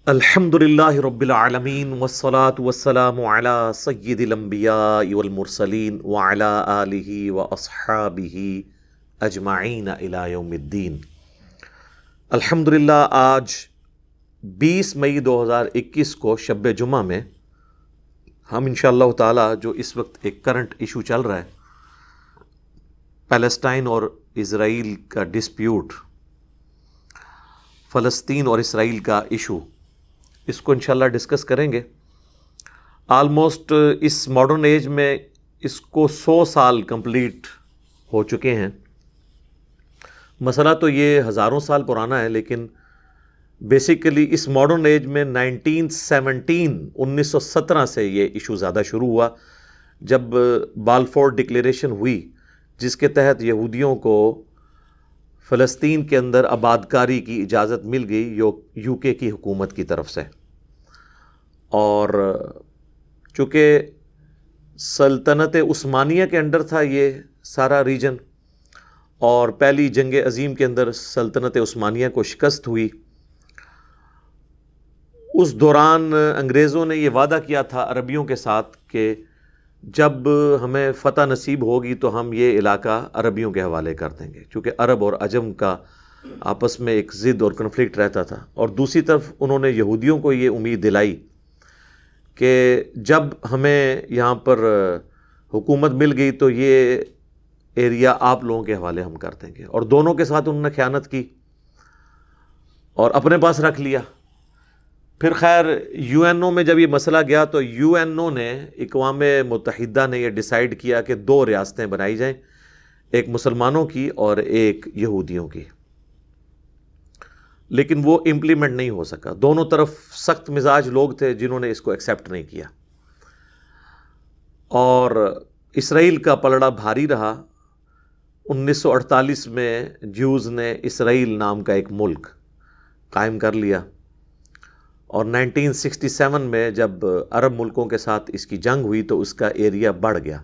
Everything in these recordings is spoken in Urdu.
الحمدللہ رب العالمین والصلاة والسلام علی سید الانبیاء والمرسلین وعلی آلہ واصحابہ اجمعین الی یوم الدین۔ الحمدللہ آج 20 مئی 2021 کو شب جمعہ میں ہم انشاءاللہ تعالی جو اس وقت ایک کرنٹ ایشو چل رہا ہے پیلسٹائن اور اسرائیل کا ڈسپیوٹ، فلسطین اور اسرائیل کا ایشو، اس کو انشاءاللہ ڈسکس کریں گے۔ آلموسٹ اس ماڈرن ایج میں اس کو 100 سال کمپلیٹ ہو چکے ہیں۔ مسئلہ تو یہ ہزاروں سال پرانا ہے، لیکن بیسیکلی اس ماڈرن ایج میں 1917 سے یہ ایشو زیادہ شروع ہوا، جب بالفور ڈکلیریشن ہوئی، جس کے تحت یہودیوں کو فلسطین کے اندر آباد کاری کی اجازت مل گئی یو کے کی حکومت کی طرف سے۔ اور چونکہ سلطنت عثمانیہ کے انڈر تھا یہ سارا ریجن، اور پہلی جنگ عظیم کے اندر سلطنت عثمانیہ کو شکست ہوئی، اس دوران انگریزوں نے یہ وعدہ کیا تھا عربیوں کے ساتھ کہ جب ہمیں فتح نصیب ہوگی تو ہم یہ علاقہ عربیوں کے حوالے کر دیں گے، چونکہ عرب اور عجم کا آپس میں ایک ضد اور کنفلکٹ رہتا تھا۔ اور دوسری طرف انہوں نے یہودیوں کو یہ امید دلائی کہ جب ہمیں یہاں پر حکومت مل گئی تو یہ ایریا آپ لوگوں کے حوالے ہم کر دیں گے، اور دونوں کے ساتھ انہوں نے خیانت کی اور اپنے پاس رکھ لیا۔ پھر خیر یو این او میں جب یہ مسئلہ گیا تو یو این او نے، اقوام متحدہ نے یہ ڈیسائیڈ کیا کہ 2 ریاستیں بنائی جائیں، ایک مسلمانوں کی اور ایک یہودیوں کی، لیکن وہ امپلیمنٹ نہیں ہو سکا۔ دونوں طرف سخت مزاج لوگ تھے جنہوں نے اس کو ایکسیپٹ نہیں کیا، اور اسرائیل کا پلڑا بھاری رہا۔ 1948 میں جیوز نے اسرائیل نام کا ایک ملک قائم کر لیا، اور 1967 میں جب عرب ملکوں کے ساتھ اس کی جنگ ہوئی تو اس کا ایریا بڑھ گیا،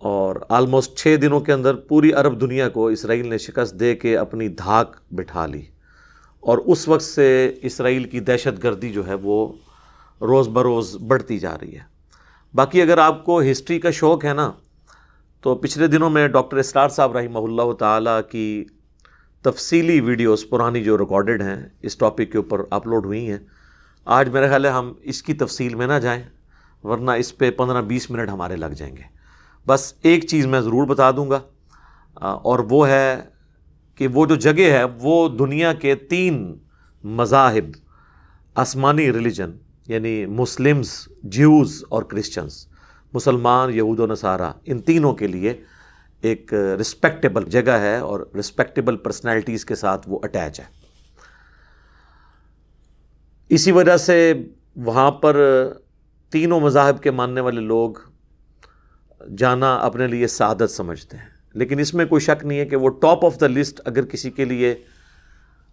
اور آلموسٹ 6 دنوں کے اندر پوری عرب دنیا کو اسرائیل نے شکست دے کے اپنی دھاک بٹھا لی، اور اس وقت سے اسرائیل کی دہشت گردی جو ہے وہ روز بروز بڑھتی جا رہی ہے۔ باقی اگر آپ کو ہسٹری کا شوق ہے نا، تو پچھلے دنوں میں ڈاکٹر اسرار صاحب رحمہ اللہ تعالیٰ کی تفصیلی ویڈیوز پرانی جو ریکارڈڈ ہیں اس ٹاپک کے اوپر اپلوڈ ہوئی ہیں۔ آج میرا خیال ہے ہم اس کی تفصیل میں نہ جائیں، ورنہ اس پہ 15-20 منٹ ہمارے لگ جائیں گے۔ بس ایک چیز میں ضرور بتا دوں گا، اور وہ ہے کہ وہ جو جگہ ہے وہ دنیا کے 3 مذاہب، آسمانی ریلیجن یعنی مسلمز، جیوز اور کرسچنز، مسلمان، یہود و نصارہ، ان تینوں کے لیے ایک رسپیکٹیبل جگہ ہے، اور رسپیکٹیبل پرسنالٹیز کے ساتھ وہ اٹیچ ہے۔ اسی وجہ سے وہاں پر تینوں مذاہب کے ماننے والے لوگ جانا اپنے لیے سعادت سمجھتے ہیں، لیکن اس میں کوئی شک نہیں ہے کہ وہ ٹاپ آف دا لسٹ اگر کسی کے لیے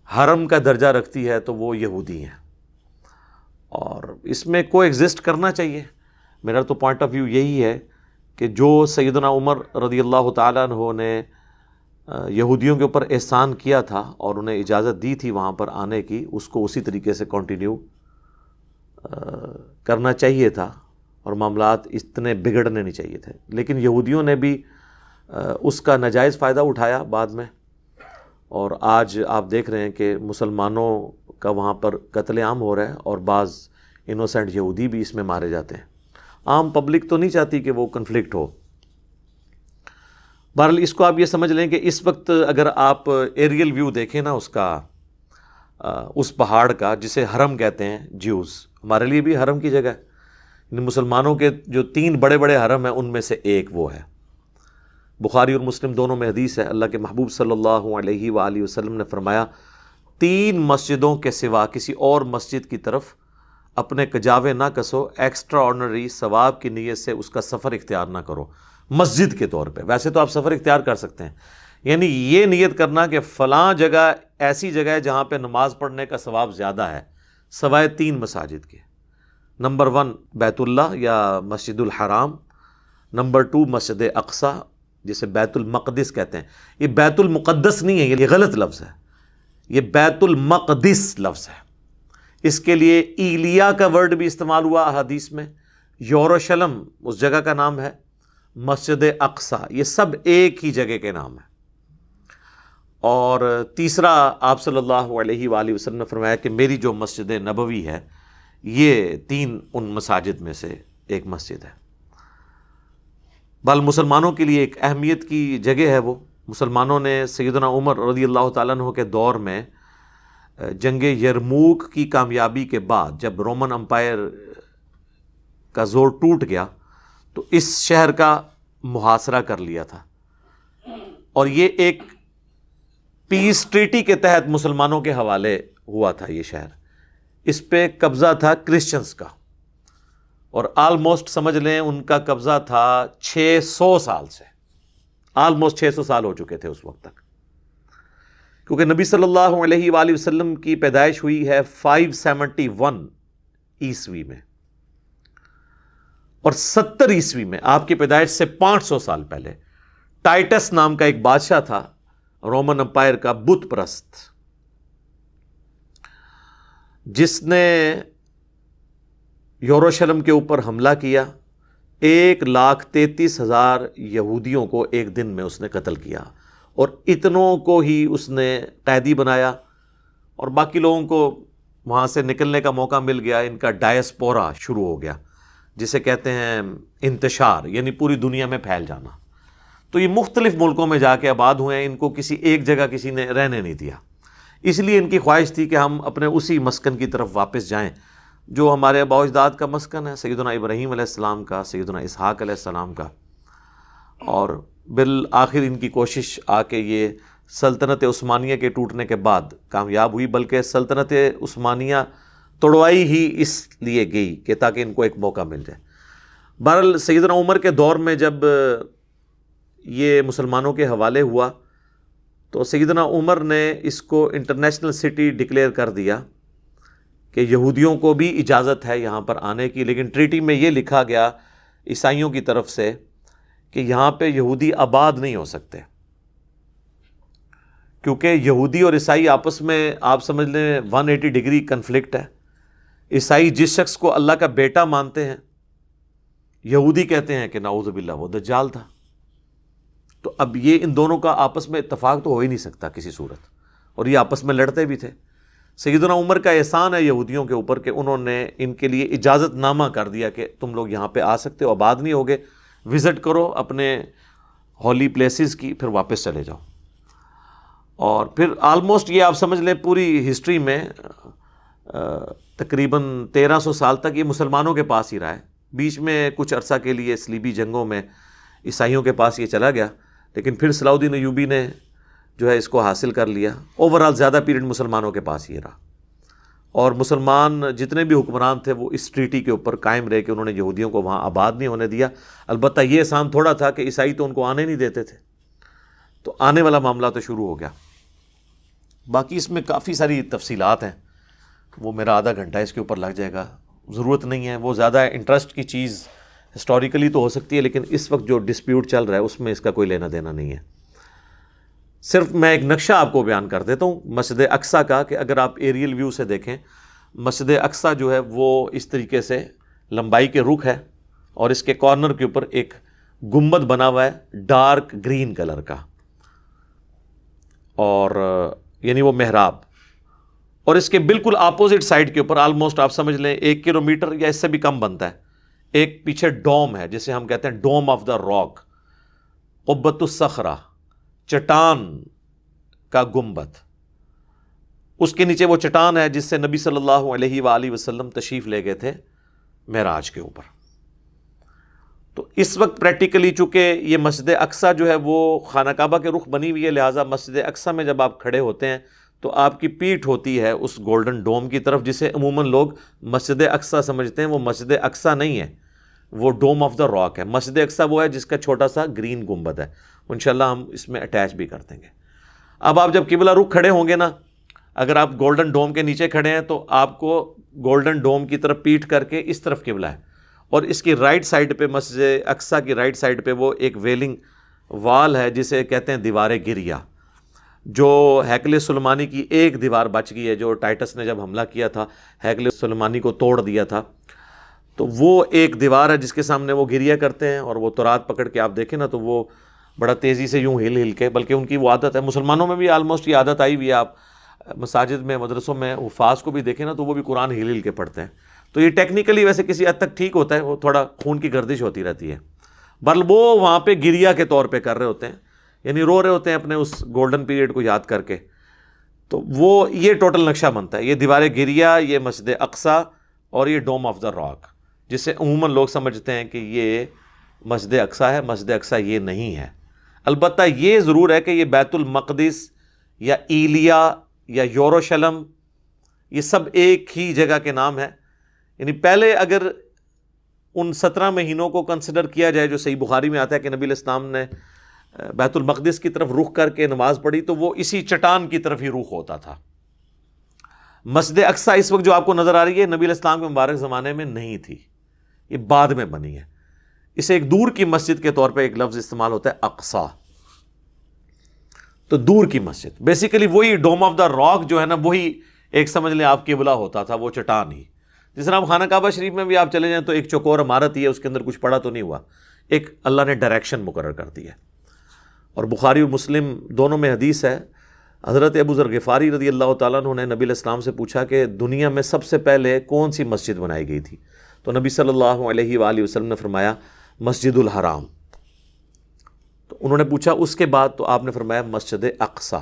حرم کا درجہ رکھتی ہے تو وہ یہودی ہیں، اور اس میں کو ایگزسٹ کرنا چاہیے۔ میرا تو پوائنٹ آف ویو یہی ہے کہ جو سیدنا عمر رضی اللہ تعالیٰ عنہ نے یہودیوں کے اوپر احسان کیا تھا اور انہیں اجازت دی تھی وہاں پر آنے کی، اس کو اسی طریقے سے کنٹینیو کرنا چاہیے تھا، اور معاملات اتنے بگڑنے نہیں چاہیے تھے۔ لیکن یہودیوں نے بھی اس کا ناجائز فائدہ اٹھایا بعد میں، اور آج آپ دیکھ رہے ہیں کہ مسلمانوں کا وہاں پر قتل عام ہو رہا ہے، اور بعض انوسینٹ یہودی بھی اس میں مارے جاتے ہیں۔ عام پبلک تو نہیں چاہتی کہ وہ کنفلکٹ ہو۔ بہرحال اس کو آپ یہ سمجھ لیں کہ اس وقت اگر آپ ایریل ویو دیکھیں نا اس کا، اس پہاڑ کا جسے حرم کہتے ہیں جیوز، ہمارے لیے بھی حرم کی جگہ ہے، مسلمانوں کے جو 3 بڑے بڑے حرم ہیں ان میں سے ایک وہ ہے۔ بخاری اور مسلم دونوں میں حدیث ہے، اللہ کے محبوب صلی اللہ علیہ وآلہ وسلم نے فرمایا، 3 مسجدوں کے سوا کسی اور مسجد کی طرف اپنے کجاوے نہ کسو، ایکسٹرا آرڈنری ثواب کی نیت سے اس کا سفر اختیار نہ کرو مسجد کے طور پہ۔ ویسے تو آپ سفر اختیار کر سکتے ہیں، یعنی یہ نیت کرنا کہ فلاں جگہ ایسی جگہ ہے جہاں پہ نماز پڑھنے کا ثواب زیادہ ہے سوائے 3 مساجد کے۔ نمبر 1 بیت اللہ یا مسجد الحرام، نمبر 2 مسجد اقصی جسے بیت المقدس کہتے ہیں۔ یہ بیت المقدس نہیں ہے، یہ غلط لفظ ہے، یہ بیت المقدس لفظ ہے، اس کے لیے ایلیا کا ورڈ بھی استعمال ہوا احادیث میں، یروشلم اس جگہ کا نام ہے، مسجد اقصی یہ سب ایک ہی جگہ کے نام ہیں۔ اور تیسرا آپ صلی اللہ علیہ وآلہ وسلم نے فرمایا کہ میری جو مسجد نبوی ہے یہ 3 ان مساجد میں سے ایک مسجد ہے۔ بل مسلمانوں کے لیے ایک اہمیت کی جگہ ہے وہ۔ مسلمانوں نے سیدنا عمر رضی اللہ تعالیٰ عنہ کے دور میں جنگ یرموک کی کامیابی کے بعد جب رومن امپائر کا زور ٹوٹ گیا تو اس شہر کا محاصرہ کر لیا تھا، اور یہ ایک پیس ٹریٹی کے تحت مسلمانوں کے حوالے ہوا تھا یہ شہر۔ اس پہ قبضہ تھا کرسچنز کا، اور آلموسٹ سمجھ لیں ان کا قبضہ تھا 600 سال سے، آلموسٹ 600 سال ہو چکے تھے اس وقت تک، کیونکہ نبی صلی اللہ علیہ وآلہ وسلم کی پیدائش ہوئی ہے 571 عیسوی میں، اور 70 عیسوی میں آپ کی پیدائش سے 500 سال پہلے ٹائٹس نام کا ایک بادشاہ تھا رومن امپائر کا، بت پرست، جس نے یروشلم کے اوپر حملہ کیا۔ 1,33,000 یہودیوں کو ایک دن میں اس نے قتل کیا، اور اتنوں کو ہی اس نے قیدی بنایا، اور باقی لوگوں کو وہاں سے نکلنے کا موقع مل گیا۔ ان کا ڈائسپورا شروع ہو گیا، جسے کہتے ہیں انتشار، یعنی پوری دنیا میں پھیل جانا۔ تو یہ مختلف ملکوں میں جا کے آباد ہوئے ہیں، ان کو کسی ایک جگہ کسی نے رہنے نہیں دیا، اس لیے ان کی خواہش تھی کہ ہم اپنے اسی مسکن کی طرف واپس جائیں جو ہمارے آباء و اجداد کا مسکن ہے، سیدنا ابراہیم علیہ السلام کا، سیدنا اسحاق علیہ السلام کا۔ اور بالآخر ان کی کوشش آ کے یہ سلطنت عثمانیہ کے ٹوٹنے کے بعد کامیاب ہوئی، بلکہ سلطنت عثمانیہ توڑوائی ہی اس لیے گئی کہ تاکہ ان کو ایک موقع مل جائے۔ بہرحال سیدنا عمر کے دور میں جب یہ مسلمانوں کے حوالے ہوا تو سیدنا عمر نے اس کو انٹرنیشنل سٹی ڈکلیئر کر دیا کہ یہودیوں کو بھی اجازت ہے یہاں پر آنے کی، لیکن ٹریٹی میں یہ لکھا گیا عیسائیوں کی طرف سے کہ یہاں پہ یہودی آباد نہیں ہو سکتے، کیونکہ یہودی اور عیسائی آپس میں آپ سمجھ لیں 180 ڈگری کنفلکٹ ہے۔ عیسائی جس شخص کو اللہ کا بیٹا مانتے ہیں، یہودی کہتے ہیں کہ نعوذ باللہ وہ دجال تھا۔ تو اب یہ ان دونوں کا آپس میں اتفاق تو ہو ہی نہیں سکتا کسی صورت، اور یہ آپس میں لڑتے بھی تھے۔ سیدنا عمر کا احسان ہے یہودیوں کے اوپر کہ انہوں نے ان کے لیے اجازت نامہ کر دیا کہ تم لوگ یہاں پہ آ سکتے ہو، آباد نہیں ہوگے، وزٹ کرو اپنے ہولی پلیسز کی، پھر واپس چلے جاؤ۔ اور پھر آلموسٹ یہ آپ سمجھ لیں پوری ہسٹری میں تقریباً 1300 سال تک یہ مسلمانوں کے پاس ہی رہا ہے۔ بیچ میں کچھ عرصہ کے لیے صلیبی جنگوں میں عیسائیوں کے پاس یہ چلا گیا، لیکن پھر صلاح الدین ایوبی نے جو ہے اس کو حاصل کر لیا۔ اوورال زیادہ پیریڈ مسلمانوں کے پاس ہی رہا، اور مسلمان جتنے بھی حکمران تھے وہ اس ٹریٹی کے اوپر قائم رہے کہ انہوں نے یہودیوں کو وہاں آباد نہیں ہونے دیا۔ البتہ یہ احسان تھوڑا تھا کہ عیسائی تو ان کو آنے نہیں دیتے تھے، تو آنے والا معاملہ تو شروع ہو گیا۔ باقی اس میں کافی ساری تفصیلات ہیں، وہ میرا آدھا گھنٹہ اس کے اوپر لگ جائے گا، ضرورت نہیں ہے۔ وہ زیادہ انٹرسٹ کی چیز ہسٹوریکلی تو ہو سکتی ہے، لیکن اس وقت جو ڈسپیوٹ چل رہا ہے اس میں اس کا کوئی لینا دینا نہیں ہے۔ صرف میں ایک نقشہ آپ کو بیان کر دیتا ہوں مسجد اقصیٰ کا، کہ اگر آپ ایریل ویو سے دیکھیں، مسجد اقصیٰ جو ہے وہ اس طریقے سے لمبائی کے رخ ہے، اور اس کے کارنر کے اوپر ایک گنبد بنا ہوا ہے ڈارک گرین کلر کا، اور یعنی وہ محراب، اور اس کے بالکل اپوزٹ سائڈ کے اوپر آلموسٹ آپ سمجھ لیں 1 کلومیٹر یا اس سے بھی کم بنتا ہے، ایک پیچھے ڈوم ہے جسے ہم کہتے ہیں ڈوم آف دا راک، قبۃ الصخرہ، چٹان کا گنبد۔ اس کے نیچے وہ چٹان ہے جس سے نبی صلی اللہ علیہ وآلہ وسلم تشریف لے گئے تھے معراج کے اوپر۔ تو اس وقت پریکٹیکلی چونکہ یہ مسجد اقصیٰ جو ہے وہ خانہ کعبہ کے رخ بنی ہوئی ہے، لہٰذا مسجد اقصیٰ میں جب آپ کھڑے ہوتے ہیں تو آپ کی پیٹھ ہوتی ہے اس گولڈن ڈوم کی طرف، جسے عموماً لوگ مسجد اقصیٰ سمجھتے ہیں۔ وہ مسجد اقصیٰ نہیں ہے، وہ ڈوم آف دا راک ہے۔ مسجد اقصیٰ وہ ہے جس کا چھوٹا سا گرین گنبد ہے، انشاءاللہ ہم اس میں اٹیچ بھی کر دیں گے۔ اب آپ جب قبلہ رخ کھڑے ہوں گے نا، اگر آپ گولڈن ڈوم کے نیچے کھڑے ہیں تو آپ کو گولڈن ڈوم کی طرف پیٹھ کر کے اس طرف قبلہ ہے، اور اس کی رائٹ سائڈ پہ، مسجد اقصیٰ کی رائٹ سائڈ پہ وہ ایک ویلنگ وال ہے جسے کہتے ہیں دیوار گریہ۔ جو ہیکل سلیمانی کی ایک دیوار بچ گئی ہے، جو ٹائٹس نے جب حملہ کیا تھا ہیکل سلیمانی کو توڑ دیا تھا، تو وہ ایک دیوار ہے جس کے سامنے وہ گریا کرتے ہیں، اور وہ تورات پکڑ کے آپ دیکھیں نا تو وہ بڑا تیزی سے یوں ہل کے، بلکہ ان کی وہ عادت ہے، مسلمانوں میں بھی آلموسٹ یہ عادت آئی ہوئی ہے، آپ مساجد میں مدرسوں میں حفاظ کو بھی دیکھیں نا تو وہ بھی قرآن ہل کے پڑھتے ہیں. تو یہ ٹیکنیکلی ویسے کسی حد تک ٹھیک ہوتا ہے، وہ تھوڑا خون کی گردش ہوتی رہتی ہے، بل وہ وہاں پہ گریا کے طور پہ کر رہے ہوتے ہیں، یعنی رو رہے ہوتے ہیں اپنے اس گولڈن پیریڈ کو یاد کر کے. تو وہ یہ ٹوٹل نقشہ بنتا ہے، یہ دیوار گریا، یہ مسجد اقصی، اور یہ ڈوم آف دا راک، جسے عموماً لوگ سمجھتے ہیں کہ یہ مسجد اقصی ہے. مسجد اقصی یہ نہیں ہے. البتہ یہ ضرور ہے کہ یہ بیت المقدس یا ایلیا یا یوروشلم، یہ سب ایک ہی جگہ کے نام ہے. یعنی پہلے اگر ان 17 مہینوں کو کنسیڈر کیا جائے جو صحیح بخاری میں آتا ہے کہ نبی علیہ السلام نے بیت المقدس کی طرف رخ کر کے نماز پڑھی، تو وہ اسی چٹان کی طرف ہی رخ ہوتا تھا. مسجد اقصی اس وقت جو آپ کو نظر آ رہی ہے نبی علیہ السلام کے مبارک زمانے میں نہیں تھی، یہ بعد میں بنی ہے. اسے ایک دور کی مسجد کے طور پہ ایک لفظ استعمال ہوتا ہے اقصی، تو دور کی مسجد. بیسیکلی وہی ڈوم آف دا راک جو ہے نا، وہی ایک سمجھ لیں آپ قبلہ ہوتا تھا، وہ چٹان ہی. جس طرح خانہ کعبہ شریف میں بھی آپ چلے جائیں تو ایک چوکور عمارت ہی ہے، اس کے اندر کچھ پڑا تو نہیں ہوا، ایک اللہ نے ڈائریکشن مقرر کر دی ہے. اور بخاری و مسلم دونوں میں حدیث ہے، حضرت ابو ذر غفاری رضی اللہ تعالیٰ عنہ نے نبی علیہ السلام سے پوچھا کہ دنیا میں سب سے پہلے کون سی مسجد بنائی گئی تھی؟ تو نبی صلی اللہ علیہ وآلہ وسلم نے فرمایا مسجد الحرام. تو انہوں نے پوچھا اس کے بعد، تو آپ نے فرمایا مسجد اقصی،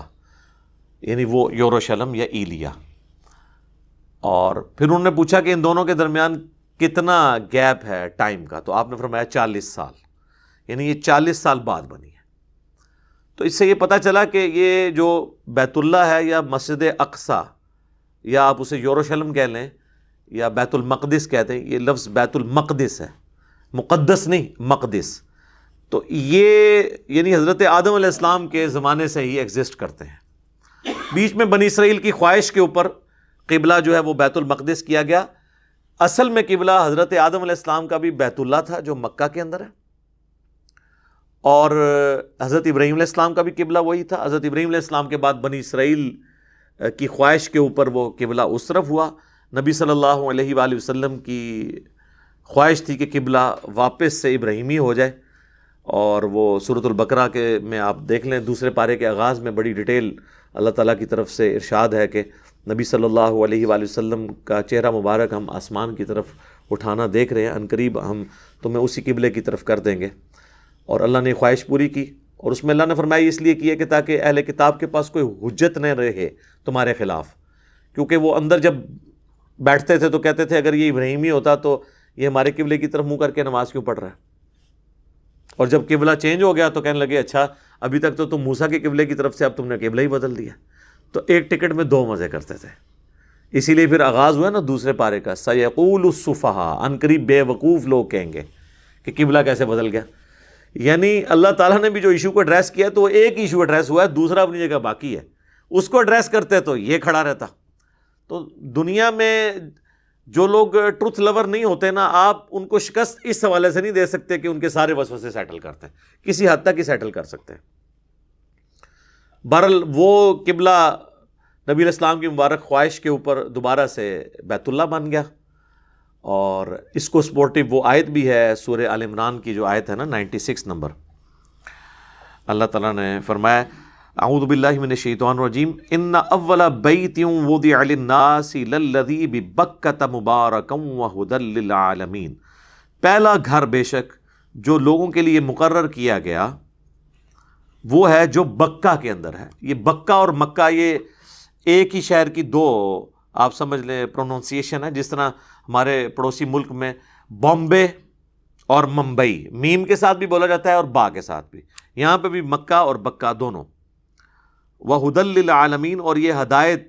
یعنی وہ یوروشلم یا ایلیا. اور پھر انہوں نے پوچھا کہ ان دونوں کے درمیان کتنا گیپ ہے ٹائم کا؟ تو آپ نے فرمایا 40 سال، یعنی یہ 40 سال بعد بنی ہے. تو اس سے یہ پتہ چلا کہ یہ جو بیت اللہ ہے یا مسجد اقصی، یا آپ اسے یوروشلم کہہ لیں یا بیت المقدس کہتے ہیں، یہ لفظ بیت المقدس ہے، مقدس نہیں، مقدس. تو یہ یعنی حضرت آدم علیہ السلام کے زمانے سے ہی ایگزسٹ کرتے ہیں. بیچ میں بنی اسرائیل کی خواہش کے اوپر قبلہ جو ہے وہ بیت المقدس کیا گیا. اصل میں قبلہ حضرت آدم علیہ السلام کا بھی بیت اللہ تھا جو مکہ کے اندر ہے، اور حضرت ابراہیم علیہ السلام کا بھی قبلہ وہی تھا. حضرت ابراہیم علیہ السلام کے بعد بنی اسرائیل کی خواہش کے اوپر وہ قبلہ اس طرف ہوا. نبی صلی اللہ علیہ وآلہ وسلم کی خواہش تھی کہ قبلہ واپس سے ابراہیمی ہو جائے، اور وہ سورۃ البقرہ کے میں آپ دیکھ لیں دوسرے پارے کے آغاز میں بڑی ڈیٹیل اللہ تعالیٰ کی طرف سے ارشاد ہے کہ نبی صلی اللہ علیہ وآلہ وسلم کا چہرہ مبارک ہم آسمان کی طرف اٹھانا دیکھ رہے ہیں، عنقریب ہم تمہیں اسی قبلے کی طرف کر دیں گے. اور اللہ نے خواہش پوری کی، اور اس میں اللہ نے فرمایا اس لیے کیا کہ تاکہ اہل کتاب کے پاس کوئی حجت نہ رہے تمہارے خلاف، کیونکہ وہ اندر جب بیٹھتے تھے تو کہتے تھے اگر یہ ابراہیمی ہوتا تو یہ ہمارے قبلے کی طرف منہ کر کے نماز کیوں پڑھ رہا ہے. اور جب قبلہ چینج ہو گیا تو کہنے لگے اچھا ابھی تک تو تم موسیٰ کے قبلے کی طرف سے، اب تم نے قبلہ ہی بدل دیا. تو ایک ٹکٹ میں 2 مزے کرتے تھے. اسی لیے پھر آغاز ہوا نا دوسرے پارے کا، سَيَقُولُ السُّفَهَاءُ، عنقریب بے وقوف لوگ کہیں گے کہ قبلہ کیسے بدل گیا. یعنی اللہ تعالیٰ نے بھی جو ایشو کو ایڈریس کیا ہے تو وہ ایک ایشو ایڈریس ہوا ہے، دوسرا اپنی جگہ باقی ہے. اس کو ایڈریس کرتے تو یہ کھڑا رہتا. تو دنیا میں جو لوگ ٹروتھ لور نہیں ہوتے نا، آپ ان کو شکست اس حوالے سے نہیں دے سکتے کہ ان کے سارے وسوسے سیٹل کرتے ہیں، کسی حد تک ہی سیٹل کر سکتے ہیں. بہرحال وہ قبلہ نبی علیہ السلام کی مبارک خواہش کے اوپر دوبارہ سے بیت اللہ بن گیا. اور اس کو سپورٹیو وہ آیت بھی ہے سورہ آل عمران کی جو آیت ہے نا 96 نمبر، اللہ تعالیٰ نے فرمایا اعوذ باللہ من الشیطان الرجیم ان اول بیت وضع للناس للذی ببکۃ مبارکا وہدی للعالمین. پہلا گھر بے شک جو لوگوں کے لیے مقرر کیا گیا وہ ہے جو بکہ کے اندر ہے. یہ بکہ اور مکہ یہ ایک ہی شہر کی 2 آپ سمجھ لیں پروننسیشن ہے. جس طرح ہمارے پڑوسی ملک میں بامبے اور ممبئی میم کے ساتھ بھی بولا جاتا ہے اور با کے ساتھ بھی، یہاں پہ بھی مکہ اور بکہ دونوں. وہدی للعالمین، اور یہ ہدایت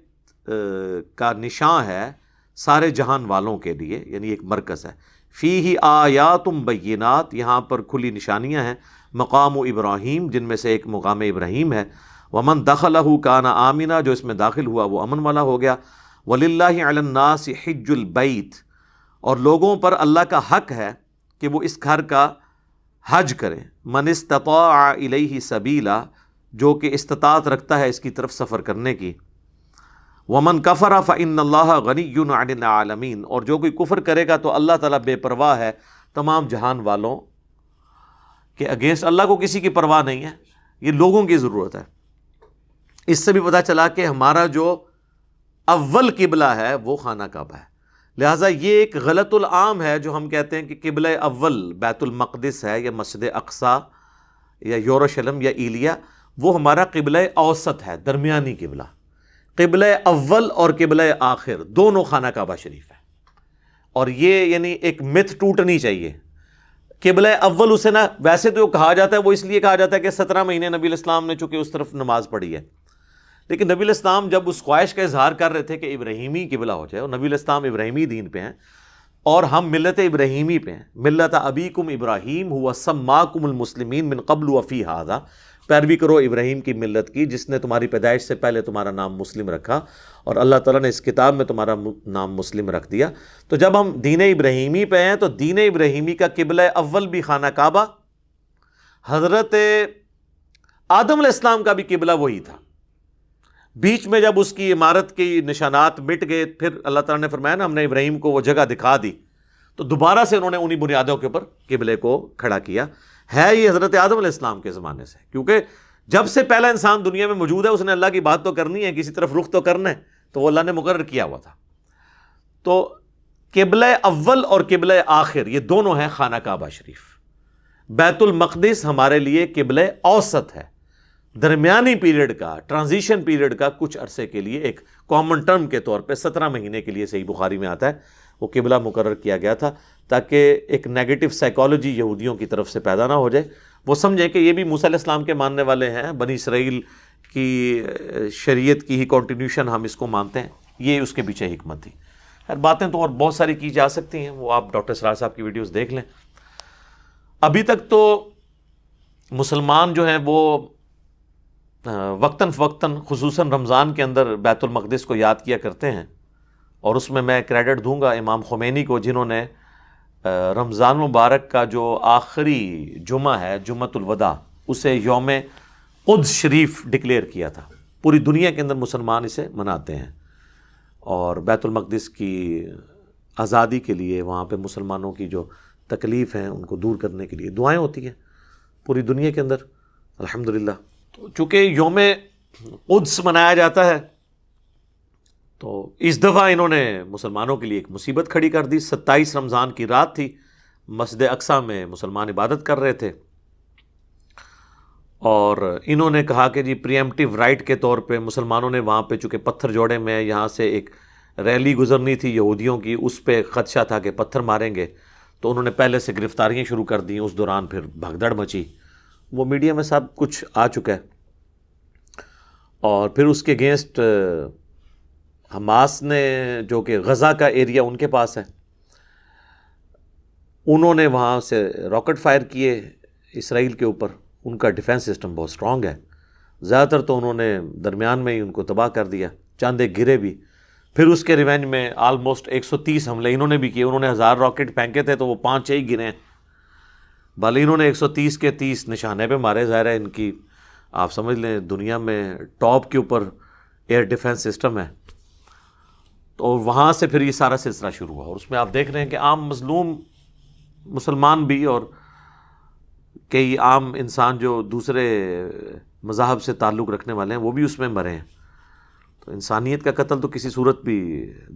کا نشان ہے سارے جہان والوں کے لیے، یعنی ایک مرکز ہے. فیہ آیات بینات، یہاں پر کھلی نشانیاں ہیں. مقام ابراہیم، جن میں سے ایک مقام ابراہیم ہے. ومن دخلہ کان آمنا، جو اس میں داخل ہوا وہ امن والا ہو گیا. وللہ علی الناس حج البیت، اور لوگوں پر اللہ کا حق ہے کہ وہ اس گھر کا حج کریں. من استطاع الیہ سبیلا، جو کہ استطاعت رکھتا ہے اس کی طرف سفر کرنے کی۔ ومن کفر فإن اللہ غنی عن العالمین، اور جو کوئی کفر کرے گا تو اللہ تعالیٰ بے پرواہ ہے تمام جہان والوں کے اگینسٹ۔ اللہ کو کسی کی پرواہ نہیں ہے، یہ لوگوں کی ضرورت ہے۔ اس سے بھی پتہ چلا کہ ہمارا جو اول قبلہ ہے وہ خانہ کعبہ ہے، لہٰذا یہ ایک غلط العام ہے جو ہم کہتے ہیں کہ قبلہ اول بیت المقدس ہے یا مسجد اقصی یا یروشلم یا ایلیا، وہ ہمارا قبلہ اوسط ہے، درمیانی قبلہ۔ قبلہ اول اور قبلہ آخر دونوں خانہ کعبہ شریف ہے، اور یہ یعنی ایک مت ٹوٹنی چاہیے۔ قبلہ اول اسے نا ویسے تو کہا جاتا ہے، وہ اس لیے کہا جاتا ہے کہ 17 مہینے نبی الاسلام نے چونکہ اس طرف نماز پڑھی ہے، لیکن نبی الاسلام جب اس خواہش کا اظہار کر رہے تھے کہ ابراہیمی قبلہ ہو جائے، اور نبی الاسلام ابراہیمی دین پہ ہیں اور ہم ملت ابراہیمی پہ ہیں، ملت ابیکم ابراہیم ہوا سماکم المسلمین من قبل وفی ھذا، پیروی کرو ابراہیم کی ملت کی جس نے تمہاری پیدائش سے پہلے تمہارا نام مسلم رکھا، اور اللہ تعالیٰ نے اس کتاب میں تمہارا نام مسلم رکھ دیا۔ تو جب ہم دین ابراہیمی پہ ہیں تو دین ابراہیمی کا قبلہ اول بھی خانہ کعبہ، حضرت آدم علیہ السلام کا بھی قبلہ وہی تھا۔ بیچ میں جب اس کی عمارت کی نشانات مٹ گئے، پھر اللہ تعالیٰ نے فرمایا نا ہم نے ابراہیم کو وہ جگہ دکھا دی، تو دوبارہ سے انہوں نے انہی بنیادوں کے اوپر قبلے کو کھڑا کیا۔ ہے یہ حضرت آدم علیہ السلام کے زمانے سے، کیونکہ جب سے پہلا انسان دنیا میں موجود ہے اس نے اللہ کی بات تو کرنی ہے، کسی طرف رخ تو کرنا ہے، تو وہ اللہ نے مقرر کیا ہوا تھا۔ تو قبلہ اول اور قبلہ آخر یہ دونوں ہیں خانہ کعبہ شریف۔ بیت المقدس ہمارے لیے قبلہ اوسط ہے، درمیانی پیریڈ کا، ٹرانزیشن پیریڈ کا، کچھ عرصے کے لیے ایک کامن ٹرم کے طور پہ 17 مہینے کے لیے، صحیح بخاری میں آتا ہے، وہ قبلہ مقرر کیا گیا تھا تاکہ ایک نیگیٹو سائیکالوجی یہودیوں کی طرف سے پیدا نہ ہو جائے، وہ سمجھیں کہ یہ بھی موسیٰ علیہ السلام کے ماننے والے ہیں، بنی اسرائیل کی شریعت کی ہی کنٹینیوشن ہم اس کو مانتے ہیں، یہ اس کے پیچھے حکمت تھی۔ خیر باتیں تو اور بہت ساری کی جا سکتی ہیں، وہ آپ ڈاکٹر اسرار صاحب کی ویڈیوز دیکھ لیں۔ ابھی تک تو مسلمان جو ہیں وہ وقتاً فوقتاً خصوصاً رمضان کے اندر بیت المقدس کو یاد کیا کرتے ہیں، اور اس میں میں کریڈٹ دوں گا امام خمینی کو، جنہوں نے رمضان مبارک کا جو آخری جمعہ ہے، جمعۃ الوداع، اسے یوم قدس شریف ڈکلیئر کیا تھا۔ پوری دنیا کے اندر مسلمان اسے مناتے ہیں، اور بیت المقدس کی آزادی کے لیے، وہاں پہ مسلمانوں کی جو تکلیف ہیں ان کو دور کرنے کے لیے دعائیں ہوتی ہیں پوری دنیا کے اندر الحمدللہ۔ تو چونکہ یوم قدس منایا جاتا ہے تو اس دفعہ انہوں نے مسلمانوں کے لیے ایک مصیبت کھڑی کر دی۔ 27 رمضان کی رات تھی، مسجد اقصی میں مسلمان عبادت کر رہے تھے، اور انہوں نے کہا کہ جی پری ایمپٹیو رائٹ کے طور پہ مسلمانوں نے وہاں پہ، چونکہ پتھر جوڑے میں یہاں سے ایک ریلی گزرنی تھی یہودیوں کی، اس پہ خدشہ تھا کہ پتھر ماریں گے، تو انہوں نے پہلے سے گرفتاریاں شروع کر دیں۔ اس دوران پھر بھگدڑ مچی، وہ میڈیا میں سب کچھ آ چکا ہے، اور پھر اس کے اگینسٹ حماس نے، جو کہ غزہ کا ایریا ان کے پاس ہے، انہوں نے وہاں سے راکٹ فائر کیے اسرائیل کے اوپر۔ ان کا ڈیفنس سسٹم بہت سٹرونگ ہے، زیادہ تر تو انہوں نے درمیان میں ہی ان کو تباہ کر دیا، چاند ایک گرے بھی۔ پھر اس کے ریونج میں آلموسٹ 130 حملے انہوں نے بھی کیے، انہوں نے 1000 راکٹ پھینکے تھے تو وہ 5 ہی گرے ہیں، بھلے انہوں نے 130 کے 30 نشانے پہ مارے۔ ظاہر ہے ان کی، آپ سمجھ لیں دنیا میں ٹاپ کے اوپر ایئر ڈیفنس سسٹم ہے، تو وہاں سے پھر یہ سارا سلسلہ شروع ہوا، اور اس میں آپ دیکھ رہے ہیں کہ عام مظلوم مسلمان بھی اور کئی عام انسان جو دوسرے مذاہب سے تعلق رکھنے والے ہیں وہ بھی اس میں مرے ہیں۔ تو انسانیت کا قتل تو کسی صورت بھی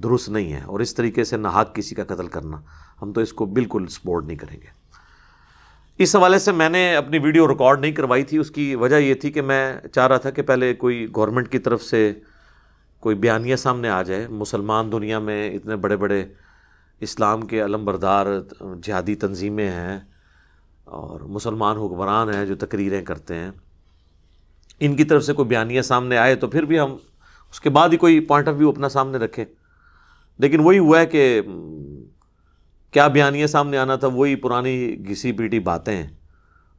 درست نہیں ہے، اور اس طریقے سے ناحق کسی کا قتل کرنا، ہم تو اس کو بالکل سپورٹ نہیں کریں گے۔ اس حوالے سے میں نے اپنی ویڈیو ریکارڈ نہیں کروائی تھی، اس کی وجہ یہ تھی کہ میں چاہ رہا تھا کہ پہلے کوئی گورنمنٹ کی طرف سے کوئی بیانیہ سامنے آ جائے۔ مسلمان دنیا میں اتنے بڑے بڑے اسلام کے علم بردار جہادی تنظیمیں ہیں، اور مسلمان حکمران ہیں جو تقریریں کرتے ہیں، ان کی طرف سے کوئی بیانیہ سامنے آئے تو پھر بھی ہم اس کے بعد ہی کوئی پوائنٹ آف ویو اپنا سامنے رکھیں۔ لیکن وہی ہوا ہے کہ کیا بیانیہ سامنے آنا تھا، وہی پرانی گھسی پیٹی باتیں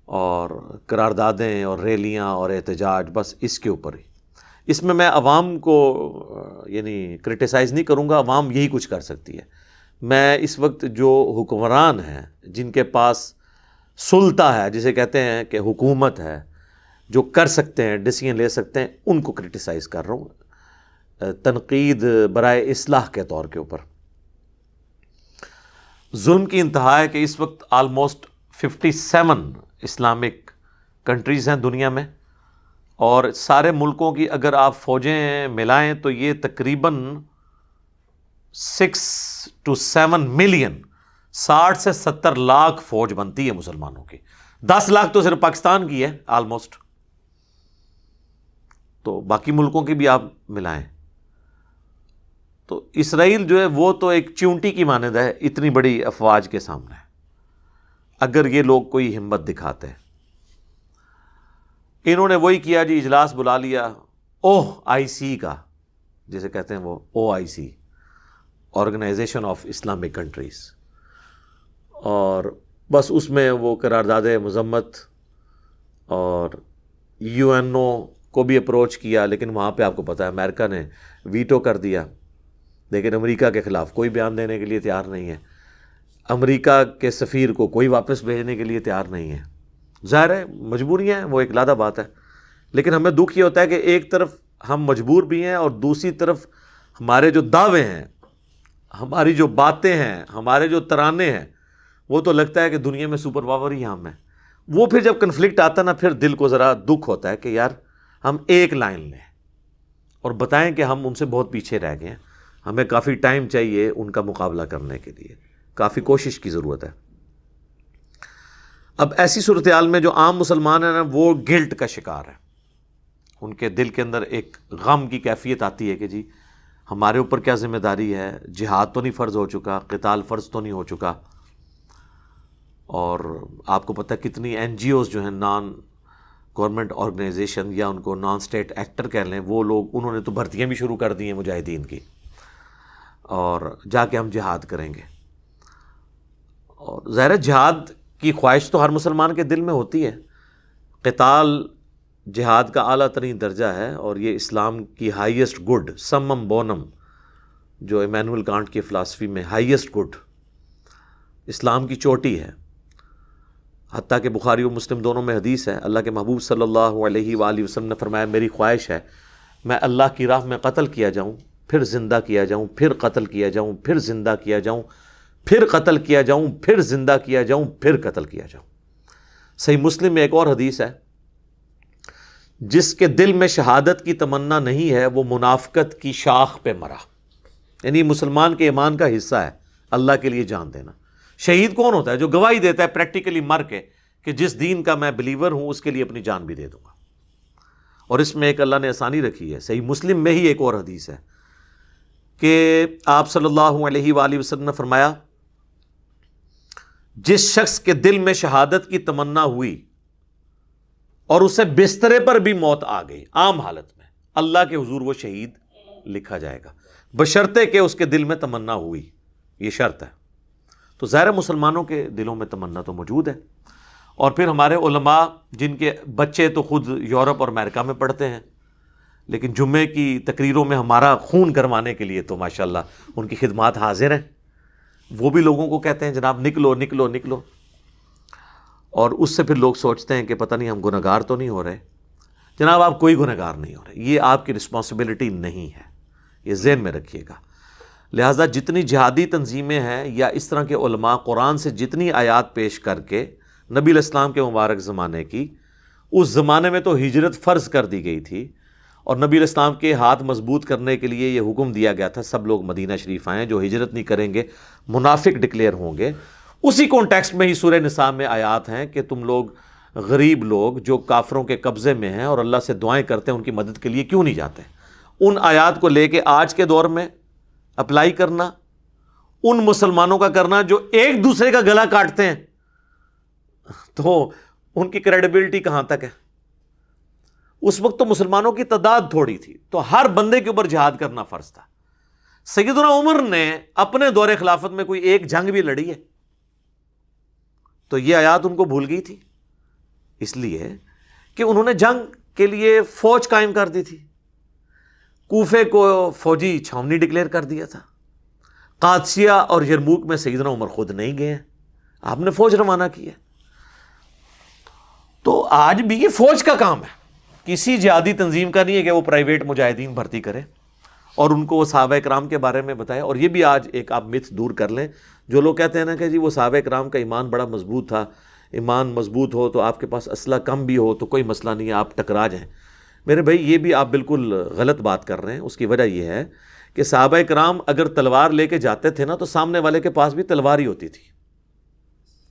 اور قراردادیں اور ریلیاں اور احتجاج، بس اس کے اوپر ہی۔ اس میں عوام کو یعنی کرٹیسائز نہیں کروں گا، عوام یہی کچھ کر سکتی ہے۔ میں اس وقت جو حکمران ہیں، جن کے پاس سلطہ ہے، جسے کہتے ہیں کہ حکومت ہے، جو کر سکتے ہیں، ڈیسیجن لے سکتے ہیں، ان کو کرٹیسائز کر رہا ہوں، تنقید برائے اصلاح کے طور کے اوپر۔ ظلم کی انتہا ہے کہ اس وقت آلموسٹ 57 اسلامک کنٹریز ہیں دنیا میں، اور سارے ملکوں کی اگر آپ فوجیں ملائیں تو یہ تقریباً 6 to 7 ملین، 60 سے 70 لاکھ فوج بنتی ہے مسلمانوں کی۔ 10 لاکھ تو صرف پاکستان کی ہے آلموسٹ، تو باقی ملکوں کی بھی آپ ملائیں تو اسرائیل جو ہے وہ تو ایک چونٹی کی مانند ہے اتنی بڑی افواج کے سامنے، اگر یہ لوگ کوئی ہمت دکھاتے ہیں۔ انہوں نے وہی کیا جی، اجلاس بلا لیا OIC کا، جسے کہتے ہیں وہ OIC، organization of Islamic countries, اور بس اس میں وہ قرارداد مذمت اور UNO کو بھی اپروچ کیا، لیکن وہاں پہ آپ کو پتہ ہے امریکہ نے ویٹو کر دیا، لیکن امریکہ کے خلاف کوئی بیان دینے کے لیے تیار نہیں ہے، امریکہ کے سفیر کو کوئی واپس بھیجنے کے لیے تیار نہیں ہے۔ ظاہر ہے مجبوریاں ہیں، وہ ایک علیحدہ بات ہے، لیکن ہمیں دکھ یہ ہوتا ہے کہ ایک طرف ہم مجبور بھی ہیں اور دوسری طرف ہمارے جو دعوے ہیں، ہماری جو باتیں ہیں، ہمارے جو ترانے ہیں، وہ تو لگتا ہے کہ دنیا میں سپر پاور ہی ہم ہیں۔ وہ پھر جب کنفلکٹ آتا نا، پھر دل کو ذرا دکھ ہوتا ہے کہ یار ہم ایک لائن لیں اور بتائیں کہ ہم ان سے بہت پیچھے رہ گئے ہیں، ہمیں کافی ٹائم چاہیے ان کا مقابلہ کرنے کے لیے، کافی کوشش کی ضرورت ہے۔ اب ایسی صورتحال میں جو عام مسلمان ہیں نا، وہ گلٹ کا شکار ہے، ان کے دل کے اندر ایک غم کی کیفیت آتی ہے کہ جی ہمارے اوپر کیا ذمہ داری ہے، جہاد تو نہیں فرض ہو چکا، قتال فرض تو نہیں ہو چکا۔ اور آپ کو پتہ ہے کتنی NGOs جو ہیں، نان گورنمنٹ آرگنائزیشن، یا ان کو نان اسٹیٹ ایکٹر کہہ لیں، وہ لوگ انہوں نے تو بھرتیاں بھی شروع کر دی ہیں مجاہدین کی، اور جا کے ہم جہاد کریں گے۔ اور ظاہر ہے جہاد کی خواہش تو ہر مسلمان کے دل میں ہوتی ہے، قتال جہاد کا اعلیٰ ترین درجہ ہے، اور یہ اسلام کی ہائیسٹ گڈ، سمم بونم، جو ایمینول کانٹ کی فلاسفی میں ہائیسٹ گڈ، اسلام کی چوٹی ہے۔ حتیٰ کہ بخاری و مسلم دونوں میں حدیث ہے، اللہ کے محبوب صلی اللہ علیہ وآلہ وسلم نے فرمایا میری خواہش ہے میں اللہ کی راہ میں قتل کیا جاؤں، پھر زندہ کیا جاؤں، پھر قتل کیا جاؤں، پھر زندہ کیا جاؤں، پھر قتل کیا جاؤں، پھر زندہ کیا جاؤں، پھر قتل کیا جاؤں۔ صحیح مسلم میں ایک اور حدیث ہے، جس کے دل میں شہادت کی تمنا نہیں ہے وہ منافقت کی شاخ پہ مرا، یعنی مسلمان کے ایمان کا حصہ ہے اللہ کے لیے جان دینا۔ شہید کون ہوتا ہے؟ جو گواہی دیتا ہے پریکٹیکلی مر کے کہ جس دین کا میں بلیور ہوں اس کے لیے اپنی جان بھی دے دوں گا۔ اور اس میں ایک اللہ نے آسانی رکھی ہے، صحیح مسلم میں ہی ایک اور حدیث ہے کہ آپ صلی اللہ علیہ وآلہ وسلم نے فرمایا جس شخص کے دل میں شہادت کی تمنا ہوئی اور اسے بسترے پر بھی موت آ گئی عام حالت میں، اللہ کے حضور وہ شہید لکھا جائے گا، بشرطے کہ اس کے دل میں تمنا ہوئی، یہ شرط ہے۔ تو ظاہر مسلمانوں کے دلوں میں تمنا تو موجود ہے، اور پھر ہمارے علماء جن کے بچے تو خود یورپ اور امریکہ میں پڑھتے ہیں، لیکن جمعے کی تقریروں میں ہمارا خون کروانے کے لیے تو ماشاءاللہ ان کی خدمات حاضر ہیں، وہ بھی لوگوں کو کہتے ہیں جناب نکلو نکلو نکلو، اور اس سے پھر لوگ سوچتے ہیں کہ پتہ نہیں ہم گنہگار تو نہیں ہو رہے۔ جناب آپ کوئی گنہگار نہیں ہو رہے، یہ آپ کی رسپانسبلٹی نہیں ہے، یہ ذہن میں رکھیے گا۔ لہٰذا جتنی جہادی تنظیمیں ہیں یا اس طرح کے علماء قرآن سے جتنی آیات پیش کر کے نبی علیہ السلام کے مبارک زمانے کی، اس زمانے میں تو ہجرت فرض کر دی گئی تھی، اور نبی علیہ السلام کے ہاتھ مضبوط کرنے کے لیے یہ حکم دیا گیا تھا سب لوگ مدینہ شریف آئیں، جو ہجرت نہیں کریں گے منافق ڈکلیئر ہوں گے۔ اسی کانٹیکسٹ میں ہی سورہ نساء میں آیات ہیں کہ تم لوگ غریب لوگ جو کافروں کے قبضے میں ہیں اور اللہ سے دعائیں کرتے ہیں ان کی مدد کے لیے کیوں نہیں جاتے؟ ان آیات کو لے کے آج کے دور میں اپلائی کرنا، ان مسلمانوں کا کرنا جو ایک دوسرے کا گلا کاٹتے ہیں، تو ان کی کریڈیبلٹی کہاں تک ہے؟ اس وقت تو مسلمانوں کی تعداد تھوڑی تھی، تو ہر بندے کے اوپر جہاد کرنا فرض تھا۔ سیدنا عمر نے اپنے دور خلافت میں کوئی ایک جنگ بھی لڑی ہے؟ تو یہ آیات ان کو بھول گئی تھی، اس لیے کہ انہوں نے جنگ کے لیے فوج قائم کر دی تھی، کوفے کو فوجی چھاونی ڈکلیئر کر دیا تھا، قادسیہ اور یرموک میں سیدنا عمر خود نہیں گئے ہیں، آپ نے فوج روانہ کی ہے۔ تو آج بھی یہ فوج کا کام ہے، کسی جہادی تنظیم کا نہیں ہے کہ وہ پرائیویٹ مجاہدین بھرتی کرے اور ان کو وہ صحابہ کرام کے بارے میں بتائے. اور یہ بھی آج ایک آپ متھ دور کر لیں. جو لوگ کہتے ہیں نا کہ جی وہ صحابہ کرام کا ایمان بڑا مضبوط تھا, ایمان مضبوط ہو تو آپ کے پاس اسلحہ کم بھی ہو تو کوئی مسئلہ نہیں ہے, آپ ٹکرا جائیں. میرے بھائی یہ بھی آپ بالکل غلط بات کر رہے ہیں. اس کی وجہ یہ ہے کہ صحابہ کرام اگر تلوار لے کے جاتے تھے نا تو سامنے والے کے پاس بھی تلوار ہی ہوتی تھی.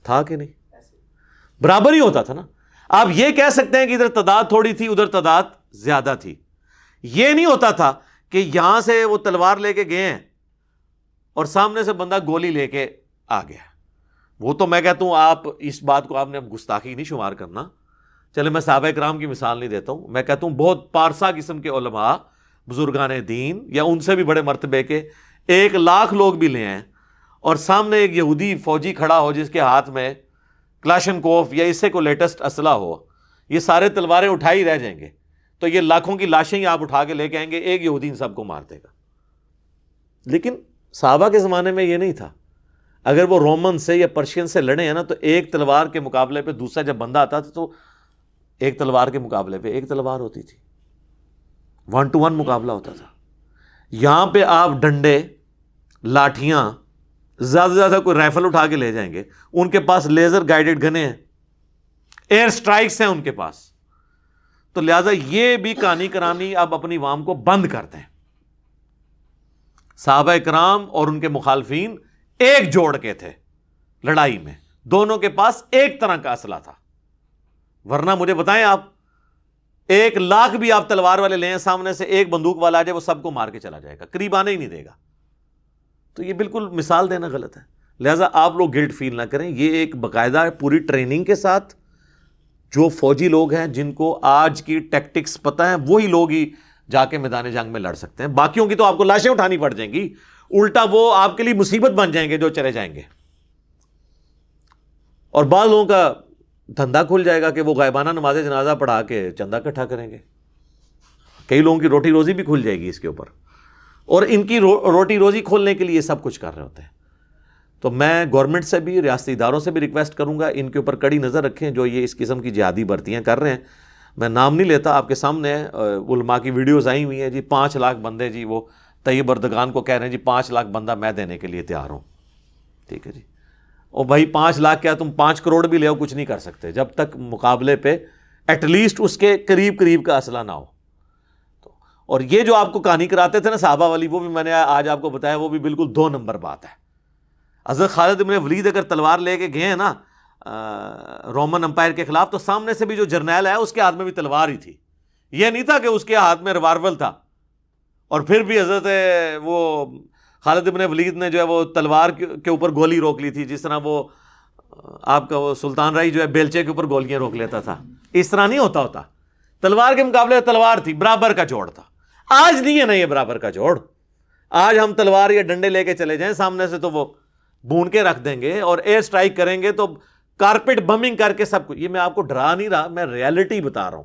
تھا کہ نہیں؟ برابر ہی ہوتا تھا نا. آپ یہ کہہ سکتے ہیں کہ ادھر تعداد تھوڑی تھی ادھر تعداد زیادہ تھی. یہ نہیں ہوتا تھا کہ یہاں سے وہ تلوار لے کے گئے ہیں اور سامنے سے بندہ گولی لے کے آ گیا. وہ تو میں کہتا ہوں آپ اس بات کو آپ نے اب گستاخی نہیں شمار کرنا. چلے میں صحابہ کرام کی مثال نہیں دیتا ہوں, میں کہتا ہوں بہت پارسا قسم کے علماء بزرگان دین یا ان سے بھی بڑے مرتبے کے 1,00,000 لوگ بھی لے آئیں اور سامنے ایک یہودی فوجی کھڑا ہو جس کے ہاتھ میں کلاشن کوف یا اس سے کوئی لیٹسٹ اسلحہ ہو, یہ سارے تلواریں اٹھائی رہ جائیں گے تو یہ لاکھوں کی لاشیں ہی آپ اٹھا کے لے کے آئیں گے, ایک یہودی ان سب کو مار دے گا. لیکن صحابہ کے زمانے میں یہ نہیں تھا. اگر وہ رومن سے یا پرشین سے لڑے ہیں نا تو ایک تلوار کے مقابلے پہ دوسرا جب بندہ آتا تھا تو ایک تلوار کے مقابلے پہ ایک تلوار ہوتی تھی, 1 to 1 مقابلہ ہوتا تھا. یہاں پہ آپ ڈنڈے, لاٹھیاں, زیادہ سے زیادہ کوئی رائفل اٹھا کے لے جائیں گے. ان کے پاس لیزر گائیڈڈ گنیں ہیں, ایئر سٹرائکس ہیں ان کے پاس. تو لہذا یہ بھی کہانی کرانی اب اپنی عوام کو بند کرتے ہیں. صحابہ کرام اور ان کے مخالفین ایک جوڑ کے تھے لڑائی میں, دونوں کے پاس ایک طرح کا اسلحہ تھا. ورنہ مجھے بتائیں آپ 1,00,000 بھی آپ تلوار والے لیں, سامنے سے ایک بندوق والا آ جائے وہ سب کو مار کے چلا جائے گا, قریب آنے ہی نہیں دے گا. تو یہ بالکل مثال دینا غلط ہے. لہٰذا آپ لوگ گلٹ فیل نہ کریں. یہ ایک باقاعدہ پوری ٹریننگ کے ساتھ جو فوجی لوگ ہیں جن کو آج کی ٹیکٹکس پتہ ہیں وہی لوگ ہی جا کے میدان جنگ میں لڑ سکتے ہیں. باقیوں کی تو آپ کو لاشیں اٹھانی پڑ جائیں گی, الٹا وہ آپ کے لیے مصیبت بن جائیں گے جو چلے جائیں گے. اور بعض لوگوں کا دھندا کھل جائے گا کہ وہ غائبانہ نماز جنازہ پڑھا کے چندہ اکٹھا کریں گے. کئی لوگوں کی روٹی روزی بھی کھل جائے گی اس کے اوپر, اور ان کی روٹی روزی کھولنے کے لیے سب کچھ کر رہے ہوتے ہیں. تو میں گورنمنٹ سے بھی, ریاستی اداروں سے بھی ریکویسٹ کروں گا ان کے اوپر کڑی نظر رکھیں جو یہ اس قسم کی جہادی بھرتیاں کر رہے ہیں. میں نام نہیں لیتا, آپ کے سامنے علماء کی ویڈیوز آئی ہوئی ہیں جی. 5,00,000 بندے جی وہ طیب اردگان کو کہہ رہے ہیں جی 5,00,000 بندہ میں دینے کے لیے تیار ہوں. ٹھیک ہے جی, اور بھائی 5,00,000 کیا تم 5 کروڑ بھی لے آؤ کچھ نہیں کر سکتے جب تک مقابلے پہ ایٹ لیسٹ اس کے قریب قریب کا اسلحہ نہ ہو. اور یہ جو آپ کو کہانی کراتے تھے نا صحابہ والی, وہ بھی میں نے آج آپ کو بتایا, وہ بھی بالکل 2 نمبر بات ہے. حضرت خالد بن ولید اگر تلوار لے کے گئے ہیں نا رومن امپائر کے خلاف, تو سامنے سے بھی جو جرنیل ہے اس کے ہاتھ میں بھی تلوار ہی تھی. یہ نہیں تھا کہ اس کے ہاتھ میں ریوالور تھا اور پھر بھی حضرت وہ خالد بن ولید نے جو ہے وہ تلوار کے اوپر گولی روک لی تھی, جس طرح وہ آپ کا وہ سلطان رائی جو ہے بیلچے کے اوپر گولیاں روک لیتا تھا. اس طرح نہیں ہوتا. تلوار کے مقابلے تلوار تھی, برابر کا جوڑ تھا. آج نہیں ہے نا یہ برابر کا جوڑ. آج ہم تلوار یا ڈنڈے لے کے چلے جائیں سامنے سے تو وہ بھون کے رکھ دیں گے, اور ایئر سٹرائک کریں گے تو کارپیٹ بمنگ کر کے سب کچھ. یہ میں آپ کو ڈرا نہیں رہا, میں ریالٹی بتا رہا ہوں,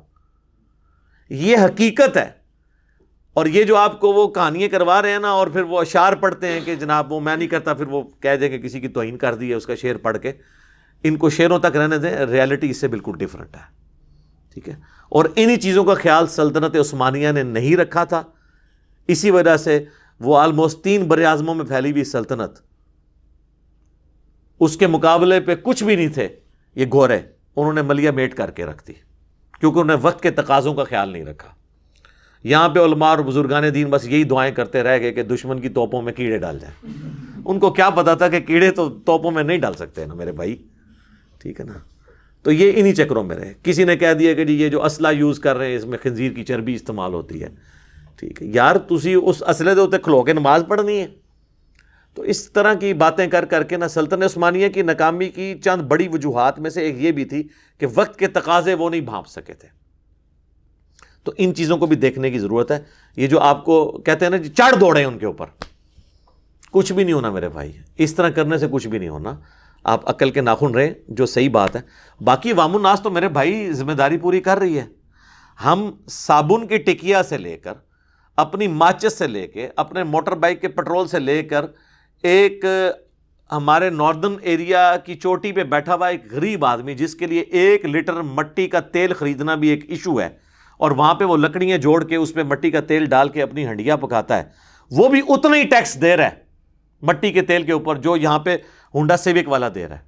یہ حقیقت ہے. اور یہ جو آپ کو وہ کہانیاں کروا رہے ہیں نا, اور پھر وہ اشعار پڑھتے ہیں کہ جناب وہ میں نہیں کرتا, پھر وہ کہہ دیں کہ کسی کی توہین کر دی ہے اس کا شعر پڑھ کے. ان کو شعروں تک رہنے دیں, ریالٹی اس سے بالکل ڈیفرنٹ ہے. ٹھیک ہے, اور انہی چیزوں کا خیال سلطنت عثمانیہ نے نہیں رکھا تھا. اسی وجہ سے وہ آلموسٹ 3 براعظموں میں پھیلی ہوئی سلطنت, اس کے مقابلے پہ کچھ بھی نہیں تھے یہ گورے, انہوں نے ملیہ میٹ کر کے رکھ دی کیونکہ انہوں نے وقت کے تقاضوں کا خیال نہیں رکھا. یہاں پہ علماء اور بزرگان دین بس یہی دعائیں کرتے رہ گئے کہ دشمن کی توپوں میں کیڑے ڈال جائیں. ان کو کیا پتا تھا کہ کیڑے تو توپوں میں نہیں ڈال سکتے نا میرے بھائی. ٹھیک ہے نا, تو یہ انہی چکروں میں رہے. کسی نے کہہ دیا کہ جی یہ جو اسلحہ یوز کر رہے ہیں اس میں خنزیر کی چربی استعمال ہوتی ہے. ٹھیک ہے یار, تسی اس اسلحے دے اوتے کھلو کے نماز پڑھنی ہے. تو اس طرح کی باتیں کر کر کے نا سلطنت عثمانیہ کی ناکامی کی چند بڑی وجوہات میں سے ایک یہ بھی تھی کہ وقت کے تقاضے وہ نہیں بھانپ سکے تھے. تو ان چیزوں کو بھی دیکھنے کی ضرورت ہے. یہ جو آپ کو کہتے ہیں نا چڑھ دوڑے ان کے اوپر, کچھ بھی نہیں ہونا میرے بھائی. اس طرح کرنے سے کچھ بھی نہیں ہونا. آپ عقل کے ناخن رہیں, جو صحیح بات ہے. باقی عوام الناس تو میرے بھائی ذمہ داری پوری کر رہی ہے. ہم صابن کی ٹکیا سے لے کر, اپنی ماچس سے لے کے, اپنے موٹر بائک کے پٹرول سے لے کر, ایک ہمارے ناردرن ایریا کی چوٹی پہ بیٹھا ہوا ایک غریب آدمی جس کے لیے 1 لیٹر مٹی کا تیل خریدنا بھی ایک ایشو ہے, اور وہاں پہ وہ لکڑیاں جوڑ کے اس پہ مٹی کا تیل ڈال کے اپنی ہنڈیاں پکاتا ہے، وہ بھی اتنا ہی ٹیکس دے رہا ہے مٹی کے تیل کے اوپر جو یہاں پہ ہونڈا سیوک والا دے رہا ہے.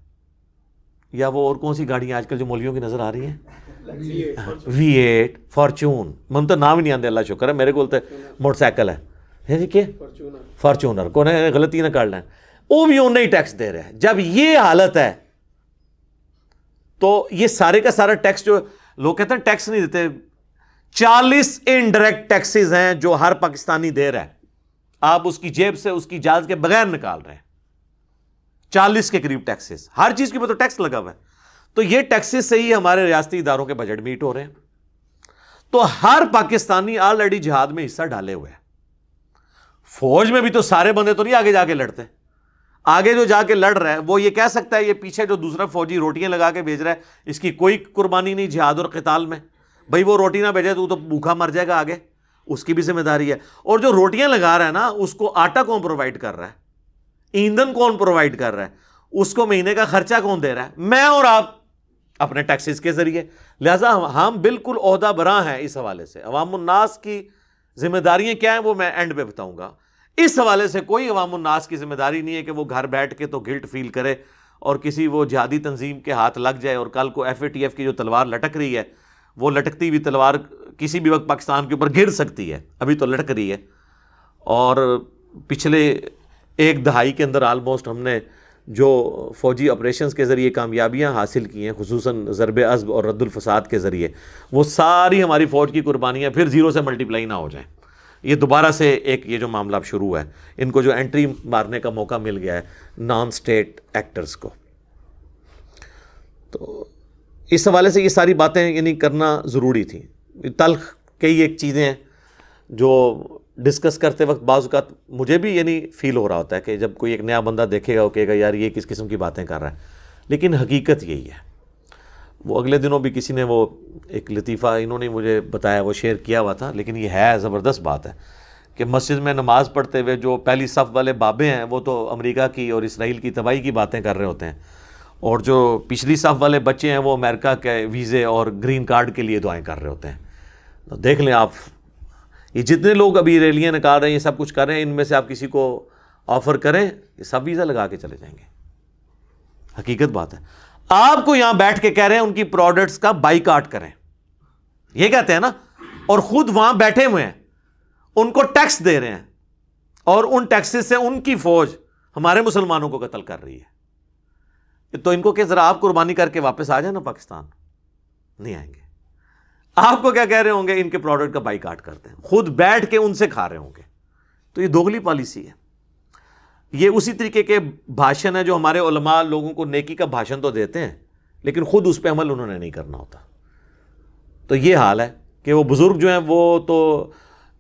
یا وہ اور کون سی گاڑیاں آج کل جو مولویوں کی نظر آ رہی ہیں، V8 فارچون، من تو نام ہی نہیں آتے، اللہ شکر ہے میرے کو موٹر سائیکل ہے جی، کیا فارچونر کو غلطی نہ کر لیں، وہ بھی انہیں ہی ٹیکس دے رہے ہیں. جب یہ حالت ہے تو یہ سارے کا سارا ٹیکس جو لوگ کہتے ہیں ٹیکس نہیں دیتے، 40 انڈائریکٹ ٹیکسز ہیں جو ہر پاکستانی دے رہا ہے، آپ اس کی جیب سے اس کی اجازت کے بغیر نکال رہے ہیں. 40 کے قریب ٹیکسز، ہر چیز کے اوپر تو ٹیکس لگا ہوا ہے. تو یہ ٹیکسز سے ہی ہمارے ریاستی اداروں کے بجٹ میٹ ہو رہے ہیں. تو ہر پاکستانی آلریڈی جہاد میں حصہ ڈالے ہوئے ہیں. فوج میں بھی تو سارے بندے تو نہیں آگے جا کے لڑتے، آگے جو جا کے لڑ رہا ہے وہ یہ کہہ سکتا ہے یہ پیچھے جو دوسرا فوجی روٹیاں لگا کے بھیج رہا ہے اس کی کوئی قربانی نہیں جہاد اور قتال میں، بھائی وہ روٹی نہ بھیجے تو بھوکا مر جائے گا آگے، اس کی بھی ذمہ داری ہے. اور جو روٹیاں لگا رہا ہے نا اس کو آٹا کون پرووائڈ کر رہا ہے، ایندھن کون پرووائڈ کر رہا ہے، اس کو مہینے کا خرچہ کون دے رہا ہے؟ میں اور آپ اپنے ٹیکسز کے ذریعے. لہٰذا ہم بالکل عہدہ براں ہیں اس حوالے سے. عوام الناس کی ذمہ داریاں کیا ہیں وہ میں اینڈ پہ بتاؤں گا. اس حوالے سے کوئی عوام الناس کی ذمہ داری نہیں ہے کہ وہ گھر بیٹھ کے تو گلٹ فیل کرے اور کسی وہ جہادی تنظیم کے ہاتھ لگ جائے اور کل کو FATF کی جو تلوار لٹک رہی ہے وہ لٹکتی ہوئی تلوار کسی بھی وقت پاکستان کے اوپر گر سکتی ہے، ابھی تو لٹک رہی ہے. اور پچھلے ایک دہائی کے اندر آلموسٹ ہم نے جو فوجی آپریشنز کے ذریعے کامیابیاں حاصل کی ہیں خصوصاً ضرب عضب اور رد الفساد کے ذریعے، وہ ساری ہماری فوج کی قربانیاں پھر زیرو سے ملٹیپلائی نہ ہو جائیں. یہ دوبارہ سے ایک یہ جو معاملہ اب شروع ہے، ان کو جو انٹری مارنے کا موقع مل گیا ہے نان سٹیٹ ایکٹرز کو. تو اس حوالے سے یہ ساری باتیں یعنی کرنا ضروری تھیں. تلخ کئی ایک چیزیں ہیں جو ڈسکس کرتے وقت بعض اوقات مجھے بھی یعنی فیل ہو رہا ہوتا ہے کہ جب کوئی ایک نیا بندہ دیکھے گا وہ کہے گا یار یہ کس قسم کی باتیں کر رہا ہے، لیکن حقیقت یہی ہے. وہ اگلے دنوں بھی کسی نے وہ ایک لطیفہ انہوں نے مجھے بتایا، وہ شیئر کیا ہوا تھا، لیکن یہ ہے زبردست بات ہے کہ مسجد میں نماز پڑھتے ہوئے جو پہلی صف والے بابے ہیں وہ تو امریکہ کی اور اسرائیل کی تباہی کی باتیں کر رہے ہوتے ہیں، اور جو پچھلی صف والے بچے ہیں وہ امریکہ کے ویزے اور گرین کارڈ کے لیے دعائیں کر رہے ہوتے ہیں. تو دیکھ لیں آپ، یہ جتنے لوگ ابھی ریلیاں نکال رہے ہیں یہ سب کچھ کر رہے ہیں، ان میں سے آپ کسی کو آفر کریں یہ سب ویزا لگا کے چلے جائیں گے. حقیقت بات ہے. آپ کو یہاں بیٹھ کے کہہ رہے ہیں ان کی پروڈکٹس کا بائیکاٹ کریں، یہ کہتے ہیں نا، اور خود وہاں بیٹھے ہوئے ہیں ان کو ٹیکس دے رہے ہیں اور ان ٹیکسز سے ان کی فوج ہمارے مسلمانوں کو قتل کر رہی ہے. تو ان کو کہ ذرا آپ قربانی کر کے واپس آ جائیں نا پاکستان، نہیں آئیں گے. آپ کو کیا کہہ رہے ہوں گے؟ ان کے پروڈکٹ کا بائیکاٹ کرتے ہیں، خود بیٹھ کے ان سے کھا رہے ہوں گے. تو یہ دوگلی پالیسی ہے. یہ اسی طریقے کے بھاشن ہے جو ہمارے علماء لوگوں کو نیکی کا بھاشن تو دیتے ہیں لیکن خود اس پہ عمل انہوں نے نہیں کرنا ہوتا. تو یہ حال ہے کہ وہ بزرگ جو ہیں وہ تو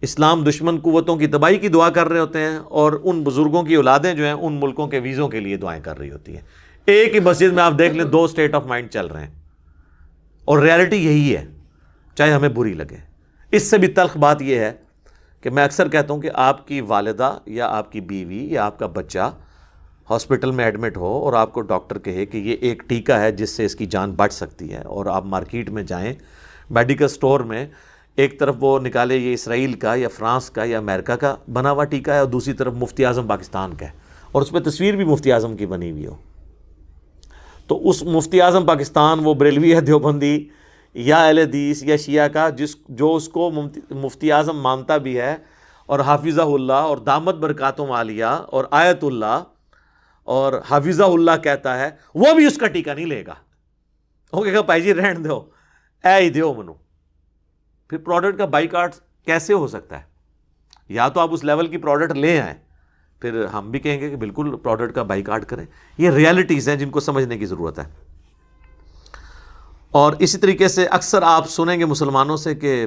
اسلام دشمن قوتوں کی تباہی کی دعا کر رہے ہوتے ہیں اور ان بزرگوں کی اولادیں جو ہیں ان ملکوں کے ویزوں کے لیے دعائیں کر رہی ہوتی ہیں. ایک ہی مسجد میں آپ دیکھ لیں 2 اسٹیٹ آف مائنڈ چل رہے ہیں اور ریالٹی یہی ہے چاہے ہمیں بری لگے. اس سے بھی تلخ بات یہ ہے کہ میں اکثر کہتا ہوں کہ آپ کی والدہ یا آپ کی بیوی یا آپ کا بچہ ہاسپٹل میں ایڈمٹ ہو اور آپ کو ڈاکٹر کہے کہ یہ ایک ٹیکہ ہے جس سے اس کی جان بچ سکتی ہے، اور آپ مارکیٹ میں جائیں میڈیکل سٹور میں، ایک طرف وہ نکالے یہ اسرائیل کا یا فرانس کا یا امریکہ کا بنا ہوا ٹیکہ ہے اور دوسری طرف مفتی اعظم پاکستان کا ہے اور اس پہ تصویر بھی مفتی اعظم کی بنی ہوئی ہو، تو اس مفتی اعظم پاکستان وہ بریلوی ہے، دیوبندی یا اہل حدیث یا شیعہ کا جو اس کو مفتی اعظم مانتا بھی ہے اور حافظہ اللہ اور دامت برکاتہم عالیہ اور آیت اللہ اور حافظہ اللہ کہتا ہے، وہ بھی اس کا ٹیکہ نہیں لے گا. وہ کہے گا بھائی جی رہن دو، اے ہی دیو منو. پھر پروڈکٹ کا بائیکاٹ کیسے ہو سکتا ہے؟ یا تو آپ اس لیول کی پروڈکٹ لے آئیں، پھر ہم بھی کہیں گے کہ بالکل پروڈکٹ کا بائیکاٹ کریں. یہ ریالٹیز ہیں جن کو سمجھنے کی ضرورت ہے. اور اسی طریقے سے اکثر آپ سنیں گے مسلمانوں سے کہ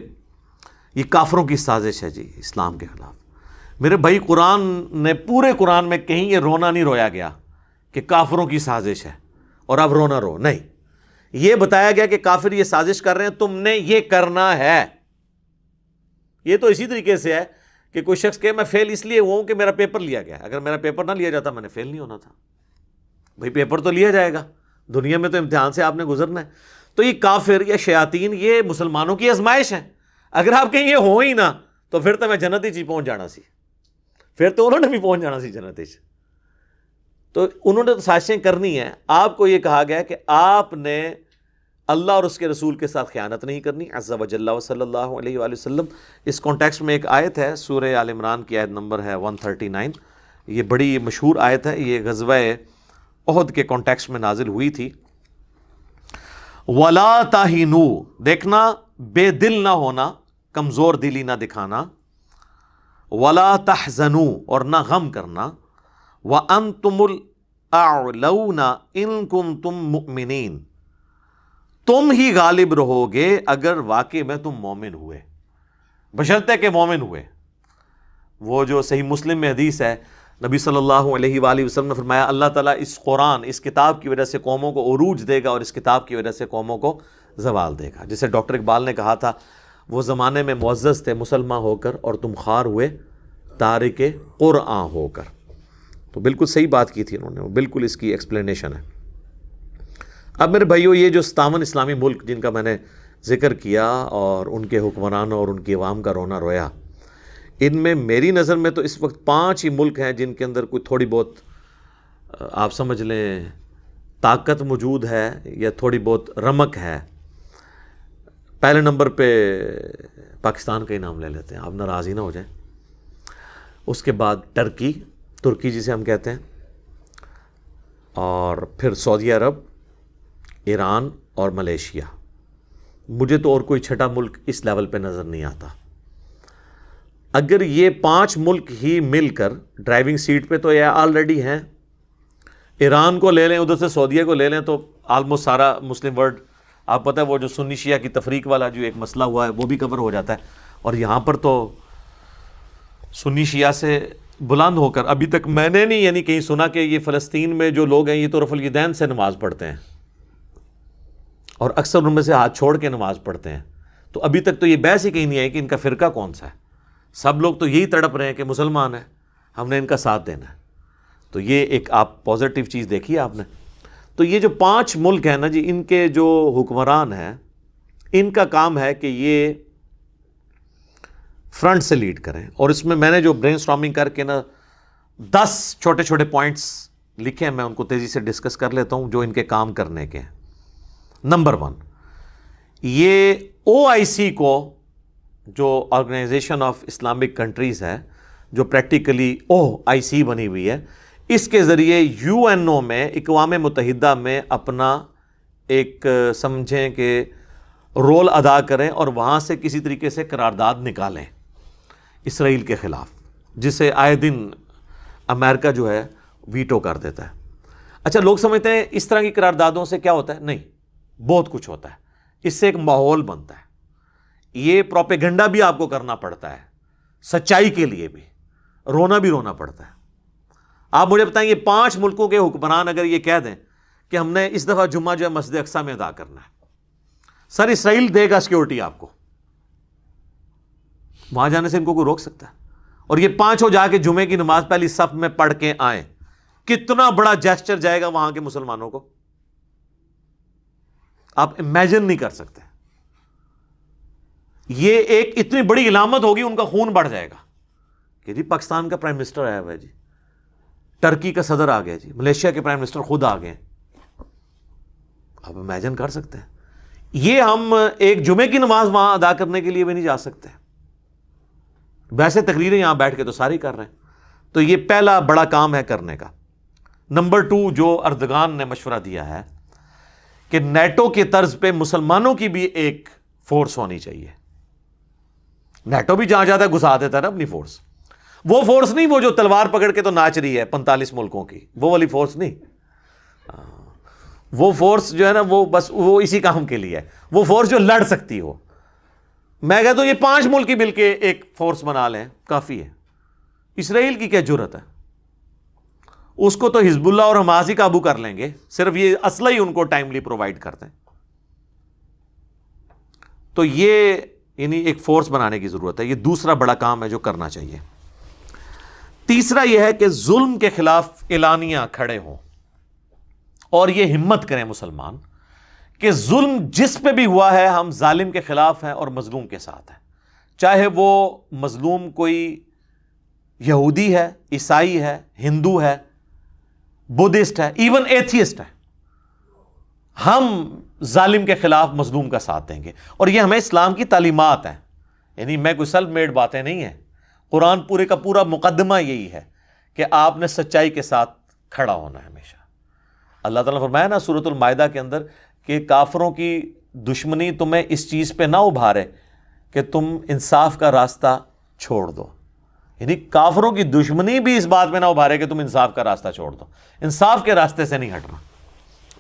یہ کافروں کی سازش ہے جی اسلام کے خلاف. میرے بھائی قرآن نے پورے قرآن میں کہیں یہ رونا نہیں رویا گیا کہ کافروں کی سازش ہے اور اب رونا رو نہیں. یہ بتایا گیا کہ کافر یہ سازش کر رہے ہیں، تم نے یہ کرنا ہے. یہ تو اسی طریقے سے ہے کہ کوئی شخص کہ میں فیل اس لیے ہوا ہوں کہ میرا پیپر لیا گیا، اگر میرا پیپر نہ لیا جاتا میں نے فیل نہیں ہونا تھا. بھائی پیپر تو لیا جائے گا، دنیا میں تو امتحان سے آپ نے گزرنا ہے. تو یہ کافر یا شیاطین یہ مسلمانوں کی آزمائش ہے. اگر آپ کہیں یہ ہو ہی نہ تو پھر تو میں جنت ہی پہنچ جانا سی، پھر تو انہوں نے بھی پہنچ جانا سی جنت ہی۔ تو انہوں نے تو سازشیں کرنی ہیں۔ آپ کو یہ کہا گیا کہ آپ نے اللہ اور اس کے رسول کے ساتھ خیانت نہیں کرنی، عز و جل و صلی اللہ علیہ وآلہ وسلم۔ اس کانٹیکسٹ میں ایک آیت ہے، سورہ آل عمران کی آیت نمبر ہے 139، یہ بڑی مشہور آیت ہے، یہ غزوہ احد کے کانٹیکسٹ میں نازل ہوئی تھی۔ وَلَا تَهِنُوا، دیکھنا بے دل نہ ہونا، کمزور دلی نہ دکھانا، وَلَا تَحْزَنُوا، اور نہ غم کرنا، وَأَنْتُمُ الْأَعْلَوْنَ إِن كُنتُم مُؤْمِنِينَ، تم ہی غالب رہو گے اگر واقعی میں تم مومن ہوئے، بشرطے کہ مومن ہوئے۔ وہ جو صحیح مسلم میں حدیث ہے، نبی صلی اللہ علیہ وآلہ وسلم نے فرمایا اللہ تعالیٰ اس قرآن، اس کتاب کی وجہ سے قوموں کو عروج دے گا اور اس کتاب کی وجہ سے قوموں کو زوال دے گا۔ جسے ڈاکٹر اقبال نے کہا تھا، وہ زمانے میں معزز تھے مسلمان ہو کر اور تم خوار ہوئے تارک قرآن ہو کر۔ تو بالکل صحیح بات کی تھی انہوں نے، وہ بالکل اس کی ایکسپلینیشن ہے۔ اب میرے بھائیو، یہ جو 57 اسلامی ملک جن کا میں نے ذکر کیا اور ان کے حکمرانوں اور ان کی عوام کا رونا رویا، ان میں میری نظر میں تو اس وقت 5 ہی ملک ہیں جن کے اندر کوئی تھوڑی بہت آپ سمجھ لیں طاقت موجود ہے یا تھوڑی بہت رمق ہے۔ پہلے نمبر پہ پاکستان کا ہی نام لے لیتے ہیں، آپ ناراض ہی نہ ہو جائیں۔ اس کے بعد ترکی جسے ہم کہتے ہیں، اور پھر سعودی عرب، ایران اور ملیشیا۔ مجھے تو اور کوئی چھٹا ملک اس لیول پہ نظر نہیں آتا۔ اگر یہ 5 ملک ہی مل کر ڈرائیونگ سیٹ پہ تو یہ آلریڈی ہیں، ایران کو لے لیں، ادھر سے سعودیہ کو لے لیں تو آلموسٹ سارا مسلم ورلڈ، آپ پتہ ہے وہ جو سنی شیعہ کی تفریق والا جو ایک مسئلہ ہوا ہے وہ بھی کور ہو جاتا ہے۔ اور یہاں پر تو سنی شیعہ سے بلند ہو کر ابھی تک میں نے نہیں یعنی کہیں سنا کہ یہ فلسطین میں جو لوگ ہیں یہ تو رفع الیدین سے نماز پڑھتے ہیں، اور اکثر ان میں سے ہاتھ چھوڑ کے نماز پڑھتے ہیں۔ تو ابھی تک تو یہ بحث ہی کہیں نہیں آئی کہ ان کا فرقہ کون سا ہے۔ سب لوگ تو یہی تڑپ رہے ہیں کہ مسلمان ہیں، ہم نے ان کا ساتھ دینا ہے۔ تو یہ ایک آپ پازیٹیو چیز دیکھی ہے آپ نے۔ تو یہ جو 5 ملک ہیں نا جی، ان کے جو حکمران ہیں، ان کا کام ہے کہ یہ فرنٹ سے لیڈ کریں۔ اور اس میں میں نے جو برین سٹارمنگ کر کے نا 10 چھوٹے چھوٹے پوائنٹس لکھے ہیں، میں ان کو تیزی سے ڈسکس کر لیتا ہوں جو ان کے کام کرنے کے ہیں۔ نمبر 1، یہ OIC کو، جو آرگنائزیشن آف اسلامک کنٹریز ہے، جو پریکٹیکلی OIC بنی ہوئی ہے، اس کے ذریعے UNO میں، اقوام متحدہ میں اپنا ایک سمجھیں کہ رول ادا کریں اور وہاں سے کسی طریقے سے قرارداد نکالیں اسرائیل کے خلاف، جسے آئے دن امریکہ جو ہے ویٹو کر دیتا ہے۔ اچھا، لوگ سمجھتے ہیں اس طرح کی قراردادوں سے کیا ہوتا ہے؟ نہیں، بہت کچھ ہوتا ہے۔ اس سے ایک ماحول بنتا ہے، یہ پروپیگنڈا بھی آپ کو کرنا پڑتا ہے، سچائی کے لیے بھی رونا پڑتا ہے۔ آپ مجھے بتائیں، یہ 5 ملکوں کے حکمران اگر یہ کہہ دیں کہ ہم نے اس دفعہ جمعہ جو ہے مسجد اقصیٰ میں ادا کرنا ہے، سر اسرائیل دے گا سیکیورٹی آپ کو، وہاں جانے سے ان کو کوئی روک سکتا ہے؟ اور یہ 5 جا کے جمعے کی نماز پہلی صف میں پڑھ کے آئیں، کتنا بڑا جیسچر جائے گا وہاں کے مسلمانوں کو، آپ امیجن نہیں کر سکتے۔ یہ ایک اتنی بڑی علامت ہوگی، ان کا خون بڑھ جائے گا کہ جی پاکستان کا پرائم منسٹر آیا ہوا ہے، جی ٹرکی کا صدر آ گیا، جی ملیشیا کے پرائم منسٹر خود آ گئے۔ آپ امیجن کر سکتے ہیں؟ یہ ہم ایک جمعے کی نماز وہاں ادا کرنے کے لیے بھی نہیں جا سکتے، ویسے تقریریں یہاں بیٹھ کے تو ساری کر رہے ہیں۔ تو یہ پہلا بڑا کام ہے کرنے کا۔ نمبر 2، جو اردگان نے مشورہ دیا ہے کہ نیٹو کے طرز پہ مسلمانوں کی بھی ایک فورس ہونی چاہیے۔ نیٹو بھی جہاں جاتا ہے گھسا دیتا ہے نا اپنی فورس، وہ فورس نہیں وہ جو تلوار پکڑ کے تو ناچ رہی ہے 45 ملکوں کی، وہ والی فورس نہیں۔ وہ فورس جو ہے نا وہ بس وہ اسی کام کے لیے ہے، وہ فورس جو لڑ سکتی ہو۔ میں کہتا ہوں یہ 5 ملک ہی مل کے ایک فورس بنا لیں، کافی ہے۔ اسرائیل کی کیا جرت ہے؟ اس کو تو حزب اللہ اور حماس ہی قابو کر لیں گے، صرف یہ اسلحہ ہی ان کو ٹائملی پرووائڈ کرتے ہیں۔ تو یہ یعنی ایک فورس بنانے کی ضرورت ہے، یہ دوسرا بڑا کام ہے جو کرنا چاہیے۔ تیسرا یہ ہے کہ ظلم کے خلاف اعلانیہ کھڑے ہوں اور یہ ہمت کریں مسلمان کہ ظلم جس پہ بھی ہوا ہے ہم ظالم کے خلاف ہیں اور مظلوم کے ساتھ ہیں۔ چاہے وہ مظلوم کوئی یہودی ہے، عیسائی ہے، ہندو ہے، بدھسٹ ہے، ایون ایتھیسٹ ہے، ہم ظالم کے خلاف مظلوم کا ساتھ دیں گے. اور یہ ہمیں اسلام کی تعلیمات ہیں، یعنی میں کوئی سیلف میڈ باتیں نہیں ہیں. قرآن پورے کا پورا مقدمہ یہی ہے کہ آپ نے سچائی کے ساتھ کھڑا ہونا ہے ہمیشہ. اللہ تعالیٰ نے فرمایا نا سورۃ المائدہ کے اندر کہ کافروں کی دشمنی تمہیں اس چیز پہ نہ ابھارے کہ تم انصاف کا راستہ چھوڑ دو. یعنی کافروں کی دشمنی بھی اس بات میں نہ ابھارے کہ تم انصاف کا راستہ چھوڑ دو، انصاف کے راستے سے نہیں ہٹنا.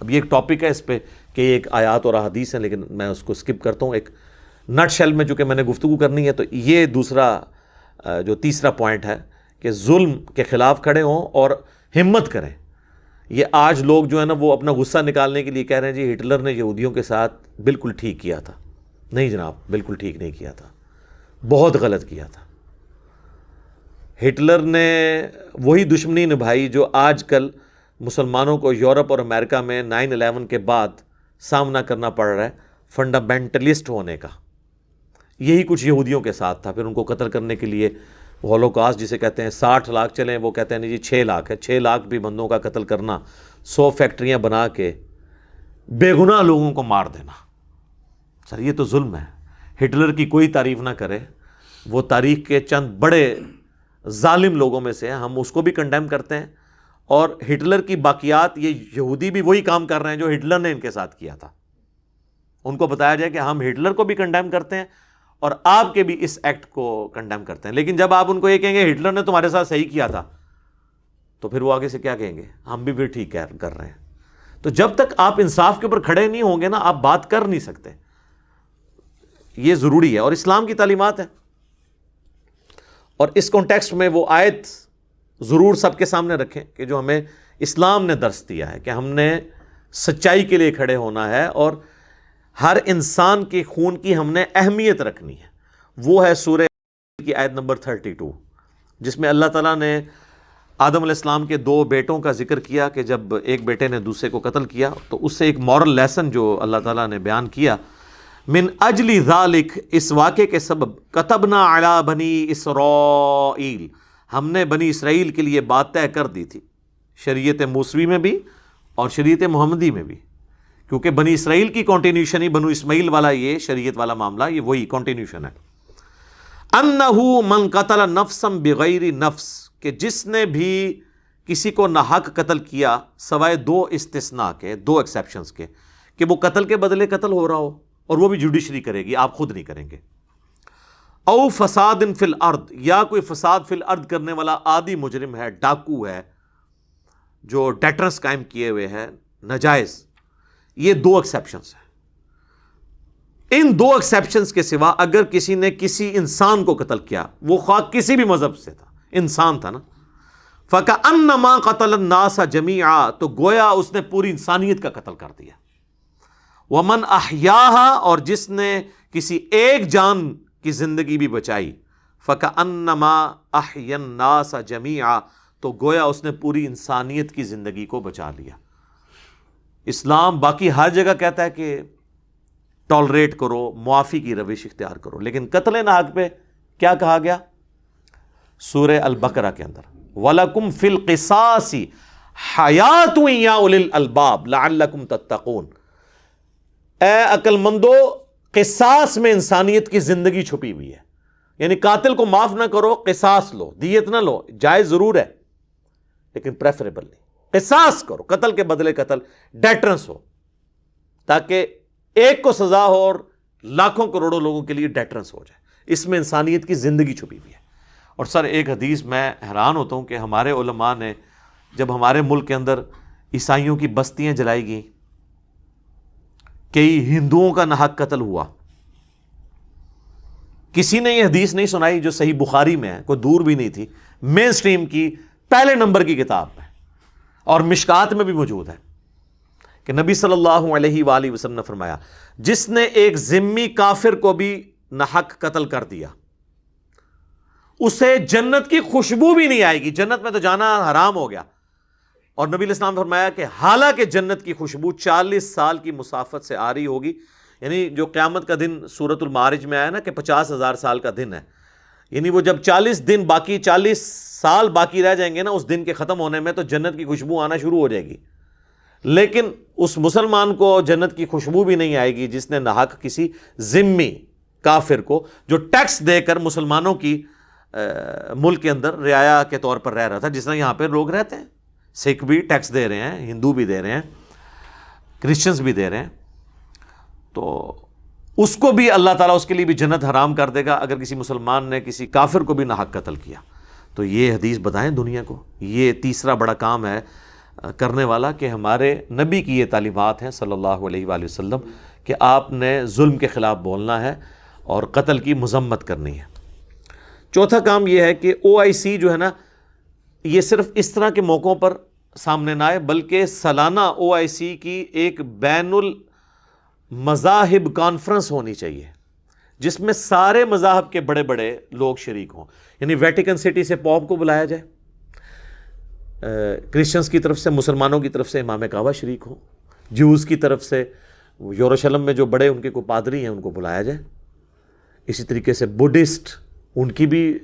اب یہ ایک ٹاپک ہے، اس پہ کہ ایک آیات اور احادیث ہیں، لیکن میں اس کو سکپ کرتا ہوں. ایک نٹ شیل میں چونکہ میں نے گفتگو کرنی ہے، تو یہ دوسرا جو تیسرا پوائنٹ ہے کہ ظلم کے خلاف کھڑے ہوں اور ہمت کریں. یہ آج لوگ جو ہے نا وہ اپنا غصہ نکالنے کے لیے کہہ رہے ہیں جی ہٹلر نے یہودیوں کے ساتھ بالکل ٹھیک کیا تھا. نہیں جناب، بالکل ٹھیک نہیں کیا تھا، بہت غلط کیا تھا. ہٹلر نے وہی دشمنی نبھائی جو آج کل مسلمانوں کو یورپ اور امریکہ میں 9/11 کے بعد سامنا کرنا پڑ رہا ہے، فنڈامنٹلسٹ ہونے کا. یہی کچھ یہودیوں کے ساتھ تھا. پھر ان کو قتل کرنے کے لیے ہولوکاسٹ جسے کہتے ہیں، 60 لاکھ چلیں، وہ کہتے ہیں نہیں جی 6 لاکھ ہے، 6 لاکھ بھی بندوں کا قتل کرنا، 100 فیکٹریاں بنا کے بے گناہ لوگوں کو مار دینا. سر یہ تو ظلم ہے. ہٹلر کی کوئی تعریف نہ کرے، وہ تاریخ کے چند بڑے ظالم لوگوں میں سے ہیں، ہم اس کو بھی کنڈیم کرتے ہیں. اور ہٹلر کی باقیات، یہ یہودی بھی وہی کام کر رہے ہیں جو ہٹلر نے ان کے ساتھ کیا تھا. ان کو بتایا جائے کہ ہم ہٹلر کو بھی کنڈیم کرتے ہیں اور آپ کے بھی اس ایکٹ کو کنڈیم کرتے ہیں. لیکن جب آپ ان کو یہ کہیں گے ہٹلر نے تمہارے ساتھ صحیح کیا تھا، تو پھر وہ آگے سے کیا کہیں گے؟ ہم بھی پھر ٹھیک کر رہے ہیں. تو جب تک آپ انصاف کے اوپر کھڑے نہیں ہوں گے نا، آپ بات کر نہیں سکتے. یہ ضروری ہے اور اسلام کی تعلیمات ہے. اور اس کانٹیکسٹ میں وہ آیت ضرور سب کے سامنے رکھیں کہ جو ہمیں اسلام نے درس دیا ہے کہ ہم نے سچائی کے لیے کھڑے ہونا ہے اور ہر انسان کے خون کی ہم نے اہمیت رکھنی ہے. وہ ہے سورہ کی آیت نمبر 32، جس میں اللہ تعالیٰ نے آدم علیہ السلام کے 2 بیٹوں کا ذکر کیا کہ جب ایک بیٹے نے دوسرے کو قتل کیا تو اس سے ایک مورل لیسن جو اللہ تعالیٰ نے بیان کیا، من اجل ذالک، اس واقعے کے سبب، کتبنا علی بنی اسرائیل، ہم نے بنی اسرائیل کے لیے بات طے کر دی تھی، شریعت موسوی میں بھی اور شریعت محمدی میں بھی، کیونکہ بنی اسرائیل کی کنٹینیوشن ہی بنو اسماعیل والا یہ شریعت والا معاملہ، یہ وہی کنٹینیوشن ہے. انہو من قتل نفسا بغیر نفس، کہ جس نے بھی کسی کو ناحق قتل کیا سوائے 2 استثناء کے، 2 ایکسیپشنز کے، کہ وہ قتل کے بدلے قتل ہو رہا ہو اور وہ بھی جوڈیشری کرے گی، آپ خود نہیں کریں گے. او فساد فی الارض، یا کوئی فساد فی الارض کرنے والا عادی مجرم ہے، ڈاکو ہے، جو ڈیٹرنس قائم کیے ہوئے ہے ناجائز. یہ 2 ایکسیپشنز ہیں. ان 2 ایکسیپشنز کے سوا اگر کسی نے کسی انسان کو قتل کیا، وہ خواہ کسی بھی مذہب سے تھا، انسان تھا نا، فَكَأَنَّمَا قَتَلَ النَّاسَ جَمِيعًا، تو گویا اس نے پوری انسانیت کا قتل کر دیا. وَمَنْ أَحْيَاهَا، اور جس نے کسی ایک جان کی زندگی بھی بچائی، فَكَأَنَّمَا أَحْيَا النَّاسَ جَمِيعًا، تو گویا اس نے پوری انسانیت کی زندگی کو بچا لیا. اسلام باقی ہر جگہ کہتا ہے کہ ٹالریٹ کرو، معافی کی روش اختیار کرو، لیکن قتل ناحق پہ کیا کہا گیا؟ سورہ البقرہ کے اندر وَلَكُمْ فِي الْقِصَاصِ حَيَاةٌ يَا أُولِي الْأَلْبَابِ لَعَلَّكُمْ تَتَّقُونَ، اے عقل مندو، قصاص میں انسانیت کی زندگی چھپی ہوئی ہے. یعنی قاتل کو معاف نہ کرو، قصاص لو، دیت نہ لو، جائز ضرور ہے لیکن پریفریبل نہیں. قصاص کرو، قتل کے بدلے قتل، ڈیٹرنس ہو، تاکہ ایک کو سزا ہو اور لاکھوں کروڑوں لوگوں کے لیے ڈیٹرنس ہو جائے. اس میں انسانیت کی زندگی چھپی ہوئی ہے. اور سر ایک حدیث میں حیران ہوتا ہوں کہ ہمارے علماء نے جب ہمارے ملک کے اندر عیسائیوں کی بستیاں جلائی گئیں، کئی ہندوؤں کا ناحق قتل ہوا، کسی نے یہ حدیث نہیں سنائی جو صحیح بخاری میں ہے، کوئی دور بھی نہیں تھی، مین سٹریم کی پہلے نمبر کی کتاب میں اور مشکات میں بھی موجود ہے، کہ نبی صلی اللہ علیہ وآلہ وسلم نے فرمایا جس نے ایک ذمی کافر کو بھی ناحق قتل کر دیا، اسے جنت کی خوشبو بھی نہیں آئے گی، جنت میں تو جانا حرام ہو گیا. اور نبی علیہ السلام نے فرمایا کہ حالانکہ جنت کی خوشبو 40 سال کی مسافت سے آ رہی ہوگی، یعنی جو قیامت کا دن سورۃ المعارج میں آیا نا کہ 50,000 سال کا دن ہے، یعنی وہ جب 40 دن باقی 40 سال باقی رہ جائیں گے نا اس دن کے ختم ہونے میں، تو جنت کی خوشبو آنا شروع ہو جائے گی. لیکن اس مسلمان کو جنت کی خوشبو بھی نہیں آئے گی جس نے ناحق کسی ذمی کافر کو، جو ٹیکس دے کر مسلمانوں کی ملک کے اندر رعایا کے طور پر رہ رہا تھا، جس طرح یہاں پہ لوگ رہتے ہیں. سکھ بھی ٹیکس دے رہے ہیں، ہندو بھی دے رہے ہیں، کرسچنز بھی دے رہے ہیں، تو اس کو بھی اللہ تعالیٰ اس کے لیے بھی جنت حرام کر دے گا اگر کسی مسلمان نے کسی کافر کو بھی ناحق قتل کیا. تو یہ حدیث بتائیں دنیا کو. یہ تیسرا بڑا کام ہے کرنے والا کہ ہمارے نبی کی یہ تعلیمات ہیں صلی اللہ علیہ وآلہ وسلم کہ آپ نے ظلم کے خلاف بولنا ہے اور قتل کی مذمت کرنی ہے. چوتھا کام یہ ہے کہ OIC جو ہے نا، یہ صرف اس طرح کے موقعوں پر سامنے نہ آئے بلکہ سالانہ OIC کی ایک بین المذاہب کانفرنس ہونی چاہیے جس میں سارے مذاہب کے بڑے بڑے لوگ شریک ہوں. یعنی ویٹیکن سٹی سے پوپ کو بلایا جائے، کرسچنز کی طرف سے، مسلمانوں کی طرف سے امام کعبہ شریک ہوں، جیوز کی طرف سے یروشلم میں جو بڑے ان کے کوئی پادری ہیں ان کو بلایا جائے. اسی طریقے سے بدھسٹ ان کی بھی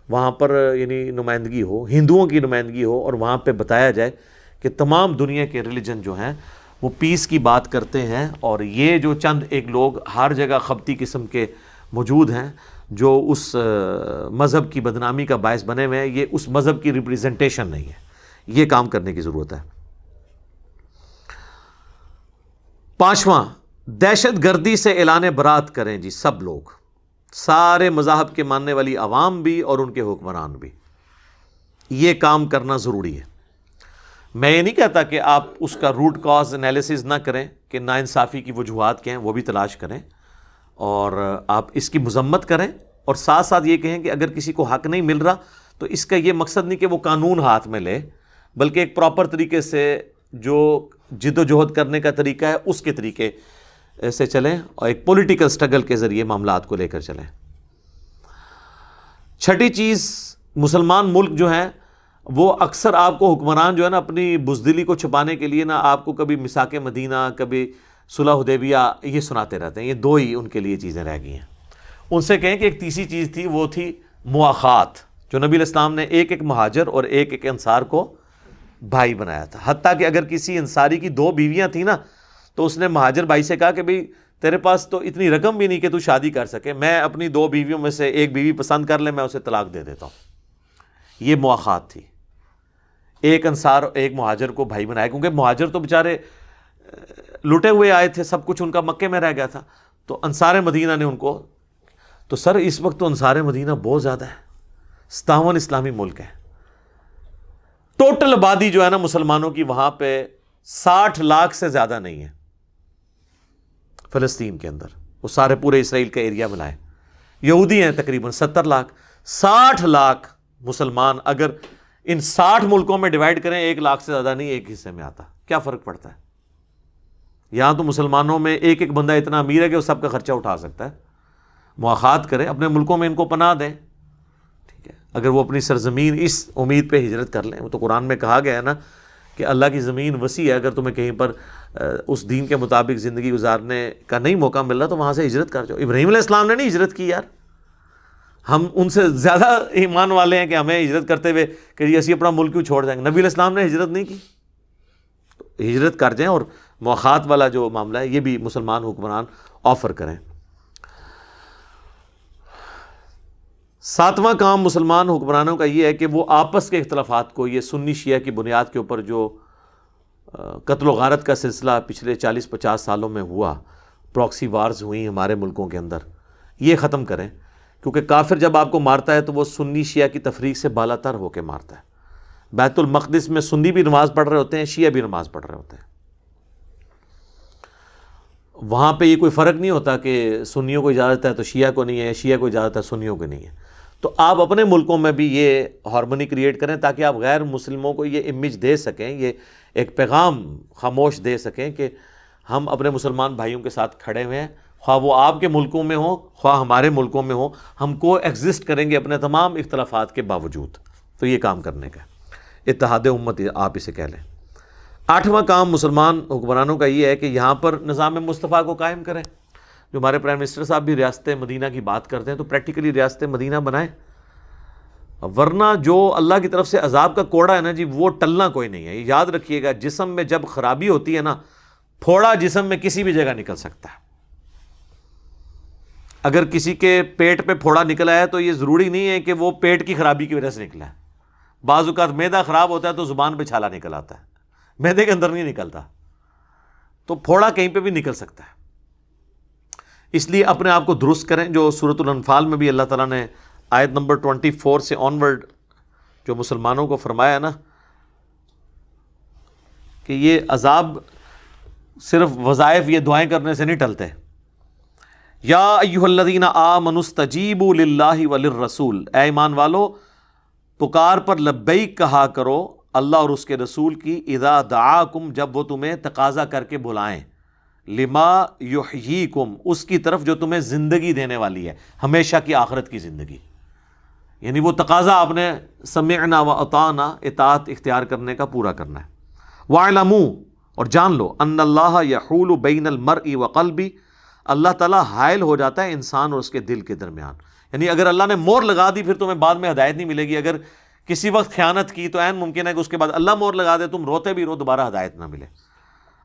وہاں پر یعنی نمائندگی ہو، ہندوؤں کی نمائندگی ہو، اور وہاں پہ بتایا جائے کہ تمام دنیا کے ریلیجن جو ہیں وہ پیس کی بات کرتے ہیں، اور یہ جو چند ایک لوگ ہر جگہ خبتی قسم کے موجود ہیں جو اس مذہب کی بدنامی کا باعث بنے ہوئے ہیں، یہ اس مذہب کی ریپریزنٹیشن نہیں ہے. یہ کام کرنے کی ضرورت ہے. پانچواں، دہشت گردی سے اعلان برات کریں جی سب لوگ، سارے مذاہب کے ماننے والی عوام بھی اور ان کے حکمران بھی. یہ کام کرنا ضروری ہے. میں یہ نہیں کہتا کہ آپ اس کا روٹ کاز انالیسز نہ کریں کہ ناانصافی کی وجوہات کیا ہیں، وہ بھی تلاش کریں اور آپ اس کی مذمت کریں، اور ساتھ ساتھ یہ کہیں کہ اگر کسی کو حق نہیں مل رہا تو اس کا یہ مقصد نہیں کہ وہ قانون ہاتھ میں لے، بلکہ ایک پراپر طریقے سے جو جد و جہد کرنے کا طریقہ ہے اس کے طریقے سے چلیں اور ایک پولیٹیکل سٹرگل کے ذریعے معاملات کو لے کر چلیں. چھٹی چیز، مسلمان ملک جو ہیں وہ اکثر آپ کو حکمران جو ہے نا اپنی بزدلی کو چھپانے کے لیے نا آپ کو کبھی میثاق مدینہ، کبھی صلح حدیبیہ یہ سناتے رہتے ہیں. یہ دو ہی ان کے لیے چیزیں رہ گئی ہیں. ان سے کہیں کہ ایک تیسری چیز تھی، وہ تھی مواخات، جو نبی علیہ السلام نے ایک ایک مہاجر اور ایک ایک انصار کو بھائی بنایا تھا. حتیٰ کہ اگر کسی انصاری کی 2 بیویاں تھیں نا تو اس نے مہاجر بھائی سے کہا کہ بھئی تیرے پاس تو اتنی رقم بھی نہیں کہ تو شادی کر سکے، میں اپنی 2 بیویوں میں سے ایک بیوی پسند کر لے، میں اسے طلاق دے دیتا ہوں. یہ مواخات تھی. ایک انصار اور ایک مہاجر کو بھائی بنایا، کیونکہ مہاجر تو بیچارے لٹے ہوئے آئے تھے، سب کچھ ان کا مکے میں رہ گیا تھا، تو انصار مدینہ نے ان کو. تو سر اس وقت تو انصار مدینہ بہت زیادہ ہے، 57 اسلامی ملک ہے. ٹوٹل آبادی جو ہے نا مسلمانوں کی وہاں پہ 60 لاکھ سے زیادہ نہیں ہے فلسطین کے اندر. وہ سارے پورے اسرائیل کا ایریا ملائے. یہودی ہیں تقریباً 70 لاکھ. 60 لاکھ مسلمان اگر ان 60 ملکوں میں ڈیوائیڈ کریں 1 لاکھ سے زیادہ نہیں ایک حصے میں آتا. کیا فرق پڑتا ہے؟ یہاں تو مسلمانوں میں ایک ایک بندہ اتنا امیر ہے کہ وہ سب کا خرچہ اٹھا سکتا ہے. مواخات کریں، اپنے ملکوں میں ان کو پناہ دیں. ٹھیک ہے، اگر وہ اپنی سرزمین اس امید پہ ہجرت کر لیں. وہ تو قرآن میں کہا گیا ہے نا کہ اللہ کی زمین وسیع ہے، اگر تمہیں کہیں پر اس دین کے مطابق زندگی گزارنے کا نہیں موقع مل رہا تو وہاں سے ہجرت کر جاؤ. ابراہیم علیہ السلام نے نہیں ہجرت کی یار. ہم ان سے زیادہ ایمان والے ہیں کہ ہمیں ہجرت کرتے ہوئے کہ اسی اپنا ملک کیوں چھوڑ جائیں گے. نبی علیہ السلام نے ہجرت نہیں کی. تو ہجرت کر جائیں، اور مواخات والا جو معاملہ ہے یہ بھی مسلمان حکمران آفر کریں. 7واں کام مسلمان حکمرانوں کا یہ ہے کہ وہ آپس کے اختلافات کو، یہ سنی شیعہ کی بنیاد کے اوپر جو قتل و غارت کا سلسلہ پچھلے 40-50 سالوں میں ہوا، پراکسی وارز ہوئی ہمارے ملکوں کے اندر، یہ ختم کریں. کیونکہ کافر جب آپ کو مارتا ہے تو وہ سنی شیعہ کی تفریق سے بالا تر ہو کے مارتا ہے. بیت المقدس میں سنی بھی نماز پڑھ رہے ہوتے ہیں، شیعہ بھی نماز پڑھ رہے ہوتے ہیں. وہاں پہ یہ کوئی فرق نہیں ہوتا کہ سنیوں کو اجازت ہے تو شیعہ کو نہیں ہے، شیعہ کو اجازت ہے سنیوں کو نہیں ہے. تو آپ اپنے ملکوں میں بھی یہ ہارمونی کریٹ کریں تاکہ آپ غیر مسلموں کو یہ امیج دے سکیں، یہ ایک پیغام خاموش دے سکیں کہ ہم اپنے مسلمان بھائیوں کے ساتھ کھڑے ہوئے ہیں، خواہ وہ آپ کے ملکوں میں ہوں خواہ ہمارے ملکوں میں ہوں، ہم کو ایگزسٹ کریں گے اپنے تمام اختلافات کے باوجود. تو یہ کام کرنے کا اتحاد امت آپ اسے کہہ لیں. 8واں کام مسلمان حکمرانوں کا یہ ہے کہ یہاں پر نظام مصطفیٰ کو قائم کریں. جو ہمارے پرائم منسٹر صاحب بھی ریاست مدینہ کی بات کرتے ہیں، تو پریکٹیکلی ریاست مدینہ بنائیں، ورنہ جو اللہ کی طرف سے عذاب کا کوڑا ہے نا جی، وہ ٹلنا کوئی نہیں ہے۔ یہ یاد رکھیے گا، جسم میں جب خرابی ہوتی ہے نا، پھوڑا جسم میں کسی بھی جگہ نکل سکتا ہے۔ اگر کسی کے پیٹ پہ پھوڑا نکلا ہے تو یہ ضروری نہیں ہے کہ وہ پیٹ کی خرابی کی وجہ سے نکلا ہے۔ بعض اوقات معدہ خراب ہوتا ہے تو زبان پہ چھالا نکل آتا ہے، معدے کے اندر نہیں نکلتا، تو پھوڑا کہیں پہ بھی نکل سکتا ہے۔ اس لیے اپنے آپ کو درست کریں، جو سورۃ الانفال میں بھی اللہ تعالیٰ نے آیت نمبر 24 سے آنورڈ جو مسلمانوں کو فرمایا نا کہ یہ عذاب صرف وظائف، یہ دعائیں کرنے سے نہیں ٹلتے۔ یا ایھا الذین آمنوا استجیبوا للہ وللرسول، اے ایمان والو پکار پر لبیک کہا کرو اللہ اور اس کے رسول کی، اذا دعاکم جب وہ تمہیں تقاضا کر کے بلائیں، لما یحییکم اس کی طرف جو تمہیں زندگی دینے والی ہے، ہمیشہ کی آخرت کی زندگی، یعنی وہ تقاضا آپ نے سمعنا و اطعنا اطاعت اختیار کرنے کا پورا کرنا ہے۔ وَاعْلَمُوا اور جان لو ان اللہ یحول بین المرء وقلبی، اللہ تعالیٰ حائل ہو جاتا ہے انسان اور اس کے دل کے درمیان، یعنی اگر اللہ نے مور لگا دی پھر تمہیں بعد میں ہدایت نہیں ملے گی۔ اگر کسی وقت خیانت کی تو عین ممکن ہے کہ اس کے بعد اللہ مور لگا دے، تم روتے بھی رو دوبارہ ہدایت نہ ملے۔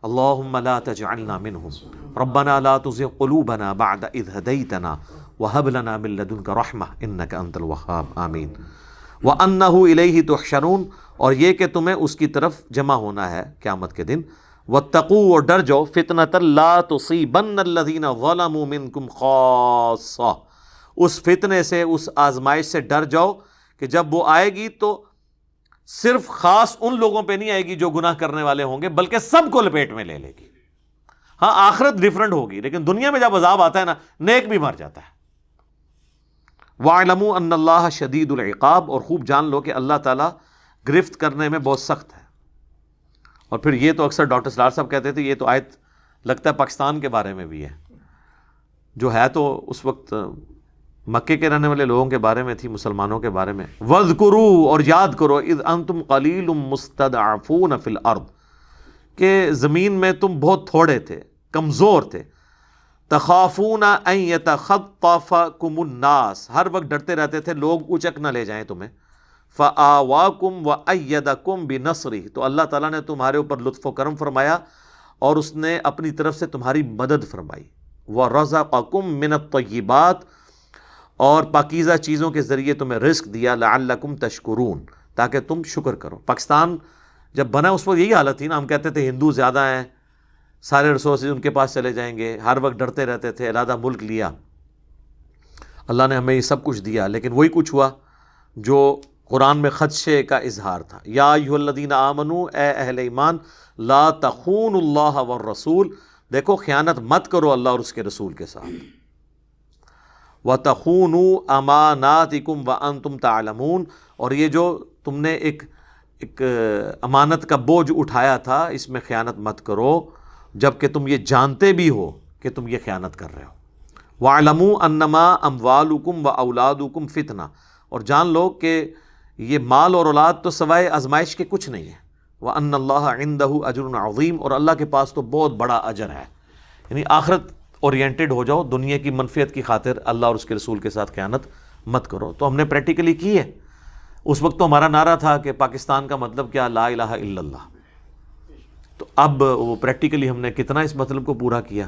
اللہم لا تجعلنا منہم ربنا لا تزغ قلوبنا بعد اذ ہدیتنا وہب لنا من لدنک رحمہ انک انت الوہاب، آمین۔ وانہ الیہ تحشرون اور یہ کہ تمہیں اس کی طرف جمع ہونا ہے قیامت کے دن۔ واتقوا اور ڈر جاؤ فتنۃ لا تصیبن الذین ظلموا منکم خاصہ، اس فتنے سے، اس آزمائش سے ڈر جاؤ کہ جب وہ آئے گی تو صرف خاص ان لوگوں پہ نہیں آئے گی جو گناہ کرنے والے ہوں گے، بلکہ سب کو لپیٹ میں لے لے گی۔ ہاں آخرت ڈیفرنٹ ہوگی، لیکن دنیا میں جب عذاب آتا ہے نا، نیک بھی مر جاتا ہے۔ وَاعْلَمُوا أَنَّ اللَّهَ شَدِيدُ الْعِقَابِ اور خوب جان لو کہ اللہ تعالیٰ گرفت کرنے میں بہت سخت ہے۔ اور پھر یہ تو اکثر ڈاکٹر سرار صاحب کہتے تھے، یہ تو آیت لگتا ہے پاکستان کے بارے میں بھی ہے، جو ہے تو اس وقت مکے کے رہنے والے لوگوں کے بارے میں تھی، مسلمانوں کے بارے میں۔ وَاذْكُرُوا اور یاد کرو اذ انتم قلیل مستضعفون فی الارض کہ زمین میں تم بہت تھوڑے تھے، کمزور تھے۔ تخافون ان یتخطفکم الناس ہر وقت ڈرتے رہتے تھے لوگ اچک نہ لے جائیں تمہیں۔ فآواکم وأیدکم بنصرہ تو اللہ تعالیٰ نے تمہارے اوپر لطف و کرم فرمایا اور اس نے اپنی طرف سے تمہاری مدد فرمائی۔ ورزقکم من الطیبات اور پاکیزہ چیزوں کے ذریعے تمہیں رزق دیا، لعلکم تشکرون تاکہ تم شکر کرو۔ پاکستان جب بنا اس وقت یہی حالت تھی نا، ہم کہتے تھے ہندو زیادہ ہیں، سارے ریسورسز ان کے پاس چلے جائیں گے، ہر وقت ڈرتے رہتے تھے، علیحدہ ملک لیا۔ اللہ نے ہمیں یہ سب کچھ دیا، لیکن وہی کچھ ہوا جو قرآن میں خدشے کا اظہار تھا۔ یا ایھا الذین آمنوا اے اہل ایمان، لا تخونوا اللہ والرسول دیکھو خیانت مت کرو اللہ اور اس کے رسول کے ساتھ۔ وَتَخُونُوا أَمَانَاتِكُمْ وَأَنْتُمْ تَعْلَمُونَ اور یہ جو تم نے ایک امانت کا بوجھ اٹھایا تھا، اس میں خیانت مت کرو جب کہ تم یہ جانتے بھی ہو کہ تم یہ خیانت کر رہے ہو۔ وَاعْلَمُوا أَنَّمَا أَمْوَالُكُمْ وَأَوْلَادُكُمْ فِتْنَةٌ اور جان لو کہ یہ مال اور اولاد تو سوائے آزمائش کے کچھ نہیں ہے۔ وَأَنَّ اللَّهَ عِندَهُ أَجْرٌ عَظِيمٌ اور اللہ کے پاس تو بہت بڑا اجر ہے، یعنی آخرت اورینٹڈ ہو جاؤ، دنیا کی منفیت کی خاطر اللہ اور اس کے رسول کے ساتھ خیانت مت کرو۔ تو ہم نے پریکٹیکلی کی ہے۔ اس وقت تو ہمارا نعرہ تھا کہ پاکستان کا مطلب کیا، لا الہ الا اللہ، تو اب وہ پریکٹیکلی ہم نے کتنا اس مطلب کو پورا کیا۔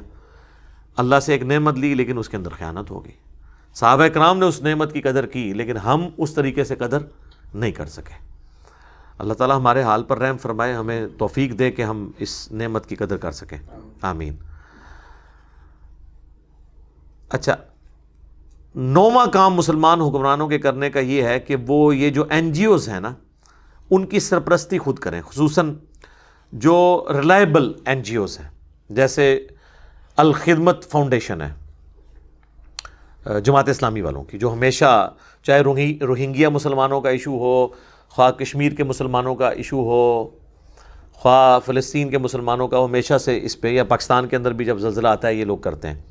اللہ سے ایک نعمت لی لیکن اس کے اندر خیانت ہو گئی۔ صحابہ کرام نے اس نعمت کی قدر کی لیکن ہم اس طریقے سے قدر نہیں کر سکے۔ اللہ تعالیٰ ہمارے حال پر رحم فرمائے، ہمیں توفیق دے کہ ہم اس نعمت کی قدر کر سکیں، آمین۔ اچھا، 9واں کام مسلمان حکمرانوں کے کرنے کا یہ ہے کہ وہ یہ جو این جی اوز ہیں نا، ان کی سرپرستی خود کریں، خصوصاً جو ریلائبل این جی اوز ہیں، جیسے الخدمت فاؤنڈیشن ہے جماعت اسلامی والوں کی، جو ہمیشہ چاہے روہنگیا مسلمانوں کا ایشو ہو، خواہ کشمیر کے مسلمانوں کا ایشو ہو، خواہ فلسطین کے مسلمانوں کا، ہمیشہ سے اس پہ، یا پاکستان کے اندر بھی جب زلزلہ آتا ہے یہ لوگ کرتے ہیں،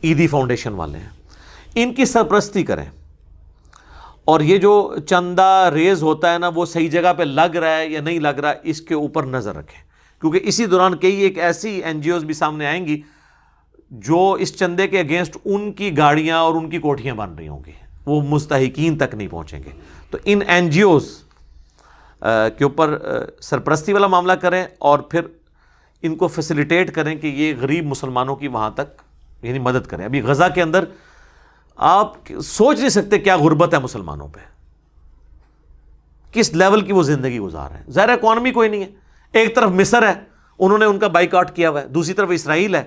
عیدی فاؤنڈیشن والے ہیں، ان کی سرپرستی کریں۔ اور یہ جو چندہ ریز ہوتا ہے نا، وہ صحیح جگہ پہ لگ رہا ہے یا نہیں لگ رہا، اس کے اوپر نظر رکھیں، کیونکہ اسی دوران کئی ایک ایسی این جی اوز بھی سامنے آئیں گی جو اس چندے کے اگینسٹ ان کی گاڑیاں اور ان کی کوٹھیاں بن رہی ہوں گی وہ مستحقین تک نہیں پہنچیں گے. تو ان این جی اوز کے اوپر سرپرستی والا معاملہ کریں اور پھر ان کو فیسیلیٹیٹ کریں کہ یہ غریب مسلمانوں کی وہاں تک یعنی مدد کریں. ابھی غزہ کے اندر آپ سوچ نہیں سکتے کیا غربت ہے مسلمانوں پہ, کس لیول کی وہ زندگی گزار رہے ہیں. ظاہر اکانومی کوئی نہیں ہے, ایک طرف مصر ہے انہوں نے ان کا بائیکاٹ کیا ہوا ہے, دوسری طرف اسرائیل ہے,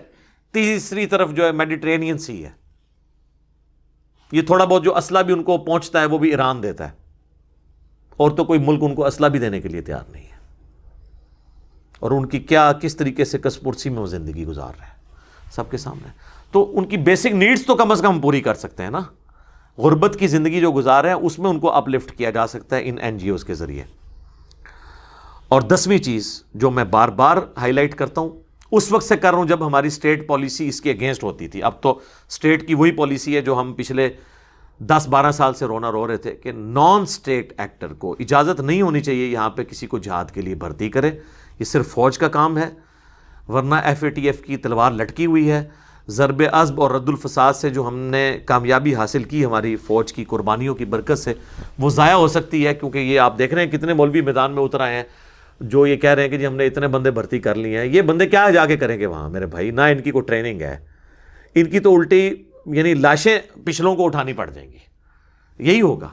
تیسری طرف جو ہے میڈیٹرینین سی ہے. یہ تھوڑا بہت جو اسلحہ بھی ان کو پہنچتا ہے وہ بھی ایران دیتا ہے, اور تو کوئی ملک ان کو اسلحہ بھی دینے کے لیے تیار نہیں ہے. اور ان کی کیا کس طریقے سے کس پرسی میں وہ زندگی گزار رہے ہیں سب کے سامنے. تو ان کی بیسک نیڈز تو کم از کم پوری کر سکتے ہیں نا. غربت کی زندگی جو گزار رہے ہیں اس میں ان کو اپ لفٹ کیا جا سکتا ہے ان این جی اوز کے ذریعے. اور 10ویں چیز جو میں بار بار ہائی لائٹ کرتا ہوں, اس وقت سے کر رہا ہوں جب ہماری اسٹیٹ پالیسی اس کے اگینسٹ ہوتی تھی. اب تو اسٹیٹ کی وہی پالیسی ہے جو ہم پچھلے 10-12 سال سے رو رہے تھے کہ نان اسٹیٹ ایکٹر کو اجازت نہیں ہونی چاہیے یہاں پہ کسی کو جہاد کے لیے بھرتی کرے. یہ صرف فوج کا کام ہے, ورنہ ایف اے ٹی ایف کی تلوار لٹکی ہوئی ہے. ضرب عصب اور رد الفساد سے جو ہم نے کامیابی حاصل کی ہماری فوج کی قربانیوں کی برکت سے, وہ ضائع ہو سکتی ہے. کیونکہ یہ آپ دیکھ رہے ہیں کتنے مولوی میدان میں اتر آئے ہیں جو یہ کہہ رہے ہیں کہ جی ہم نے اتنے بندے بھرتی کر لیے ہیں. یہ بندے کیا جا کے کریں گے وہاں میرے بھائی؟ نہ ان کی کوئی ٹریننگ ہے, ان کی تو الٹی یعنی لاشیں پچھلوں کو اٹھانی پڑ جائیں گی. یہی ہوگا.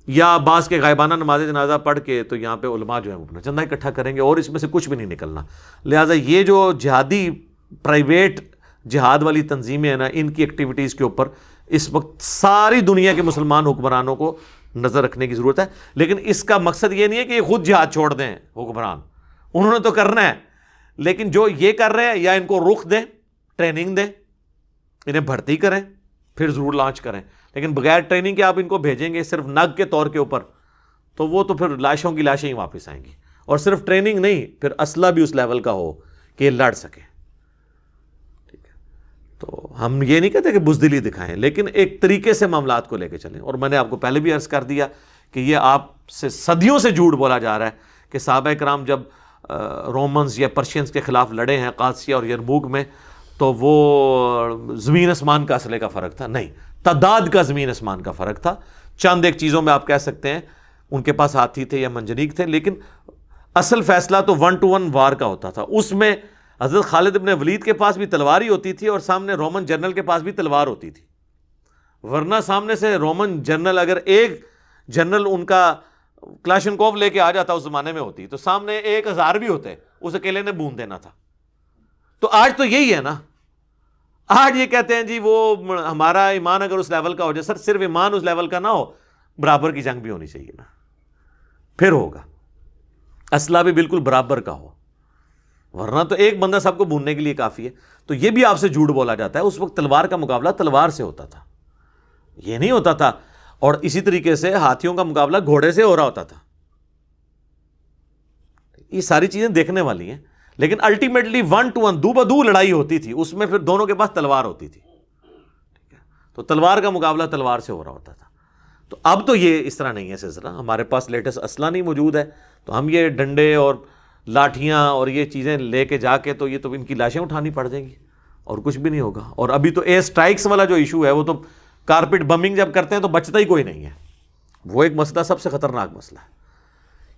یا بعض کے غائبانہ نماز جنازہ پڑھ کے تو یہاں پہ علماء جو ہیں وہ اپنا چندہ اکٹھا کریں گے, اور اس میں سے کچھ بھی نہیں نکلنا. لہٰذا یہ جو جہادی پرائیویٹ جہاد والی تنظیمیں ہیں نا, ان کی ایکٹیویٹیز کے اوپر اس وقت ساری دنیا کے مسلمان حکمرانوں کو نظر رکھنے کی ضرورت ہے. لیکن اس کا مقصد یہ نہیں ہے کہ یہ خود جہاد چھوڑ دیں حکمران, انہوں نے تو کرنا ہے. لیکن جو یہ کر رہے ہیں یا ان کو رخ دیں, ٹریننگ دیں, انہیں بھرتی کریں, پھر ضرور لانچ کریں. لیکن بغیر ٹریننگ کے آپ ان کو بھیجیں گے صرف نگ کے طور کے اوپر, تو وہ تو پھر لاشوں کی لاشیں ہی واپس آئیں گی. اور صرف ٹریننگ نہیں, پھر اسلحہ بھی اس لیول کا ہو کہ یہ لڑ سکے. ٹھیک ہے, تو ہم یہ نہیں کہتے کہ بزدلی دکھائیں, لیکن ایک طریقے سے معاملات کو لے کے چلیں. اور میں نے آپ کو پہلے بھی عرض کر دیا کہ یہ آپ سے صدیوں سے جھوٹ بولا جا رہا ہے کہ صحابہ کرام جب رومنز یا پرشینز کے خلاف لڑے ہیں قادسیہ اور یرموک میں تو وہ زمین آسمان کا اسلحے کا فرق تھا. نہیں, تعداد کا زمین آسمان کا فرق تھا. چند ایک چیزوں میں آپ کہہ سکتے ہیں ان کے پاس ہاتھی تھے یا منجنیق تھے, لیکن اصل فیصلہ تو 1-to-1 وار کا ہوتا تھا. اس میں حضرت خالد ابن ولید کے پاس بھی تلوار ہی ہوتی تھی اور سامنے رومن جنرل کے پاس بھی تلوار ہوتی تھی. ورنہ سامنے سے رومن جنرل اگر ایک جنرل ان کا کلاشنکوف لے کے آ جاتا اس زمانے میں ہوتی, تو سامنے 1000 بھی ہوتے, اس اکیلے نے بون دینا تھا. تو آج تو یہی ہے نا. آج یہ کہتے ہیں جی وہ ہمارا ایمان اگر اس لیول کا ہو جائے. سر صرف ایمان اس لیول کا نہ ہو, برابر کی جنگ بھی ہونی چاہیے نا, پھر ہوگا. اسلحہ بھی بالکل برابر کا ہو, ورنہ تو ایک بندہ سب کو بھوننے کے لیے کافی ہے. تو یہ بھی آپ سے جھوٹ بولا جاتا ہے. اس وقت تلوار کا مقابلہ تلوار سے ہوتا تھا, یہ نہیں ہوتا تھا. اور اسی طریقے سے ہاتھیوں کا مقابلہ گھوڑے سے ہو رہا ہوتا تھا. یہ ساری چیزیں دیکھنے والی ہیں. لیکن الٹیمیٹلی 1-to-1 دو بدو لڑائی ہوتی تھی, اس میں پھر دونوں کے پاس تلوار ہوتی تھی. ٹھیک ہے, تو تلوار کا مقابلہ تلوار سے ہو رہا ہوتا تھا. تو اب تو یہ اس طرح نہیں ہے سلسلہ. ہمارے پاس لیٹسٹ اسلحہ نہیں موجود ہے, تو ہم یہ ڈنڈے اور لاٹھیاں اور یہ چیزیں لے کے جا کے تو یہ تو ان کی لاشیں اٹھانی پڑ جائیں گی اور کچھ بھی نہیں ہوگا. اور ابھی تو ایئر سٹرائکس والا جو ایشو ہے وہ تو کارپٹ بمنگ جب کرتے ہیں تو بچتا ہی کوئی نہیں ہے. وہ ایک مسئلہ سب سے خطرناک مسئلہ ہے.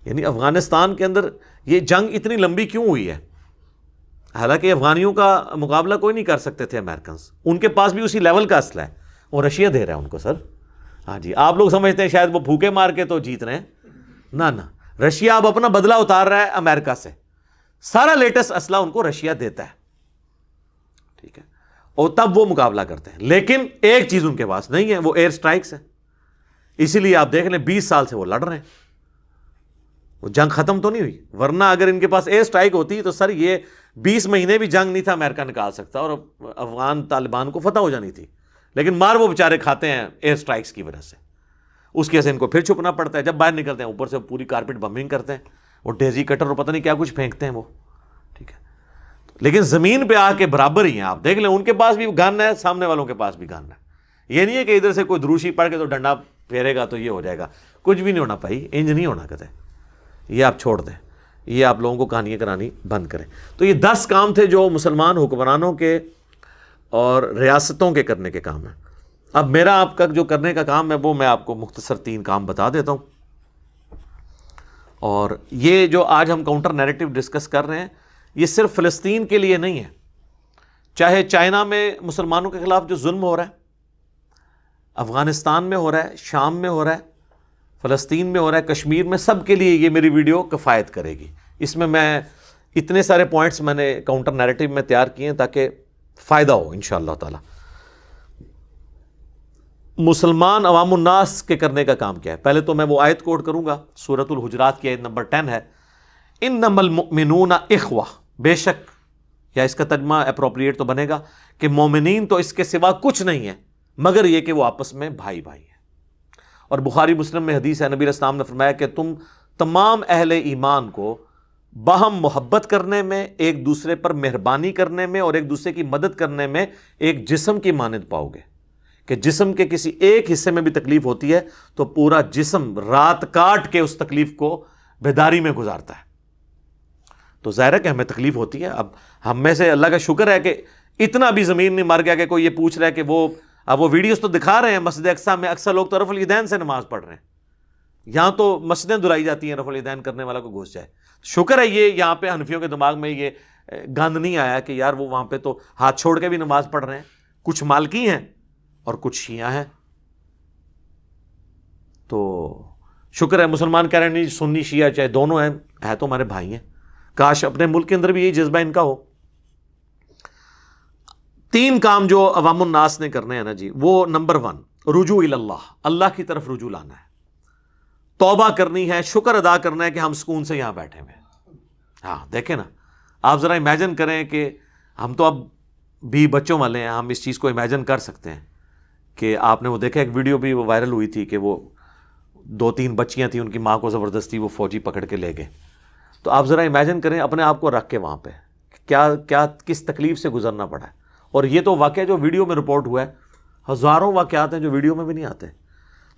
یعنی افغانستان کے اندر یہ جنگ اتنی لمبی کیوں ہوئی ہے؟ حالانکہ افغانیوں کا مقابلہ کوئی نہیں کر سکتے تھے امریکنز, ان کے پاس بھی اسی لیول کا اسلحہ ہے, اور رشیا دے رہا ہے ان کو. سر ہاں جی, آپ لوگ سمجھتے ہیں شاید وہ پھوکے مار کے تو جیت رہے ہیں. نہ, رشیا اب اپنا بدلہ اتار رہا ہے امریکہ سے. سارا لیٹسٹ اسلحہ ان کو رشیا دیتا ہے. ٹھیک ہے, اور تب وہ مقابلہ کرتے ہیں. لیکن ایک چیز ان کے پاس نہیں ہے, وہ ایئر سٹرائکس ہے. اسی لیے آپ دیکھ لیں 20 سال سے وہ لڑ رہے ہیں. وہ جنگ ختم تو نہیں ہوئی, ورنہ اگر ان کے پاس ایئر سٹرائک ہوتی تو سر یہ 20 مہینے بھی جنگ نہیں تھا امریکہ نکال سکتا اور افغان طالبان کو فتح ہو جانی تھی. لیکن مار وہ بیچارے کھاتے ہیں ایئر سٹرائکس کی وجہ سے. اس کی وجہ سے ان کو پھر چھپنا پڑتا ہے. جب باہر نکلتے ہیں اوپر سے پوری کارپٹ بمبنگ کرتے ہیں, وہ ڈیزی کٹر اور پتہ نہیں کیا کچھ پھینکتے ہیں وہ. ٹھیک ہے, لیکن زمین پہ آ کے برابر ہی ہیں. آپ دیکھ لیں ان کے پاس بھی گن ہے, سامنے والوں کے پاس بھی گن ہے. یہ نہیں ہے کہ ادھر سے کوئی دروشی پڑھ کے تو ڈنڈا پھیرے گا تو یہ ہو جائے گا. کچھ بھی نہیں ہونا بھائی, انج نہیں ہونا کہتے. یہ آپ چھوڑ دیں, یہ آپ لوگوں کو کہانیاں کرانی بند کریں. تو یہ 10 کام تھے جو مسلمان حکمرانوں کے اور ریاستوں کے کرنے کے کام ہیں۔ اب میرا آپ کا جو کرنے کا کام ہے وہ میں آپ کو مختصر 3 کام بتا دیتا ہوں، اور یہ جو آج ہم کاؤنٹر نیریٹو ڈسکس کر رہے ہیں یہ صرف فلسطین کے لیے نہیں ہے، چاہے چائنا میں مسلمانوں کے خلاف جو ظلم ہو رہا ہے، افغانستان میں ہو رہا ہے، شام میں ہو رہا ہے، فلسطین میں ہو رہا ہے، کشمیر میں، سب کے لیے یہ میری ویڈیو کفایت کرے گی۔ اس میں اتنے سارے پوائنٹس میں نے کاؤنٹر نیریٹو میں تیار کیے ہیں تاکہ فائدہ ہو انشاءاللہ تعالی۔ مسلمان عوام الناس کے کرنے کا کام کیا ہے؟ پہلے تو میں وہ آیت کوٹ کروں گا، سورۃ الحجرات کی آیت نمبر 10 ہے، انما المؤمنون اخوہ، بے شک، یا اس کا ترجمہ اپروپریٹ تو بنے گا کہ مومنین تو اس کے سوا کچھ نہیں ہے مگر یہ کہ وہ آپس میں بھائی بھائی ہیں۔ اور بخاری مسلم میں حدیث ہے، نبی علیہ السلام نے فرمایا کہ تم تمام اہل ایمان کو باہم محبت کرنے میں، ایک دوسرے پر مہربانی کرنے میں اور ایک دوسرے کی مدد کرنے میں ایک جسم کی مانند پاؤ گے، کہ جسم کے کسی ایک حصے میں بھی تکلیف ہوتی ہے تو پورا جسم رات کاٹ کے اس تکلیف کو بیداری میں گزارتا ہے۔ تو ظاہر ہے کہ ہمیں تکلیف ہوتی ہے۔ اب ہم میں سے اللہ کا شکر ہے کہ اتنا بھی زمین نہیں مر گیا کہ کوئی یہ پوچھ رہا ہے کہ وہ ویڈیوز تو دکھا رہے ہیں مسجد اقصیٰ میں اکثر لوگ تو رفع الیدین سے نماز پڑھ رہے ہیں، یہاں تو مسجدیں دلائی جاتی ہیں، رفع الیدین کرنے والا کو گھس جائے۔ شکر ہے یہ یہاں پہ حنفیوں کے دماغ میں یہ گند نہیں آیا کہ یار وہ وہاں پہ تو ہاتھ چھوڑ کے بھی نماز پڑھ رہے ہیں، کچھ مالکی ہیں اور کچھ شیعہ ہیں۔ تو شکر ہے مسلمان کہہ رہے ہیں نہیں سنی شیعہ چاہے دونوں ہیں، ہے تو ہمارے بھائی ہیں، کاش اپنے ملک کے اندر بھی یہی جذبہ ان کا ہو۔ 3 کام جو عوام الناس نے کرنے ہیں نا جی، وہ نمبر 1 رجوع اللہ، اللہ کی طرف رجوع لانا ہے، توبہ کرنی ہے، شکر ادا کرنا ہے کہ ہم سکون سے یہاں بیٹھے ہوئے ہیں۔ ہاں دیکھیں نا، آپ ذرا امیجن کریں کہ ہم تو اب بھی بچوں والے ہیں، ہم اس چیز کو امیجن کر سکتے ہیں کہ آپ نے وہ دیکھا ایک ویڈیو بھی وائرل ہوئی تھی کہ وہ 2-3 بچیاں تھیں، ان کی ماں کو زبردستی وہ فوجی پکڑ کے لے گئے۔ تو آپ ذرا امیجن کریں اپنے آپ کو رکھ کے وہاں پہ کیا کس تکلیف سے گزرنا پڑا ہے۔ اور یہ تو واقعہ جو ویڈیو میں رپورٹ ہوا ہے، ہزاروں واقعات ہیں جو ویڈیو میں بھی نہیں آتے۔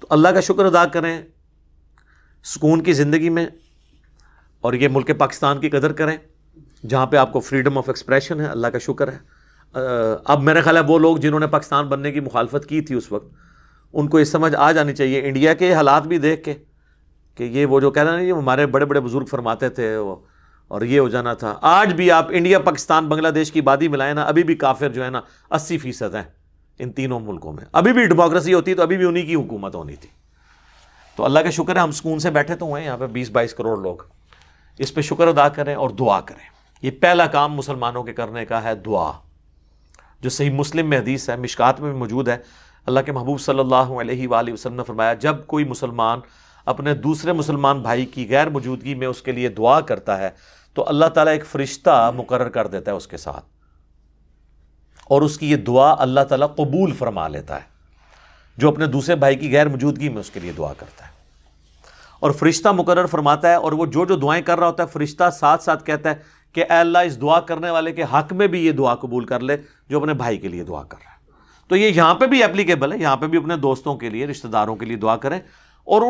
تو اللہ کا شکر ادا کریں سکون کی زندگی میں، اور یہ ملک پاکستان کی قدر کریں جہاں پہ آپ کو فریڈم آف ایکسپریشن ہے، اللہ کا شکر ہے۔ اب میرا خیال ہے وہ لوگ جنہوں نے پاکستان بننے کی مخالفت کی تھی اس وقت، ان کو یہ سمجھ آ جانی چاہیے انڈیا کے حالات بھی دیکھ کے کہ یہ وہ جو کہہ رہے ہیں یہ ہمارے بڑے بڑے بزرگ فرماتے تھے اور یہ ہو جانا تھا۔ آج بھی آپ انڈیا، پاکستان، بنگلہ دیش کی آبادی ملائیں نا، ابھی بھی کافر جو ہے نا 80% ہیں ان تینوں ملکوں میں۔ ابھی بھی ڈیموکریسی ہوتی تو ابھی بھی انہی کی حکومت ہونی تھی۔ تو اللہ کا شکر ہے ہم سکون سے بیٹھے تو ہوئے یہاں پہ 20-22 کروڑ لوگ، اس پہ شکر ادا کریں اور دعا کریں۔ یہ پہلا کام مسلمانوں کے کرنے کا ہے، دعا، جو صحیح مسلم میں حدیث ہے، مشکات میں بھی موجود ہے۔ اللہ کے محبوب صلی اللہ علیہ وآلہ وسلم نے فرمایا جب کوئی مسلمان اپنے دوسرے مسلمان بھائی کی غیر موجودگی میں اس کے لیے دعا کرتا ہے تو اللہ تعالیٰ ایک فرشتہ مقرر کر دیتا ہے اس کے ساتھ، اور اس کی یہ دعا اللہ تعالیٰ قبول فرما لیتا ہے، جو اپنے دوسرے بھائی کی غیر موجودگی میں اس کے لیے دعا کرتا ہے۔ اور فرشتہ مقرر فرماتا ہے، اور وہ جو دعائیں کر رہا ہوتا ہے فرشتہ ساتھ ساتھ کہتا ہے کہ اے اللہ اس دعا کرنے والے کے حق میں بھی یہ دعا قبول کر لے جو اپنے بھائی کے لیے دعا کر رہا ہے۔ تو یہ یہاں پہ بھی اپلیکیبل ہے، یہاں پہ بھی اپنے دوستوں کے لیے، رشتہ داروں کے لیے دعا کریں، اور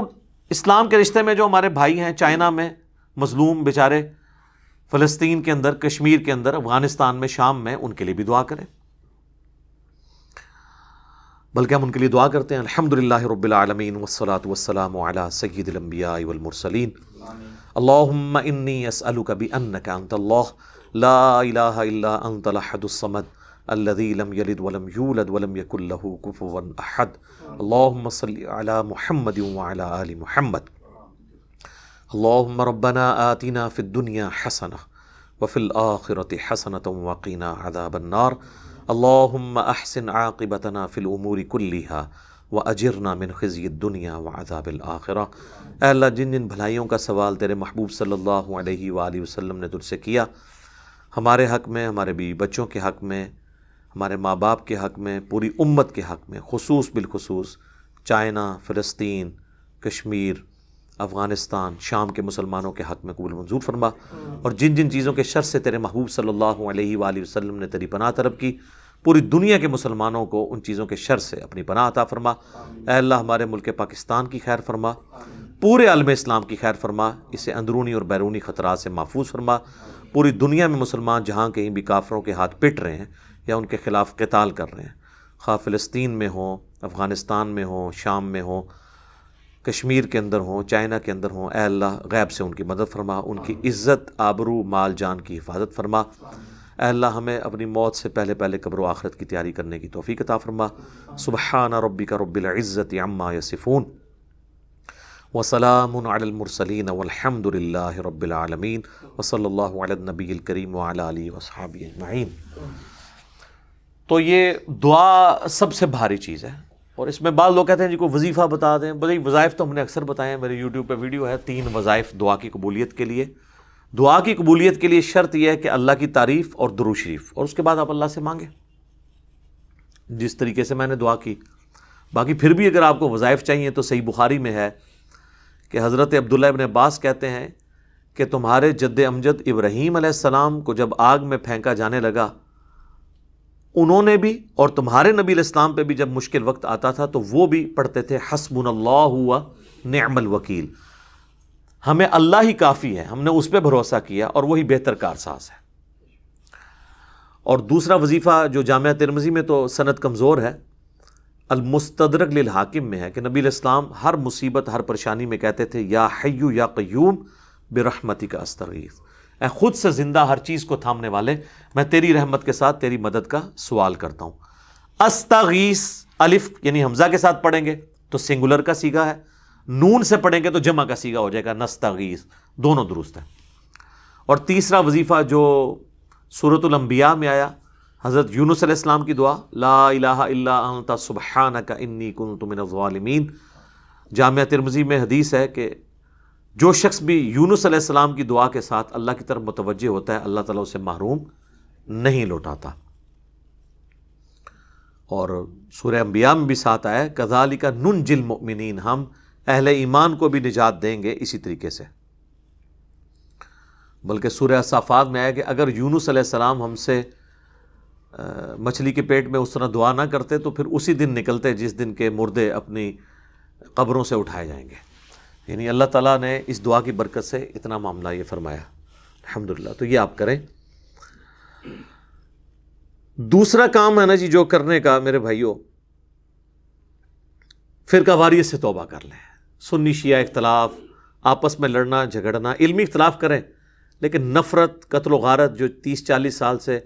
اسلام کے رشتے میں جو ہمارے بھائی ہیں چائنا میں مظلوم بیچارے، فلسطین کے اندر، کشمیر کے اندر، افغانستان میں، شام میں، ان کے لیے بھی دعا کریں۔ بلکہ ہم ان کے لیے دعا کرتے ہیں۔ الحمدللہ رب العالمین والصلاة والسلام علی سید الانبیاء والمرسلین، اللہم انی اسألک بانک انت اللہ لا الہ الا انت الاحد الصمد الذی لم یلد ولم یولد ولم یکن لہ کفوا احد، اللہم صلی علی محمد وعلی آل محمد، اللہم ربنا آتنا فی الدنیا حسنہ وفی الآخرۃ حسنۃ وقنا عذاب النار، اللہم احسن عاقبتنا فی الامور کلہا واجرنا من خزی الدنیا وعذاب الآخرہ۔ اے اللہ جن جن بھلائیوں کا سوال تیرے محبوب صلی اللہ علیہ وآلہ وسلم نے تجھ سے کیا، ہمارے حق میں، ہمارے بیوی بچوں کے حق میں، ہمارے ماں باپ کے حق میں، پوری امت کے حق میں، خصوص بالخصوص چائنا، فلسطین، کشمیر، افغانستان، شام کے مسلمانوں کے حق میں قبول منظور فرما، اور جن جن چیزوں کے شر سے تیرے محبوب صلی اللہ علیہ وآلہ وسلم نے تیری پناہ طلب کی، پوری دنیا کے مسلمانوں کو ان چیزوں کے شر سے اپنی پناہ عطا فرما۔ اے اللہ ہمارے ملک پاکستان کی خیر فرما، پورے عالم اسلام کی خیر فرما، اسے اندرونی اور بیرونی خطرات سے محفوظ فرما۔ پوری دنیا میں مسلمان جہاں کہیں بھی کافروں کے ہاتھ پٹ رہے ہیں، یا ان کے خلاف قتال کر رہے ہیں، خواہ فلسطین میں ہوں، افغانستان میں ہوں، شام میں ہوں، کشمیر کے اندر ہوں، چائنا کے اندر ہوں، اے اللہ غیب سے ان کی مدد فرما، ان کی عزت، آبرو، مال، جان کی حفاظت فرما۔ اے اللہ ہمیں اپنی موت سے پہلے پہلے قبر و آخرت کی تیاری کرنے کی توفیق عطا فرما۔ سبحان ربک رب العزت عما یصفون وسلام علی المرسلین والحمد للہ رب العالمین وصلی اللہ علی النبی الکریم وعلی آلہ وصحبہ اجمعین۔ تو یہ دعا سب سے بھاری چیز ہے، اور اس میں بعض لوگ کہتے ہیں جی کو وظیفہ بتا دیں۔ بھائی وظائف تو ہم نے اکثر بتائے ہیں، میرے یوٹیوب پہ ویڈیو ہے 3 وظائف دعا کی قبولیت کے لیے۔ دعا کی قبولیت کے لیے شرط یہ ہے کہ اللہ کی تعریف اور درود شریف، اور اس کے بعد آپ اللہ سے مانگیں جس طریقے سے میں نے دعا کی۔ باقی پھر بھی اگر آپ کو وظائف چاہیے تو صحیح بخاری میں ہے کہ حضرت عبداللہ ابن عباس کہتے ہیں کہ تمہارے جد امجد ابراہیم علیہ السلام کو جب آگ میں پھینکا جانے لگا، انہوں نے بھی، اور تمہارے نبی علیہ السلام پہ بھی جب مشکل وقت آتا تھا تو وہ بھی پڑھتے تھے حسبنا اللہ و نعم الوکیل، ہمیں اللہ ہی کافی ہے، ہم نے اس پہ بھروسہ کیا اور وہی بہتر کارساز ہے۔ اور دوسرا وظیفہ جو جامعہ ترمذی میں تو سند کمزور ہے، المستدرک للحاکم میں ہے کہ نبی علیہ السلام ہر مصیبت، ہر پریشانی میں کہتے تھے یا حیو یا قیوم برحمتک استغیث، اے خود سے زندہ ہر چیز کو تھامنے والے، میں تیری رحمت کے ساتھ تیری مدد کا سوال کرتا ہوں۔ استغیث الف یعنی حمزہ کے ساتھ پڑھیں گے تو سنگولر کا صیغہ ہے، نون سے پڑھیں گے تو جمع کا صیغہ ہو جائے گا نستغیث، دونوں درست ہیں۔ اور تیسرا وظیفہ جو سورۃ الانبیاء میں آیا، حضرت یونس علیہ السلام کی دعا، لا الہ الا انت سبحانک انی کنت من الظالمین۔ جامعہ ترمذی میں حدیث ہے کہ جو شخص بھی یونس علیہ السلام کی دعا کے ساتھ اللہ کی طرف متوجہ ہوتا ہے، اللہ تعالیٰ اسے محروم نہیں لوٹاتا۔ اور سورہ انبیاء میں بھی ساتھ آیا کذالک ننجی المؤمنین، ہم اہل ایمان کو بھی نجات دیں گے اسی طریقے سے۔ بلکہ سورہ صافات میں آیا کہ اگر یونس علیہ السلام ہم سے مچھلی کے پیٹ میں اس طرح دعا نہ کرتے تو پھر اسی دن نکلتے جس دن کے مردے اپنی قبروں سے اٹھائے جائیں گے۔ یعنی اللہ تعالیٰ نے اس دعا کی برکت سے اتنا معاملہ یہ فرمایا، الحمدللہ۔ تو یہ آپ کریں۔ دوسرا کام ہے نا جی جو کرنے کا میرے بھائیوں، فرقہ واریت سے توبہ کر لیں۔ سنی شیعہ اختلاف، آپس میں لڑنا جھگڑنا، علمی اختلاف کریں، لیکن نفرت، قتل و غارت جو 30-40 سال سے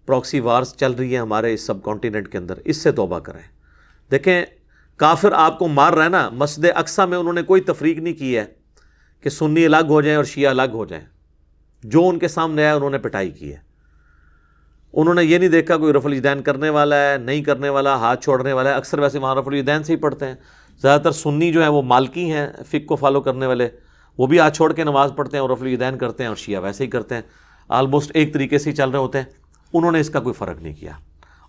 پراکسی وارز چل رہی ہیں ہمارے اس سب کانٹیننٹ کے اندر، اس سے توبہ کریں۔ دیکھیں کافر آپ کو مار رہا ہے نا، مسجد اقصیٰ میں انہوں نے کوئی تفریق نہیں کی ہے کہ سنی الگ ہو جائیں اور شیعہ الگ ہو جائیں، جو ان کے سامنے آیا انہوں نے پٹائی کی ہے۔ انہوں نے یہ نہیں دیکھا کوئی رفع الیدین کرنے والا ہے نہیں کرنے والا، ہاتھ چھوڑنے والا ہے۔ اکثر ویسے وہاں رفع الیدین سے ہی پڑھتے ہیں، زیادہ تر سنی جو ہیں وہ مالکی ہیں، فقہ کو فالو کرنے والے، وہ بھی ہاتھ چھوڑ کے نماز پڑھتے ہیں اور رفع الیدین کرتے ہیں، اور شیعہ ویسے ہی کرتے ہیں، آلموسٹ ایک طریقے سے ہی چل رہے ہوتے ہیں۔ انہوں نے اس کا کوئی فرق نہیں کیا،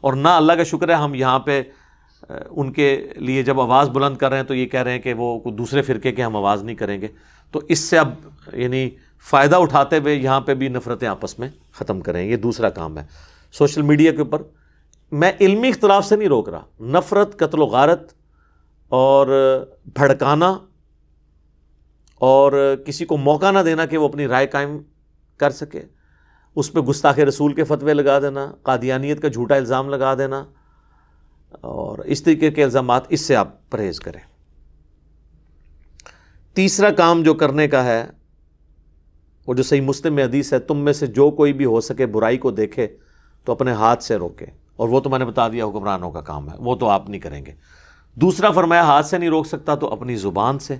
اور نہ اللہ کا شکر ہے ہم یہاں پہ ان کے لیے جب آواز بلند کر رہے ہیں تو یہ کہہ رہے ہیں کہ وہ کوئی دوسرے فرقے کے ہم آواز نہیں کریں گے۔ تو اس سے اب یعنی فائدہ اٹھاتے ہوئے یہاں پہ بھی نفرتیں آپس میں ختم کریں، یہ دوسرا کام ہے۔ سوشل میڈیا کے اوپر میں علمی اختلاف سے نہیں روک رہا، نفرت، قتل و غارت اور بھڑکانا اور کسی کو موقع نہ دینا کہ وہ اپنی رائے قائم کر سکے، اس پہ گستاخ رسول کے فتوے لگا دینا، قادیانیت کا جھوٹا الزام لگا دینا، اور اس طریقے کے الزامات، اس سے آپ پرہیز کریں۔ تیسرا کام جو کرنے کا ہے وہ جو صحیح مسلم میں حدیث ہے، تم میں سے جو کوئی بھی ہو سکے برائی کو دیکھے تو اپنے ہاتھ سے روکے، اور وہ تو میں نے بتا دیا حکمرانوں کا کام ہے، وہ تو آپ نہیں کریں گے۔ دوسرا فرمایا ہاتھ سے نہیں روک سکتا تو اپنی زبان سے،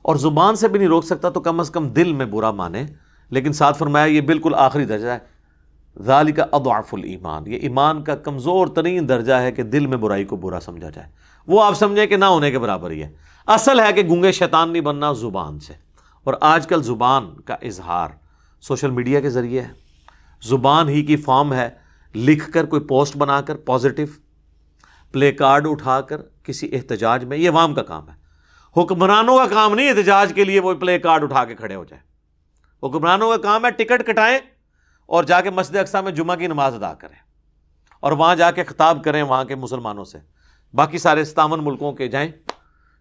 اور زبان سے بھی نہیں روک سکتا تو کم از کم دل میں برا مانے، لیکن ساتھ فرمایا یہ بالکل آخری درجہ ہے، ذالک اضعف الایمان، یہ ایمان کا کمزور ترین درجہ ہے کہ دل میں برائی کو برا سمجھا جائے، وہ آپ سمجھیں کہ نہ ہونے کے برابر ہی ہے۔ اصل ہے کہ گونگے شیطان نہیں بننا زبان سے، اور آج کل زبان کا اظہار سوشل میڈیا کے ذریعے ہے، زبان ہی کی فارم ہے، لکھ کر کوئی پوسٹ بنا کر پازیٹیو، پلے کارڈ اٹھا کر کسی احتجاج میں، یہ عوام کا کام ہے۔ حکمرانوں کا کام نہیں احتجاج کے لیے وہ پلے کارڈ اٹھا کے کھڑے ہو جائیں، حکمرانوں کا کام ہے ٹکٹ کٹائیں اور جا کے مسجد اقصیٰ میں جمعہ کی نماز ادا کریں اور وہاں جا کے خطاب کریں وہاں کے مسلمانوں سے۔ باقی سارے 57 ملکوں کے جائیں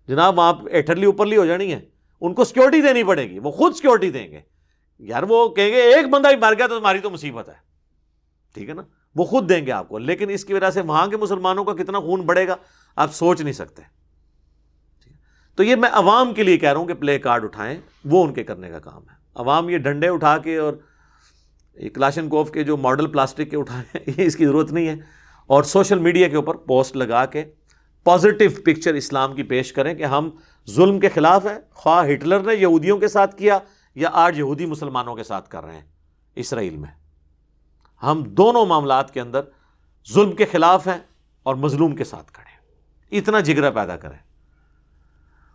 جناب، وہاں ایٹھرلی اوپرلی ہو جانی ہے، ان کو سیکورٹی دینی پڑے گی، وہ خود سیکورٹی دیں گے۔ یار وہ کہیں گے ایک بندہ بھی مر گیا تو تمہاری تو مصیبت ہے، ٹھیک ہے نا، وہ خود دیں گے آپ کو، لیکن اس کی وجہ سے وہاں کے مسلمانوں کا کتنا خون بڑھے گا آپ سوچ نہیں سکتے۔ تو یہ میں عوام کے لیے کہہ رہا ہوں کہ پلے کارڈ اٹھائیں، وہ ان کے کرنے کا کام ہے۔ عوام یہ ڈنڈے اٹھا کے اور کلاشنکوف کے جو ماڈل پلاسٹک کے اٹھائیں، یہ اس کی ضرورت نہیں ہے، اور سوشل میڈیا کے اوپر پوسٹ لگا کے پازیٹیو پکچر اسلام کی پیش کریں کہ ہم ظلم کے خلاف ہیں، خواہ ہٹلر نے یہودیوں کے ساتھ کیا یا آج یہودی مسلمانوں کے ساتھ کر رہے ہیں اسرائیل میں، ہم دونوں معاملات کے اندر ظلم کے خلاف ہیں اور مظلوم کے ساتھ کھڑے ہیں۔ اتنا جگرہ پیدا کریں۔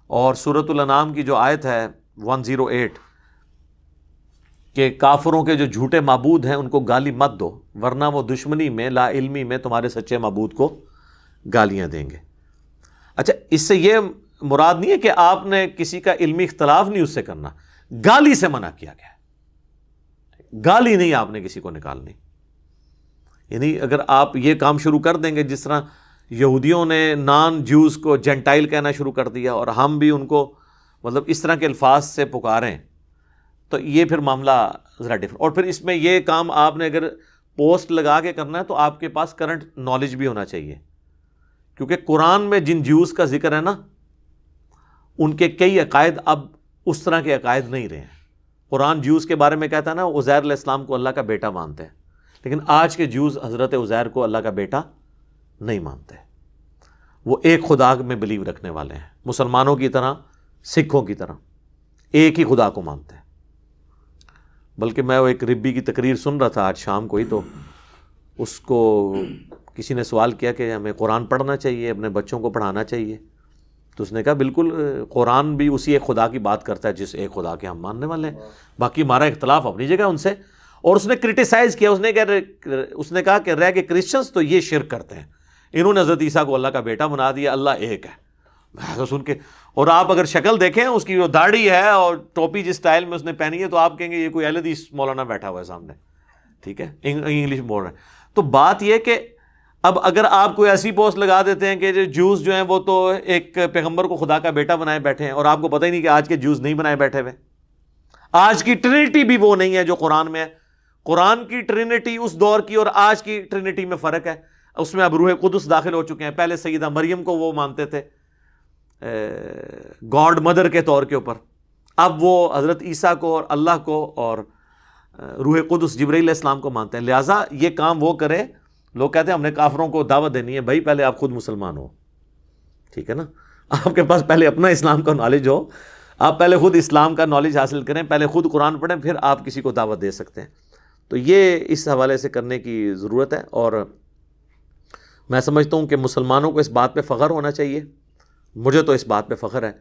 اور سورۃ الانعام کی جو آیت ہے 108 کہ کافروں کے جو جھوٹے معبود ہیں ان کو گالی مت دو ورنہ وہ دشمنی میں لا علمی میں تمہارے سچے معبود کو گالیاں دیں گے۔ اچھا، اس سے یہ مراد نہیں ہے کہ آپ نے کسی کا علمی اختلاف نہیں اس سے کرنا، گالی سے منع کیا گیا ہے، گالی نہیں آپ نے کسی کو نکالنی۔ یعنی اگر آپ یہ کام شروع کر دیں گے، جس طرح یہودیوں نے نان جوز کو جینٹائل کہنا شروع کر دیا اور ہم بھی ان کو مطلب اس طرح کے الفاظ سے پکاریں، تو یہ پھر معاملہ ذرا ڈفرنٹ۔ اور پھر اس میں یہ کام آپ نے اگر پوسٹ لگا کے کرنا ہے تو آپ کے پاس کرنٹ نالج بھی ہونا چاہیے، کیونکہ قرآن میں جن جیوز کا ذکر ہے نا، ان کے کئی عقائد اب اس طرح کے عقائد نہیں رہے ہیں۔ قرآن جیوز کے بارے میں کہتا ہے نا عزیر علیہ السلام کو اللہ کا بیٹا مانتے ہیں، لیکن آج کے جیوز حضرت عزیر کو اللہ کا بیٹا نہیں مانتے، وہ ایک خدا میں بلیو رکھنے والے ہیں، مسلمانوں کی طرح، سکھوں کی طرح ایک ہی خدا کو مانتے ہیں۔ بلکہ میں وہ ایک ربی کی تقریر سن رہا تھا آج شام کو ہی، تو اس کو کسی نے سوال کیا کہ ہمیں قرآن پڑھنا چاہیے، اپنے بچوں کو پڑھانا چاہیے، تو اس نے کہا بالکل، قرآن بھی اسی ایک خدا کی بات کرتا ہے جس ایک خدا کے ہم ماننے والے ہیں، باقی ہمارا اختلاف اپنی جگہ ان سے۔ اور اس نے کرٹیسائز کیا، اس نے کہا کہ رہ کے کرسچنز تو یہ شرک کرتے ہیں، انہوں نے حضرت عیسیٰ کو اللہ کا بیٹا بنا دیا، اللہ ایک ہے۔ میں تو سن کے، اور آپ اگر شکل دیکھیں اس کی جو داڑھی ہے اور ٹوپی جس سٹائل میں اس نے پہنی ہے تو آپ کہیں گے یہ کوئی اہل حدیث مولانا بیٹھا ہوا ہے سامنے، ٹھیک ہے، انگلش بول رہے ہیں۔ تو بات یہ کہ اب اگر آپ کوئی ایسی پوسٹ لگا دیتے ہیں کہ جو جوز جو ہیں وہ تو ایک پیغمبر کو خدا کا بیٹا بنائے بیٹھے ہیں، اور آپ کو پتہ ہی نہیں کہ آج کے جوز نہیں بنائے بیٹھے ہوئے، آج کی ٹرینٹی بھی وہ نہیں ہے جو قرآن میں ہے۔ قرآن کی ٹرینٹی اس دور کی اور آج کی ٹرینٹی میں فرق ہے، اس میں اب روح قدس داخل ہو چکے ہیں۔ پہلے سیدہ مریم کو وہ مانتے تھے گاڈ مدر کے طور کے اوپر، اب وہ حضرت عیسیٰ کو اور اللہ کو اور روح قدس جبرائیل علیہ السلام کو مانتے ہیں۔ لہٰذا یہ کام وہ کرے، لوگ کہتے ہیں ہم نے کافروں کو دعوت دینی ہے، بھائی پہلے آپ خود مسلمان ہو، ٹھیک ہے نا، آپ کے پاس پہلے اپنا اسلام کا نالج ہو، آپ پہلے خود اسلام کا نالج حاصل کریں، پہلے خود قرآن پڑھیں، پھر آپ کسی کو دعوت دے سکتے ہیں۔ تو یہ اس حوالے سے کرنے کی ضرورت ہے، اور میں سمجھتا ہوں کہ مسلمانوں کو اس بات پہ فخر ہونا چاہیے، مجھے تو اس بات پہ فخر ہے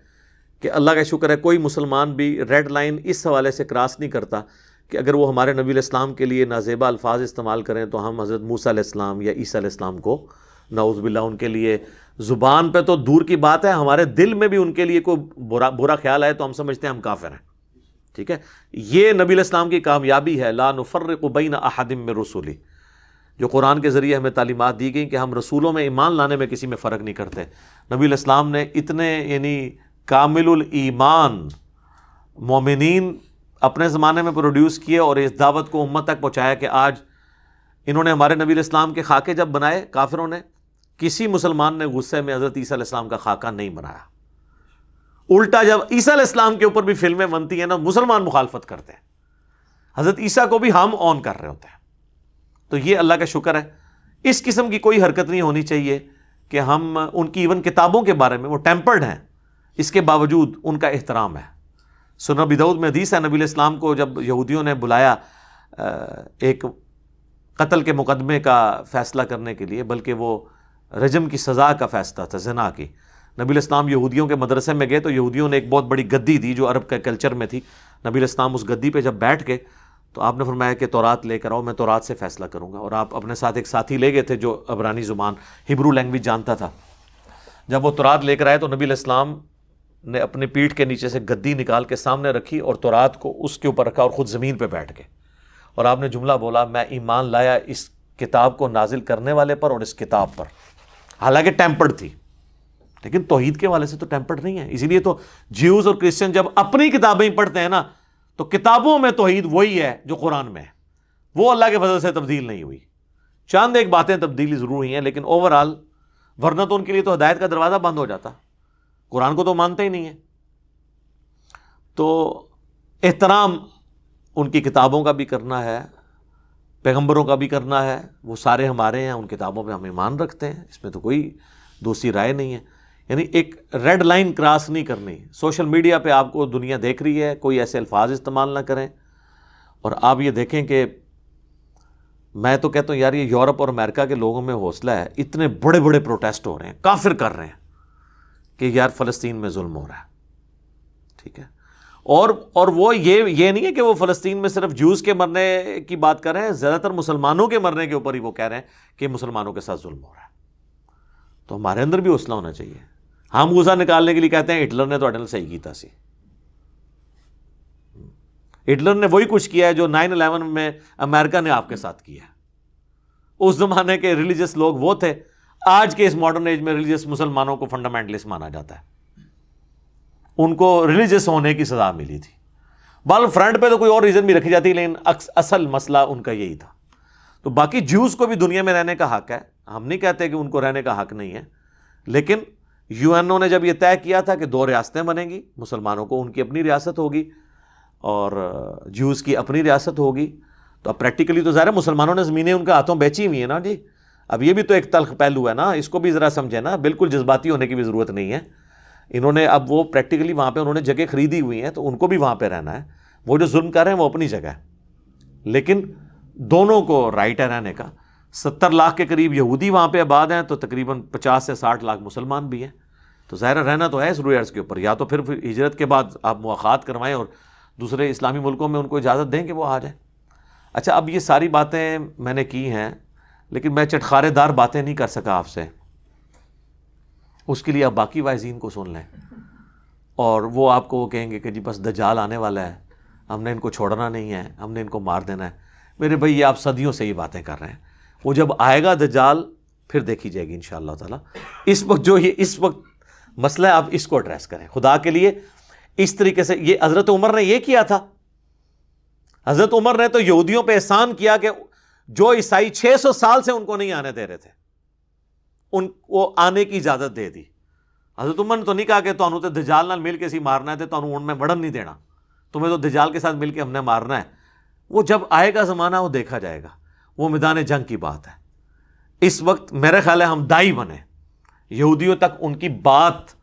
کہ اللہ کا شکر ہے کوئی مسلمان بھی ریڈ لائن اس حوالے سے کراس نہیں کرتا کہ اگر وہ ہمارے نبی علیہ السلام کے لیے نازیبا الفاظ استعمال کریں تو ہم حضرت موسیٰ علیہ السلام یا عیسیٰ علیہ السلام کو نعوذ باللہ ان کے لیے، زبان پہ تو دور کی بات ہے، ہمارے دل میں بھی ان کے لیے کوئی برا خیال آئے تو ہم سمجھتے ہیں ہم کافر ہیں، ٹھیک ہے۔ یہ نبی علیہ السلام کی کامیابی ہے، لا نفرق بین احد من رسلی، جو قرآن کے ذریعے ہمیں تعلیمات دی گئی کہ ہم رسولوں میں ایمان لانے میں کسی میں فرق نہیں کرتے۔ نبی علیہ السلام نے اتنے یعنی کامل الایمان مومنین اپنے زمانے میں پروڈیوس کیے اور اس دعوت کو امت تک پہنچایا کہ آج انہوں نے ہمارے نبی علیہ السلام کے خاکے جب بنائے کافروں نے، کسی مسلمان نے غصے میں حضرت عیسیٰ علیہ السلام کا خاکہ نہیں بنایا۔ الٹا جب عیسیٰ علیہ السلام کے اوپر بھی فلمیں بنتی ہیں نا، مسلمان مخالفت کرتے ہیں، حضرت عیسیٰ کو بھی ہم آن کر رہے ہوتے ہیں۔ تو یہ اللہ کا شکر ہے، اس قسم کی کوئی حرکت نہیں ہونی چاہیے کہ ہم ان کی ایون کتابوں کے بارے میں وہ ٹیمپرڈ ہیں، اس کے باوجود ان کا احترام ہے۔ سنن ابی داؤد میں حدیث ہے، نبی علیہ السلام کو جب یہودیوں نے بلایا ایک قتل کے مقدمے کا فیصلہ کرنے کے لیے، بلکہ وہ رجم کی سزا کا فیصلہ تھا، زنا کی، نبی علیہ السلام یہودیوں کے مدرسے میں گئے تو یہودیوں نے ایک بہت بڑی گدی دی جو عرب کے کلچر میں تھی۔ نبی علیہ السلام اس گدی پہ جب بیٹھ گئے تو آپ نے فرمایا کہ تورات لے کر آؤ، میں تورات سے فیصلہ کروں گا۔ اور آپ اپنے ساتھ ایک ساتھی لے گئے تھے جو عبرانی زبان ہبرو لینگویج جانتا تھا۔ جب وہ تورات لے کر آئے تو نبی علیہ السلام نے اپنی پیٹھ کے نیچے سے گدی نکال کے سامنے رکھی اور تورات کو اس کے اوپر رکھا اور خود زمین پہ بیٹھ گئے، اور آپ نے جملہ بولا، میں ایمان لایا اس کتاب کو نازل کرنے والے پر اور اس کتاب پر۔ حالانکہ ٹیمپرڈ تھی، لیکن توحید کے والے سے تو ٹیمپرڈ نہیں ہے۔ اسی لیے تو جیوز اور کرسچن جب اپنی کتابیں پڑھتے ہیں نا تو کتابوں میں توحید وہی ہے جو قرآن میں ہے، وہ اللہ کے فضل سے تبدیل نہیں ہوئی۔ چاند ایک باتیں تبدیلی ضرور ہوئی ہیں، لیکن اوورآل ورنہ تو ان کے لیے تو ہدایت کا دروازہ بند ہو جاتا، قرآن کو تو مانتے ہی نہیں ہیں۔ تو احترام ان کی کتابوں کا بھی کرنا ہے، پیغمبروں کا بھی کرنا ہے، وہ سارے ہمارے ہیں، ان کتابوں پہ ہم ایمان رکھتے ہیں، اس میں تو کوئی دوسری رائے نہیں ہے۔ یعنی ایک ریڈ لائن کراس نہیں کرنی۔ سوشل میڈیا پہ آپ کو دنیا دیکھ رہی ہے، کوئی ایسے الفاظ استعمال نہ کریں۔ اور آپ یہ دیکھیں کہ میں تو کہتا ہوں یار، یہ یورپ اور امریکہ کے لوگوں میں حوصلہ ہے، اتنے بڑے بڑے پروٹیسٹ ہو رہے ہیں، کافر کر رہے ہیں کہ یار فلسطین میں ظلم ہو رہا ہے، ٹھیک ہے۔ اور وہ یہ نہیں ہے کہ وہ فلسطین میں صرف جوز کے مرنے کی بات کر رہے ہیں، زیادہ تر مسلمانوں کے مرنے کے اوپر ہی وہ کہہ رہے ہیں کہ مسلمانوں کے ساتھ ظلم ہو رہا ہے۔ تو ہمارے اندر بھی حوصلہ ہونا چاہیے۔ ہم غصہ نکالنے کے لیے کہتے ہیں ہٹلر نے تو اڈل صحیح کیتا سی، ہٹلر نے وہی کچھ کیا ہے جو 9/11 میں امریکہ نے آپ کے ساتھ کیا ہے۔ اس زمانے کے ریلیجس لوگ وہ تھے، آج کے اس ماڈرن ایج میں ریلیجس مسلمانوں کو فنڈامنٹلسٹ مانا جاتا ہے، ان کو ریلیجس ہونے کی سزا ملی تھی۔ بال فرنٹ پہ تو کوئی اور ریزن بھی رکھی جاتی، لیکن اصل مسئلہ ان کا یہی تھا۔ تو باقی جوز کو بھی دنیا میں رہنے کا حق ہے، ہم نہیں کہتے کہ ان کو رہنے کا حق نہیں ہے، لیکن یو این او نے جب یہ طے کیا تھا کہ 2 ریاستیں بنیں گی، مسلمانوں کو ان کی اپنی ریاست ہوگی اور جوز کی اپنی ریاست ہوگی، تو اب پریکٹیکلی تو ظاہر ہے مسلمانوں نے زمینیں ان کے ہاتھوں بیچی ہوئی ہیں نا جی۔ اب یہ بھی تو ایک تلخ پہلو ہے نا، اس کو بھی ذرا سمجھے نا، بالکل جذباتی ہونے کی بھی ضرورت نہیں ہے۔ انہوں نے اب وہ پریکٹیکلی وہاں پہ انہوں نے جگہ خریدی ہوئی ہیں، تو ان کو بھی وہاں پہ رہنا ہے۔ وہ جو ظلم کر رہے ہیں وہ اپنی جگہ ہے، لیکن دونوں کو رائٹ ہے رہنے کا۔ 70 لاکھ کے قریب یہودی وہاں پہ آباد ہیں، تو تقریباً 50 سے 60 لاکھ مسلمان بھی ہیں، تو ظاہر رہنا تو ہے اس روئے ارض کے اوپر۔ یا تو پھر ہجرت کے بعد آپ مواخات کروائیں اور دوسرے اسلامی ملکوں میں ان کو اجازت دیں کہ وہ آ جائیں۔ اچھا، اب یہ ساری باتیں میں نے کی ہیں، لیکن میں چٹخارے دار باتیں نہیں کر سکا آپ سے، اس کے لیے آپ باقی واعظین کو سن لیں، اور وہ آپ کو وہ کہیں گے کہ جی بس دجال آنے والا ہے، ہم نے ان کو چھوڑنا نہیں ہے، ہم نے ان کو مار دینا ہے۔ میرے بھائی، یہ آپ صدیوں سے یہ باتیں کر رہے ہیں، وہ جب آئے گا دجال پھر دیکھی جائے گی انشاءاللہ تعالیٰ۔ اس وقت جو یہ اس وقت مسئلہ ہے، آپ اس کو ایڈریس کریں خدا کے لیے۔ اس طریقے سے یہ حضرت عمر نے یہ کیا تھا، حضرت عمر نے تو یہودیوں پہ احسان کیا کہ جو عیسائی 600 سال سے ان کو نہیں آنے دے رہے تھے، ان کو آنے کی اجازت دے دی۔ حضرت عمر نے تو نہیں کہا کہ تانوں تے دجال نال مل کے سی مارنا ہے، تے تانوں ان میں وڑن نہیں دینا، تمہیں تو دجال کے ساتھ مل کے ہم نے مارنا ہے۔ وہ جب آئے گا زمانہ وہ دیکھا جائے گا، وہ میدان جنگ کی بات ہے۔ اس وقت میرے خیال ہے ہم دائی بنیں، یہودیوں تک ان کی بات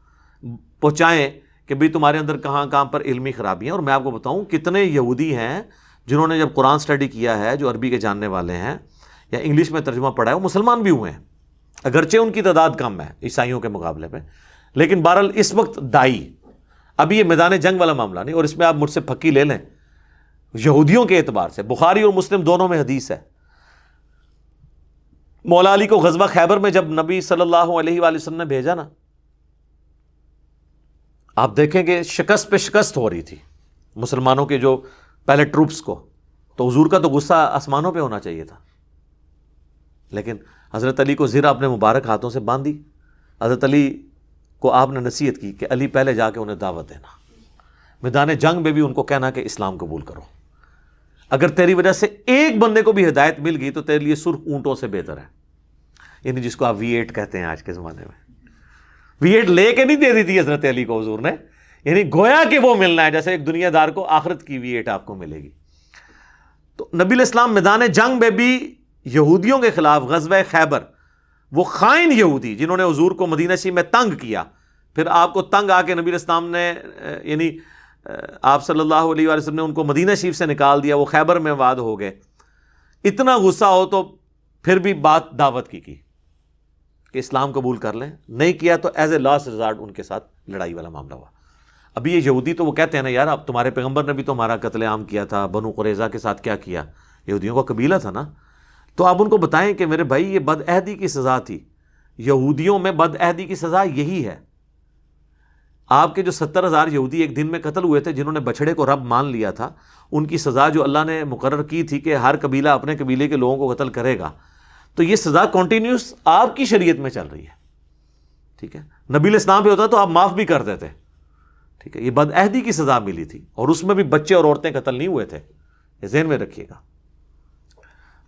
پہنچائیں کہ بھئی تمہارے اندر کہاں کہاں پر علمی خرابی ہیں۔ اور میں آپ کو بتاؤں کتنے یہودی ہیں جنہوں نے جب قرآن سٹڈی کیا ہے، جو عربی کے جاننے والے ہیں یا انگلش میں ترجمہ پڑھا ہے، وہ مسلمان بھی ہوئے ہیں، اگرچہ ان کی تعداد کم ہے عیسائیوں کے مقابلے میں، لیکن بہرحال اس وقت دائی۔ ابھی یہ میدان جنگ والا معاملہ نہیں، اور اس میں آپ مجھ سے پھکی لے لیں، یہودیوں کے اعتبار سے بخاری اور مسلم دونوں میں حدیث ہے، مولا علی کو غزوہ خیبر میں جب نبی صلی اللہ علیہ وآلہ وسلم نے بھیجا نا، آپ دیکھیں کہ شکست پہ شکست ہو رہی تھی مسلمانوں کے جو پہلے ٹروپس کو، تو حضور کا تو غصہ آسمانوں پہ ہونا چاہیے تھا، لیکن حضرت علی کو زرہ اپنے مبارک ہاتھوں سے باندھی۔ حضرت علی کو آپ نے نصیحت کی کہ علی پہلے جا کے انہیں دعوت دینا، میدان جنگ میں بھی ان کو کہنا کہ اسلام قبول کرو، اگر تیری وجہ سے ایک بندے کو بھی ہدایت مل گئی تو تیرے لیے سرخ اونٹوں سے بہتر ہے، یعنی جس کو آپ V8 کہتے ہیں آج کے زمانے میں۔ V8 لے کے نہیں دے دی تھی حضرت علی کو حضور نے، یعنی گویا کہ وہ ملنا ہے جیسے ایک دنیا دار کو آخرت کی V8 آپ کو ملے گی۔ تو نبی الاسلام میدان جنگ میں بھی یہودیوں کے خلاف غزوہ خیبر، وہ خائن یہودی جنہوں نے حضور کو مدینہ شریف میں تنگ کیا، پھر آپ کو تنگ آ کے نبی الاسلام نے یعنی آپ صلی اللہ علیہ وآلہ وسلم نے ان کو مدینہ شریف سے نکال دیا، وہ خیبر میں واد ہو گئے۔ اتنا غصہ ہو تو پھر بھی بات دعوت کی کہ اسلام قبول کر لیں، نہیں کیا تو ایز اے لاسٹ ریزارٹ ان کے ساتھ لڑائی والا معاملہ ہوا۔ ابھی یہ یہودی تو وہ کہتے ہیں نا یار، اب تمہارے پیغمبر نے بھی تو ہمارا قتل عام کیا تھا، بنو قریظہ کے ساتھ کیا کیا، یہودیوں کا قبیلہ تھا نا، تو آپ ان کو بتائیں کہ میرے بھائی یہ بد عہدی کی سزا تھی، یہودیوں میں بد عہدی کی سزا یہی ہے۔ آپ کے جو 70,000 یہودی ایک دن میں قتل ہوئے تھے جنہوں نے بچڑے کو رب مان لیا تھا، ان کی سزا جو اللہ نے مقرر کی تھی کہ ہر قبیلہ اپنے قبیلے کے لوگوں کو قتل کرے گا، تو یہ سزا کنٹینیوس آپ کی شریعت میں چل رہی ہے، ٹھیک ہے۔ نبی الاسلام پہ ہوتا تو آپ معاف بھی کر دیتے، ٹھیک ہے۔ یہ بد عہدی کی سزا ملی تھی، اور اس میں بھی بچے اور عورتیں قتل نہیں ہوئے تھے، یہ ذہن میں رکھیے گا۔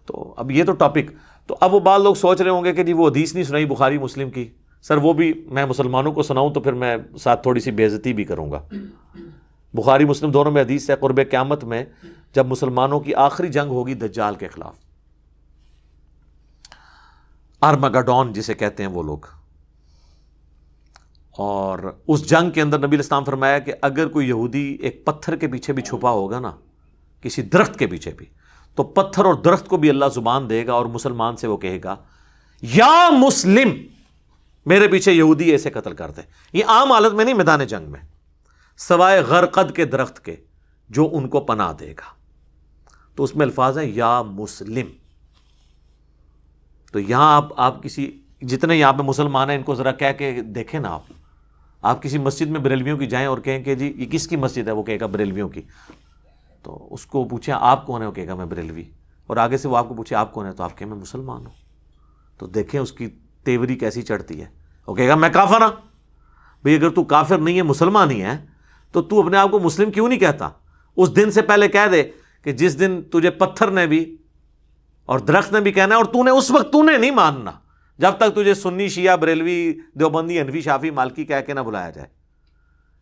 تو اب یہ تو ٹاپک تو اب وہ بعض لوگ سوچ رہے ہوں گے کہ جی وہ حدیث نہیں سنائی بخاری مسلم کی، سر وہ بھی میں مسلمانوں کو سناؤں تو پھر میں ساتھ تھوڑی سی بے عزتی بھی کروں گا۔ بخاری مسلم دونوں میں حدیث ہے قرب قیامت میں جب مسلمانوں کی آخری جنگ ہوگی دجال کے خلاف، آرمگڈون جسے کہتے ہیں وہ لوگ، اور اس جنگ کے اندر نبی علیہ السلام فرمایا کہ اگر کوئی یہودی ایک پتھر کے پیچھے بھی چھپا ہوگا نا، کسی درخت کے پیچھے بھی، تو پتھر اور درخت کو بھی اللہ زبان دے گا اور مسلمان سے وہ کہے گا یا مسلم میرے پیچھے یہودی ایسے قتل کر دے۔ یہ عام حالت میں نہیں، میدان جنگ میں، سوائے غرقد کے درخت کے جو ان کو پناہ دے گا۔ تو اس میں الفاظ ہیں یا مسلم۔ تو یہاں آپ کسی جتنے یہاں پہ مسلمان ہیں ان کو ذرا کہہ کے دیکھیں نا، آپ کسی مسجد میں بریلویوں کی جائیں اور کہیں کہ جی یہ کس کی مسجد ہے، وہ کہے گا بریلویوں کی، تو اس کو پوچھیں آپ کون ہے، وہ کہے گا میں بریلوی، اور آگے سے وہ آپ کو پوچھے آپ کون ہے تو آپ کہیں میں مسلمان ہوں، تو دیکھیں اس کی تیوری کیسی چڑھتی ہے۔ وہ کہے گا میں کافر ہوں۔ بھئی اگر تو کافر نہیں ہے مسلمان ہی ہے تو تو اپنے آپ کو مسلم کیوں نہیں کہتا؟ اس دن سے پہلے کہہ دے کہ جس دن تجھے پتھر نے بھی اور درخت نے بھی کہنا ہے، اور تو نے اس وقت تو نے نہیں ماننا جب تک تجھے سنی شیعہ بریلوی دیوبندی حنفی شافعی مالکی کہہ کے نہ بلایا جائے،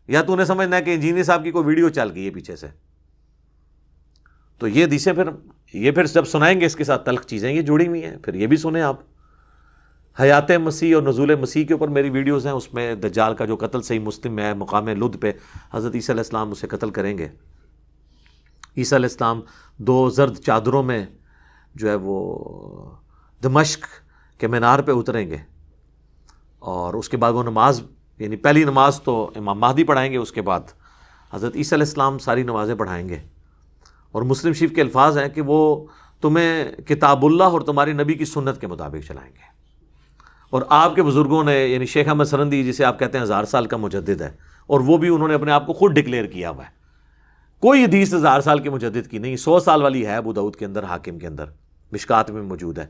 یا تو نے سمجھنا ہے کہ انجینئر صاحب کی کوئی ویڈیو چل گئی ہے پیچھے سے۔ تو یہ حدیثیں پھر جب سنائیں گے اس کے ساتھ تلخ چیزیں یہ جڑی ہوئی ہیں، پھر یہ بھی سنیں آپ۔ حیات مسیح اور نزول مسیح کے اوپر میری ویڈیوز ہیں، اس میں دجال کا جو قتل صحیح مسلم میں ہے، مقام لد پہ حضرت عیسیٰ علیہ السلام اسے قتل کریں گے۔ عیسیٰ علیہ السلام 2 زرد چادروں میں جو ہے وہ دمشق کے مینار پہ اتریں گے، اور اس کے بعد وہ نماز، یعنی پہلی نماز تو امام مہدی پڑھائیں گے، اس کے بعد حضرت عیسیٰ علیہ السلام ساری نمازیں پڑھائیں گے۔ اور مسلم شریف کے الفاظ ہیں کہ وہ تمہیں کتاب اللہ اور تمہاری نبی کی سنت کے مطابق چلائیں گے۔ اور آپ کے بزرگوں نے، یعنی شیخ احمد سرندی جسے آپ کہتے ہیں 1000 سال کا مجدد ہے، اور وہ بھی انہوں نے اپنے آپ کو خود ڈکلیئر کیا ہوا ہے، کوئی حدیث 1000 سال کے مجدد کی نہیں، 100 سال والی ہے ابو داؤد کے اندر، حاکم کے اندر، مشکات میں موجود ہے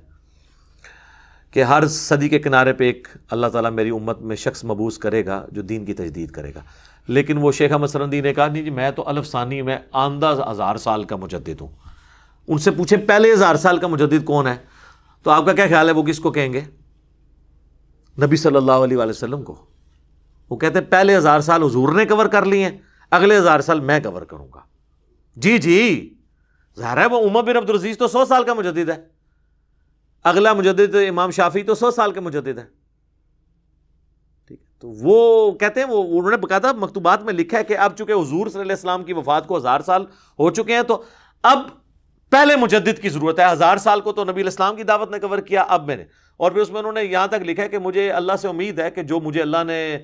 کہ ہر صدی کے کنارے پہ ایک اللہ تعالیٰ میری امت میں شخص مبعوث کرے گا جو دین کی تجدید کرے گا۔ لیکن وہ شیخ احمد سرندی نے کہا نہیں جی میں تو الف ثانی میں آندہ 1000 سال کا مجدد ہوں۔ ان سے پوچھیں پہلے 1000 سال کا مجدد کون ہے، تو آپ کا کیا خیال ہے وہ کس کو کہیں گے؟ نبی صلی اللہ علیہ وآلہ وسلم کو۔ وہ کہتے ہیں پہلے 1000 سال حضور نے کور کر لیے ہیں، اگلے 1000 سال میں کور کروں گا۔ جی ظاہر ہے وہ عمر بن عبد العزیز تو 100 سال کا مجدد ہے، اگلا مجدد امام شافعی تو 100 سال کے مجدد ہے، ٹھیک ہے۔ تو وہ کہتے ہیں، وہ انہوں نے باقاعدہ مکتوبات میں لکھا ہے کہ اب چونکہ حضور صلی اللہ علیہ وسلم کی وفات کو 1000 سال ہو چکے ہیں، تو اب پہلے مجدد کی ضرورت ہے۔ 1000 سال کو تو نبی علیہ السلام کی دعوت نے کور کیا، اب میں نے، اور پھر اس میں انہوں نے یہاں تک لکھا ہے کہ مجھے اللہ سے امید ہے کہ جو مجھے اللہ نے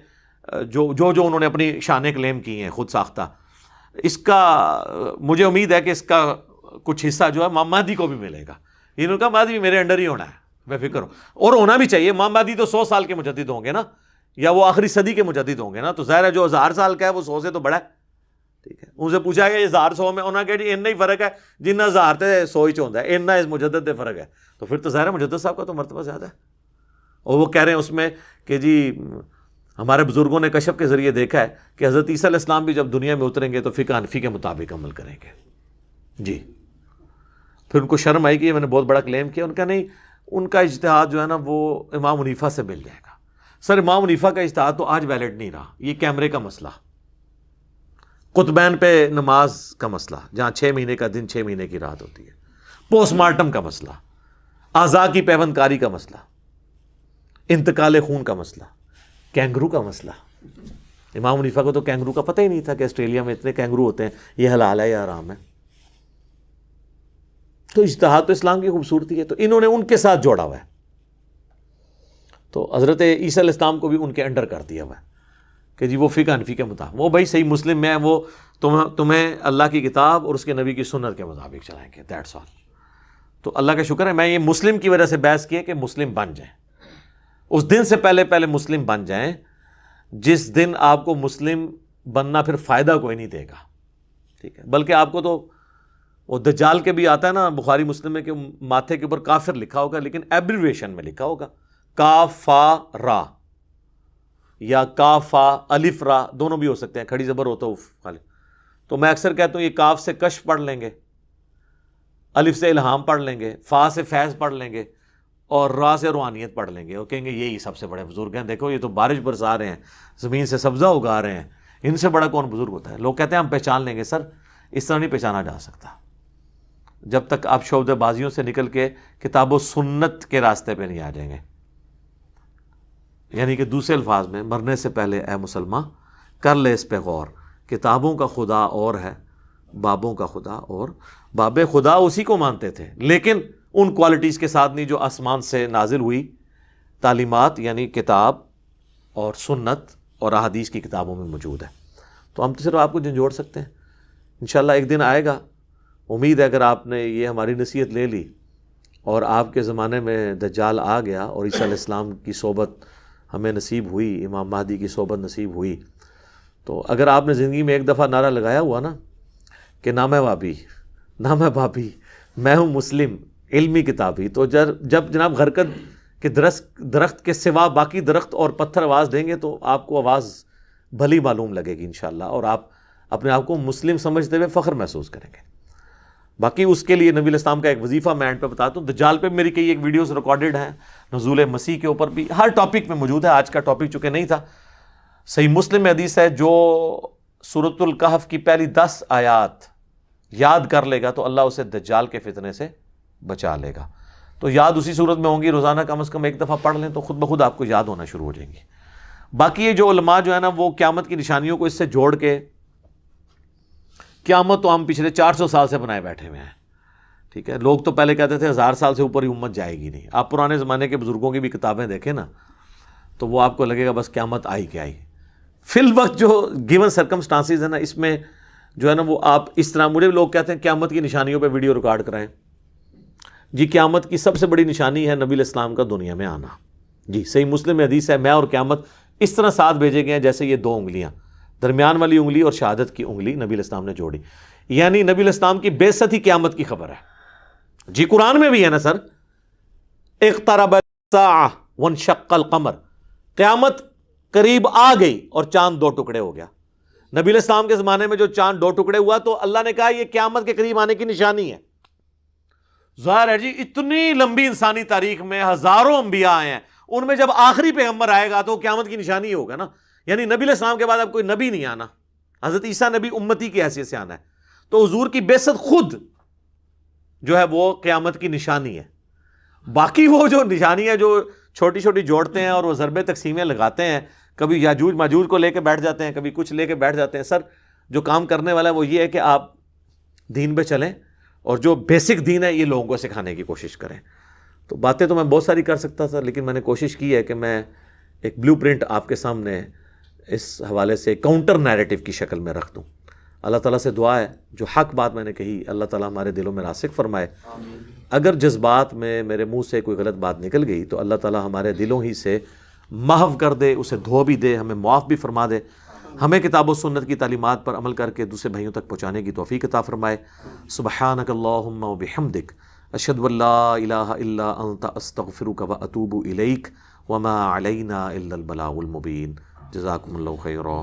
جو انہوں نے اپنی شانیں کلیم کی ہیں خود ساختہ، اس کا مجھے امید ہے کہ اس کا کچھ حصہ جو ہے امام مہدی کو بھی ملے گا۔ انہوں نے کہا مہدی بھی میرے انڈر ہی ہونا ہے، بے فکر ہو، اور ہونا بھی چاہیے۔ امام مہدی تو 100 سال کے مجدد ہوں گے نا، یا وہ آخری صدی کے مجدد ہوں گے نا، تو ظاہر ہے جو 1000 سال کا ہے وہ 100 سے تو بڑا ہے، ٹھیک ہے۔ ان سے پوچھا گیا یہ 1000 میں، انہوں نے کہا جی اتنا ہی فرق ہے جنہ 1000 تے 100 ہی چوندا ہے، اتنا اس مجدد دے فرق ہے، تو پھر تو ظاہر ہے مجدد صاحب کا تو مرتبہ زیادہ ہے۔ اور وہ کہہ رہے ہیں اس میں کہ جی ہمارے بزرگوں نے کشف کے ذریعے دیکھا ہے کہ حضرت عیسیٰ علیہ السلام بھی جب دنیا میں اتریں گے تو فقہ حنفی کے مطابق عمل کریں گے۔ جی پھر ان کو شرم آئی کہ یہ میں نے بہت بڑا کلیم کیا۔ ان کا نہیں، ان کا اجتہاد جو ہے نا وہ امام حنیفہ سے مل جائے گا۔ سر امام حنیفہ کا اجتہاد تو آج ویلڈ نہیں رہا، یہ کیمرے کا مسئلہ، قطبین پہ نماز کا مسئلہ جہاں 6 مہینے کا دن 6 مہینے کی رات ہوتی ہے، پوسٹ مارٹم کا مسئلہ، اعضاء کی پیوند کاری کا مسئلہ، انتقال خون کا مسئلہ، کینگرو کا مسئلہ۔ امام حنیفہ کو تو کینگرو کا پتہ ہی نہیں تھا کہ آسٹریلیا میں اتنے کینگرو ہوتے ہیں، یہ حلال ہے یا حرام ہے۔ تو اجتہاد تو اسلام کی خوبصورتی ہے، تو انہوں نے ان کے ساتھ جوڑا ہوا ہے، تو حضرت عیسیٰ علیہ السلام کو بھی ان کے انڈر کر دیا ہوا ہے کہ جی وہ فقہ حنفی کے مطابق، وہ بھائی صحیح مسلم میں وہ تمہیں اللہ کی کتاب اور اس کے نبی کی سنت کے مطابق چلائیں گے، دیٹس آل۔ تو اللہ کا شکر ہے میں یہ مسلم کی وجہ سے بحث کی ہے کہ مسلم بن جائیں، اس دن سے پہلے مسلم بن جائیں جس دن آپ کو مسلم بننا پھر فائدہ کوئی نہیں دے گا، ٹھیک ہے۔ بلکہ آپ کو تو وہ دجال کے بھی آتا ہے نا بخاری مسلم میں کہ ماتھے کے اوپر کافر لکھا ہوگا، لیکن ایبریویشن میں لکھا ہوگا، کاف فا را، یا کاف فا الف را، دونوں بھی ہو سکتے ہیں، کھڑی زبر ہوتا ہے۔ تو میں اکثر کہتا ہوں یہ کاف سے کشف پڑھ لیں گے، الف سے الہام پڑھ لیں گے، فا سے فیض پڑھ لیں گے، اور راز روحانیت پڑھ لیں گے اور کہیں گے یہی سب سے بڑے بزرگ ہیں، دیکھو یہ تو بارش برسا رہے ہیں، زمین سے سبزہ اگا رہے ہیں، ان سے بڑا کون بزرگ ہوتا ہے؟ لوگ کہتے ہیں ہم پہچان لیں گے. سر اس طرح نہیں پہچانا جا سکتا جب تک آپ شعبدہ بازیوں سے نکل کے کتاب و سنت کے راستے پہ نہیں آ جائیں گے. یعنی کہ دوسرے الفاظ میں، مرنے سے پہلے اے مسلمان کر لے اس پہ غور، کتابوں کا خدا اور ہے، بابوں کا خدا اور. باب خدا اسی کو مانتے تھے لیکن ان کوالٹیز کے ساتھ نہیں جو آسمان سے نازل ہوئی تعلیمات یعنی کتاب اور سنت اور احادیث کی کتابوں میں موجود ہے. تو ہم تو صرف آپ کو جھنجھوڑ سکتے ہیں. انشاءاللہ ایک دن آئے گا، امید ہے اگر آپ نے یہ ہماری نصیحت لے لی اور آپ کے زمانے میں دجال آ گیا اور عیسیٰ علیہ السلام کی صحبت ہمیں نصیب ہوئی، امام مہدی کی صحبت نصیب ہوئی، تو اگر آپ نے زندگی میں ایک دفعہ نعرہ لگایا ہوا نا کہ نہ میں وابی نہ میں بابی، میں ہوں مسلم علمی کتابی، تو جب جناب غرقد کے درخت کے سوا باقی درخت اور پتھر آواز دیں گے تو آپ کو آواز بھلی معلوم لگے گی انشاءاللہ، اور آپ اپنے آپ کو مسلم سمجھتے ہوئے فخر محسوس کریں گے. باقی اس کے لیے نبی علیہ السلام کا ایک وظیفہ میں اینڈ پہ بتاتا ہوں. دجال پہ میری کئی ایک ویڈیوز ریکارڈڈ ہیں، نزول مسیح کے اوپر بھی، ہر ٹاپک میں موجود ہے. آج کا ٹاپک چونکہ نہیں تھا. صحیح مسلم میں حدیث ہے جو سورۃ الکہف کی پہلی 10 آیات یاد کر لے گا تو اللہ اسے دجال کے فتنے سے بچا لے گا. تو یاد اسی صورت میں ہوں گی، روزانہ کم از کم ایک دفعہ پڑھ لیں تو خود بخود آپ کو یاد ہونا شروع ہو جائیں گی. باقی یہ جو علماء جو ہے نا وہ قیامت کی نشانیوں کو اس سے جوڑ کے، قیامت تو ہم پچھلے 400 سال سے بنائے بیٹھے ہوئے ہیں. ٹھیک ہے، لوگ تو پہلے کہتے تھے 1000 سال سے اوپر ہی امت جائے گی نہیں. آپ پرانے زمانے کے بزرگوں کی بھی کتابیں دیکھیں نا تو وہ آپ کو لگے گا بس قیامت آئی کہ آئی. فی الوقت جو گیون سرکمسٹانسز ہیں نا، اس میں جو ہے نا وہ آپ اس طرح، مجھے لوگ کہتے ہیں قیامت کی نشانیوں پہ ویڈیو ریکارڈ کرائیں. جی قیامت کی سب سے بڑی نشانی ہے نبی علیہ السلام کا دنیا میں آنا. جی صحیح مسلم میں حدیث ہے، میں اور قیامت اس طرح ساتھ بھیجے گئے ہیں جیسے یہ 2 انگلیاں، درمیان والی انگلی اور شہادت کی انگلی نبی علیہ السلام نے جوڑی. یعنی نبی علیہ السلام کی بعثت ہی قیامت کی خبر ہے. جی قرآن میں بھی ہے نا سر، اقترب الساعہ وانشق القمر، قیامت قریب آ گئی اور چاند 2 ٹکڑے ہو گیا. نبی علیہ السلام کے زمانے میں جو چاند 2 ٹکڑے ہوا تو اللہ نے کہا یہ قیامت کے قریب آنے کی نشانی ہے. ظاہر ہے جی اتنی لمبی انسانی تاریخ میں ہزاروں انبیاء آئے ہیں، ان میں جب آخری پیغمبر آئے گا تو قیامت کی نشانی ہوگا نا. یعنی نبی علیہ السلام کے بعد اب کوئی نبی نہیں آنا، حضرت عیسیٰ نبی امتی کی حیثیت سے آنا ہے. تو حضور کی بعثت خود جو ہے وہ قیامت کی نشانی ہے. باقی وہ جو نشانی ہے جو چھوٹی چھوٹی جوڑتے ہیں اور وہ ضرب تقسیمیں لگاتے ہیں، کبھی یاجوج ماجوج کو لے کے بیٹھ جاتے ہیں، کبھی کچھ لے کے بیٹھ جاتے ہیں. سر جو کام کرنے والا ہے وہ یہ ہے کہ آپ دین پہ چلیں اور جو بیسک دین ہے یہ لوگوں کو سکھانے کی کوشش کریں. تو باتیں تو میں بہت ساری کر سکتا تھا لیکن میں نے کوشش کی ہے کہ میں ایک بلیو پرنٹ آپ کے سامنے اس حوالے سے کاؤنٹر نیریٹو کی شکل میں رکھ دوں. اللہ تعالیٰ سے دعا ہے جو حق بات میں نے کہی اللہ تعالیٰ ہمارے دلوں میں راسخ فرمائے. اگر جذبات میں میرے منہ سے کوئی غلط بات نکل گئی تو اللہ تعالیٰ ہمارے دلوں ہی سے محو کر دے، اسے دھو بھی دے، ہمیں معاف بھی فرما دے، ہمیں کتاب و سنت کی تعلیمات پر عمل کر کے دوسرے بھائیوں تک پہنچانے کی توفیق عطا فرمائے. سبحانک اللہم و بحمدک، اشہد ان لا الہ الا انت، استغفرک و اتوب الیک، وما علینا الا البلاغ المبین. جزاکم اللہ خیرا.